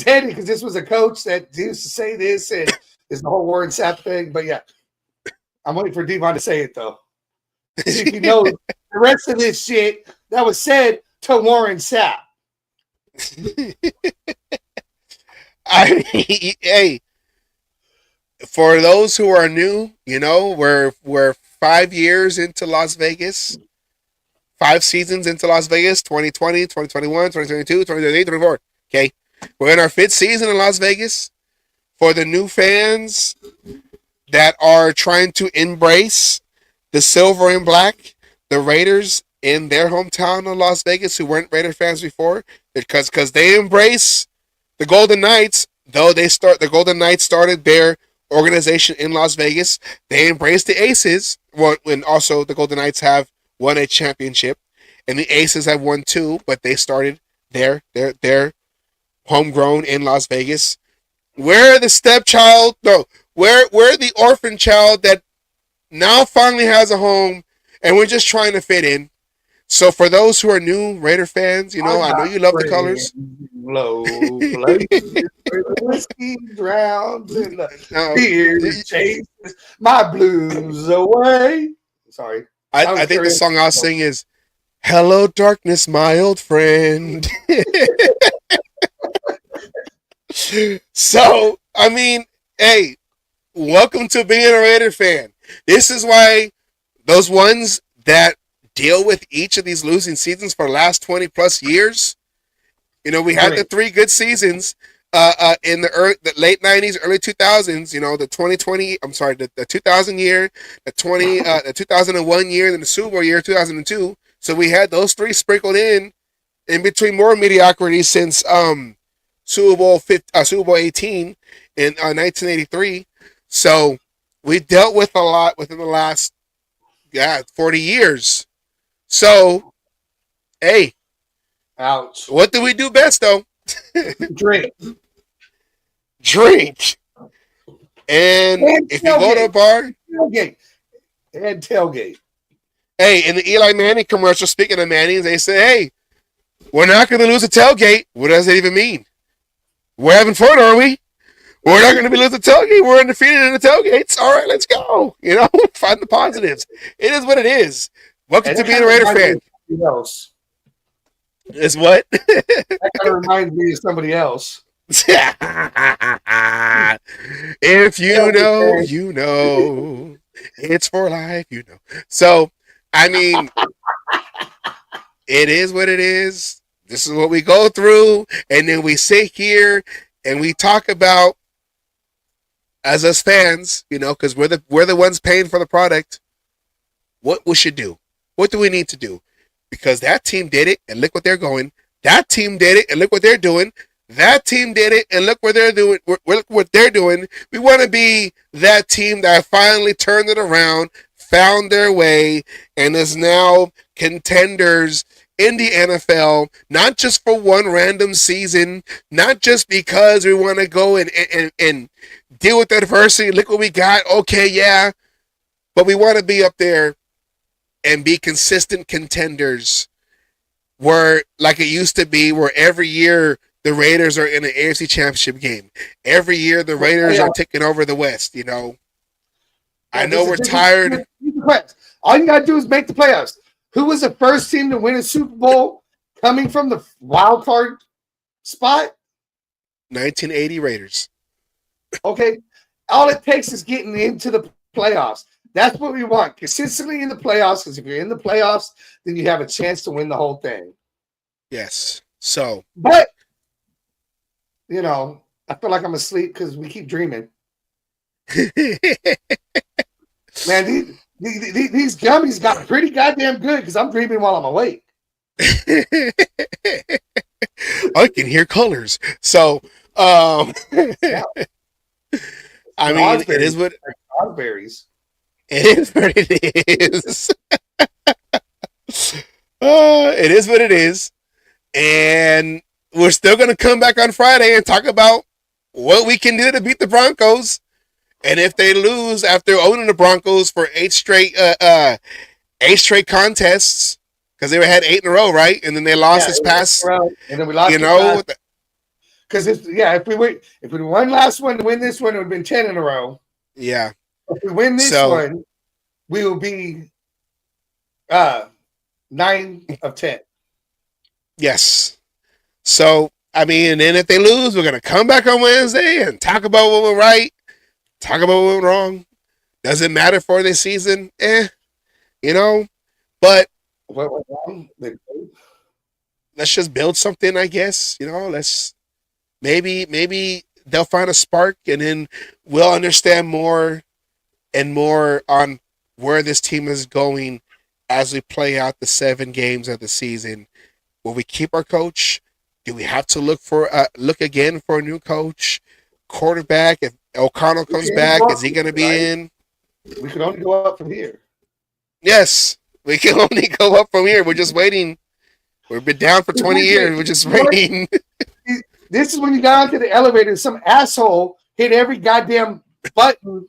headed because this was a coach that used to say this and is the whole Warren Sapp thing. But yeah, I'm waiting for Devon to say it though. See if you know the rest of this shit that was said to Warren Sapp. Hey, for those who are new, we're 5 years into Las Vegas. 5 seasons into Las Vegas, 2020, 2021, 2022, 2023, 2024. Okay. We're in our 5th season in Las Vegas. For the new fans that are trying to embrace the silver and black, the Raiders in their hometown of Las Vegas who weren't Raider fans before, because they embrace the Golden Knights, though the Golden Knights started their organization in Las Vegas. They embrace the Aces, when also the Golden Knights have won a championship, and the Aces have won 2, but they started their homegrown in Las Vegas. We're the stepchild, we're the orphan child that now finally has a home, and we're just trying to fit in. So for those who are new Raider fans, I know you love the colors. Low places where the whiskey drowns and the beer chases my blues away. Sorry. I think the song I'll sing is "Hello Darkness, My Old Friend." So, I mean, hey, welcome to being a Raider fan. This is why those ones that deal with each of these losing seasons for the last 20 plus years, we had the 3 good seasons in the late 90s, early 2000s, the 2000 year, the 2001 year, and the Super Bowl year, 2002. So we had those 3 sprinkled in between more mediocrity since Super Bowl 18 in 1983. So we dealt with a lot within the last 40 years. So, hey, ouch. What do we do best though? Drink. And if you go to a bar, tailgate. Hey, in the Eli Manning commercial, speaking of Mannings, they say, hey, we're not going to lose a tailgate. What does that even mean? We're having fun, are we? We're not going to be losing a tailgate. We're undefeated in the tailgates. All right, let's go. Find the positives. It is what it is. Welcome to being a Raider fan. Else. Is what? That kind of reminds me of somebody else. If you know, you know. It's for life, So, I mean, it is what it is. This is what we go through. And then we sit here and we talk about, as us fans, because we're the ones paying for the product, what we should do. What do we need to do? Because that team did it, and look what they're going. That team did it, and look what they're doing. That team did it, and look what they're doing. Look what they're doing. We want to be that team that finally turned it around, found their way, and is now contenders in the NFL, not just for one random season, not just because we want to go and deal with adversity. Look what we got. Okay, yeah. But we want to be up there and be consistent contenders where, like it used to be, where every year the Raiders are in an AFC Championship game. Every year the Raiders are taking over the West, you know. I know we're tired. All you got to do is make the playoffs. Who was the first team to win a Super Bowl coming from the wild card spot? 1980 Raiders. Okay. All it takes is getting into the playoffs. That's what we want. Consistently in the playoffs, because if you're in the playoffs, then you have a chance to win the whole thing. Yes. So. But, you know, I feel like I'm asleep because we keep dreaming. Man, these gummies got pretty goddamn good because I'm dreaming while I'm awake. I can hear colors. So, I mean, it is what raspberries. It is what it is. It is what it is, and we're still going to come back on Friday and talk about what we can do to beat the Broncos. And if they lose after owning the Broncos for 8 straight contests, because they had 8 in a row, right? And then they lost this past, and then we lost. You know, because if we won last one to win this one, it would have been 10 in a row. Yeah. If we win this one, we will be 9 of 10. Yes. So I mean, and then if they lose, we're gonna come back on Wednesday and talk about what went right. Talk about what went wrong. Does it matter for this season? You know, but what went wrong? Let's just build something, I guess. You know, let's maybe they'll find a spark, and then we'll understand more and more on where this team is going as we play out the 7 games of the season. Will we keep our coach? Do we have to look again for a new coach? Quarterback, if O'Connell comes back, is he going to be in? We can only go up from here. Yes, we can only go up from here. We're just waiting. We've been down for 20 years. We're just waiting. This is when you got onto the elevator and some asshole hit every goddamn button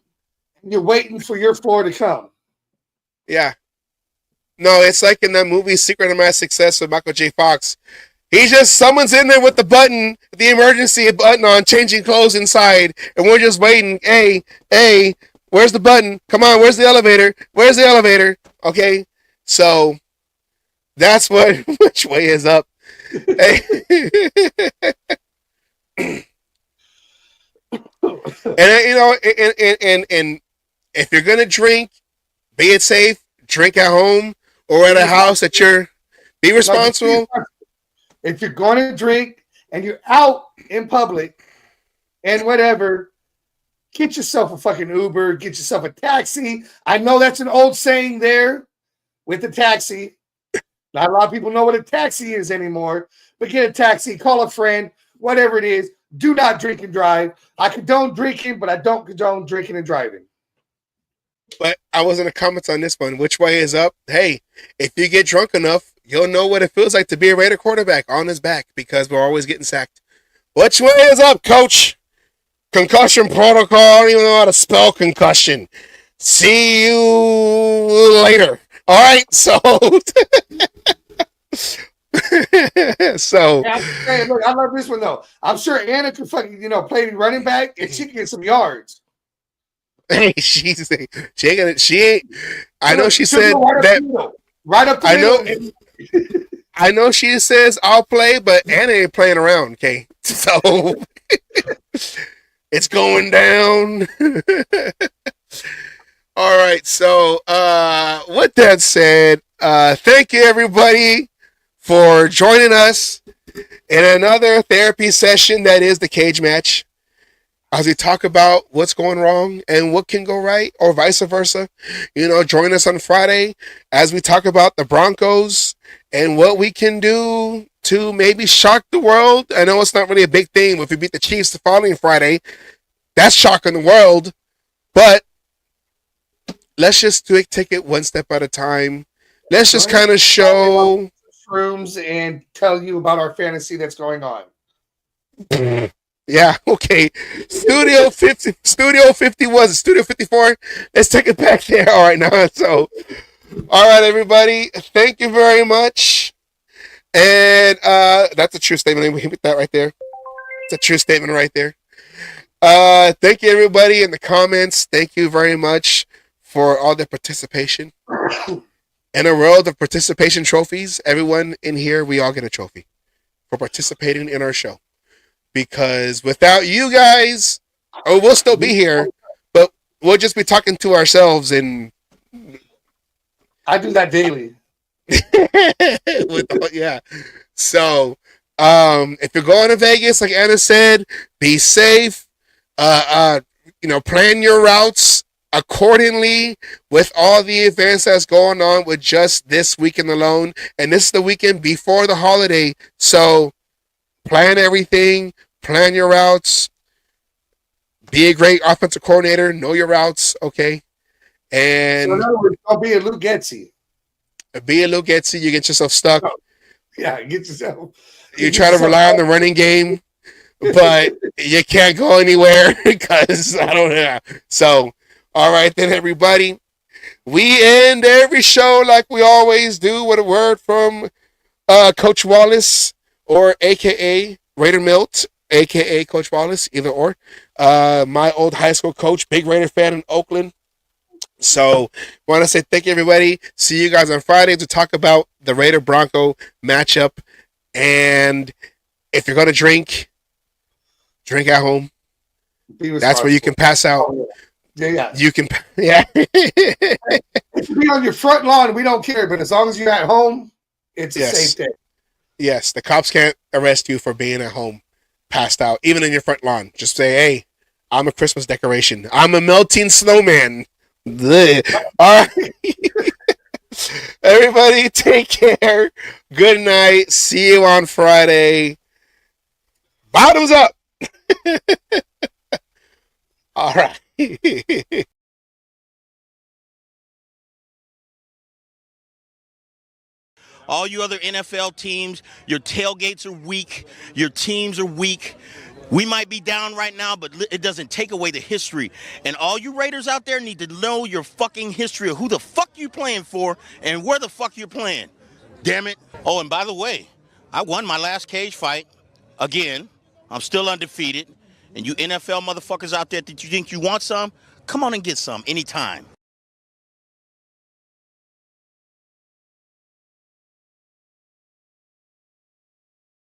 and you're waiting for your floor to come. Yeah. No, it's like in that movie Secret of My Success with Michael J. Fox. Someone's in there with the button, the emergency button on, changing clothes inside, and we're just waiting. Hey, where's the button? Come on, where's the elevator? Where's the elevator? Okay, so that's which way is up. Hey. And you know, and if you're gonna drink, be it safe. Drink at home or at a house that be responsible. If you're going to drink and you're out in public and whatever, get yourself a fucking Uber, get yourself a taxi. I know that's an old saying there with the taxi. Not a lot of people know what a taxi is anymore, but get a taxi, call a friend, whatever it is. Do not drink and drive. I condone drinking, but I don't condone drinking and driving. But I was in the comments on this one. Which way is up? Hey, if you get drunk enough, you'll know what it feels like to be a Raider quarterback on his back because we're always getting sacked. Which way is up, coach? Concussion protocol. I don't even know how to spell concussion. See you later. All right, so. Hey, look, I love this one though. I'm sure Anna could fucking play running back and she can get some yards. Hey, she ain't. I know she said that. Right up the middle. I know she says I'll play, but Anna ain't playing around. Okay, so it's going down. All right. So, with that said, thank you everybody for joining us in another therapy session that is the cage match. as we talk about what's going wrong and what can go right, or vice versa. Join us on Friday as we talk about the Broncos and what we can do to maybe shock the world. I know it's not really a big thing. If we beat the Chiefs the following Friday, that's shocking the world. But let's just take it one step at a time. Let's just kind of show rooms and tell you about our fantasy that's going on. Yeah, okay. Studio 51, Studio 54. Let's take it back there. All right, now. So, all right, everybody. Thank you very much. And that's a true statement. We can put that right there. It's a true statement right there. Thank you, everybody, in the comments. Thank you very much for all the participation. In a world of participation trophies, everyone in here, we all get a trophy for participating in our show. Because without you guys, we'll still be here, but we'll just be talking to ourselves. And I do that daily. Yeah. So, if you're going to Vegas, like Anna said, be safe. Plan your routes accordingly with all the events that's going on with just this weekend alone. And this is the weekend before the holiday. So plan everything, plan your routes, be a great offensive coordinator, know your routes, okay? And so in other words, I'll be a Luke Getzey. Be a Luke Getzey, you get yourself stuck. Yeah, get yourself. You try to rely on the running game, but you can't go anywhere because I don't know. So, all right then, everybody. We end every show like we always do with a word from Coach Wallace, or a.k.a. Raider Milt, a.k.a. Coach Wallace, either or. My old high school coach, big Raider fan in Oakland. So, want to say thank you, everybody. See you guys on Friday to talk about the Raider-Bronco matchup. And if you're going to drink at home. That's where you can pass out. Yeah. You can, yeah. Be on your front lawn, we don't care. But as long as you're at home, it's a safe day. Yes, the cops can't arrest you for being at home, passed out, even in your front lawn. Just say, hey, I'm a Christmas decoration. I'm a melting snowman. All right. Everybody, take care. Good night. See you on Friday. Bottoms up. All right. All you other NFL teams, your tailgates are weak. Your teams are weak. We might be down right now, but it doesn't take away the history. And all you Raiders out there need to know your fucking history of who the fuck you playing for and where the fuck you're playing. Damn it. Oh, and by the way, I won my last cage fight. Again, I'm still undefeated. And you NFL motherfuckers out there that you think you want some, come on and get some anytime.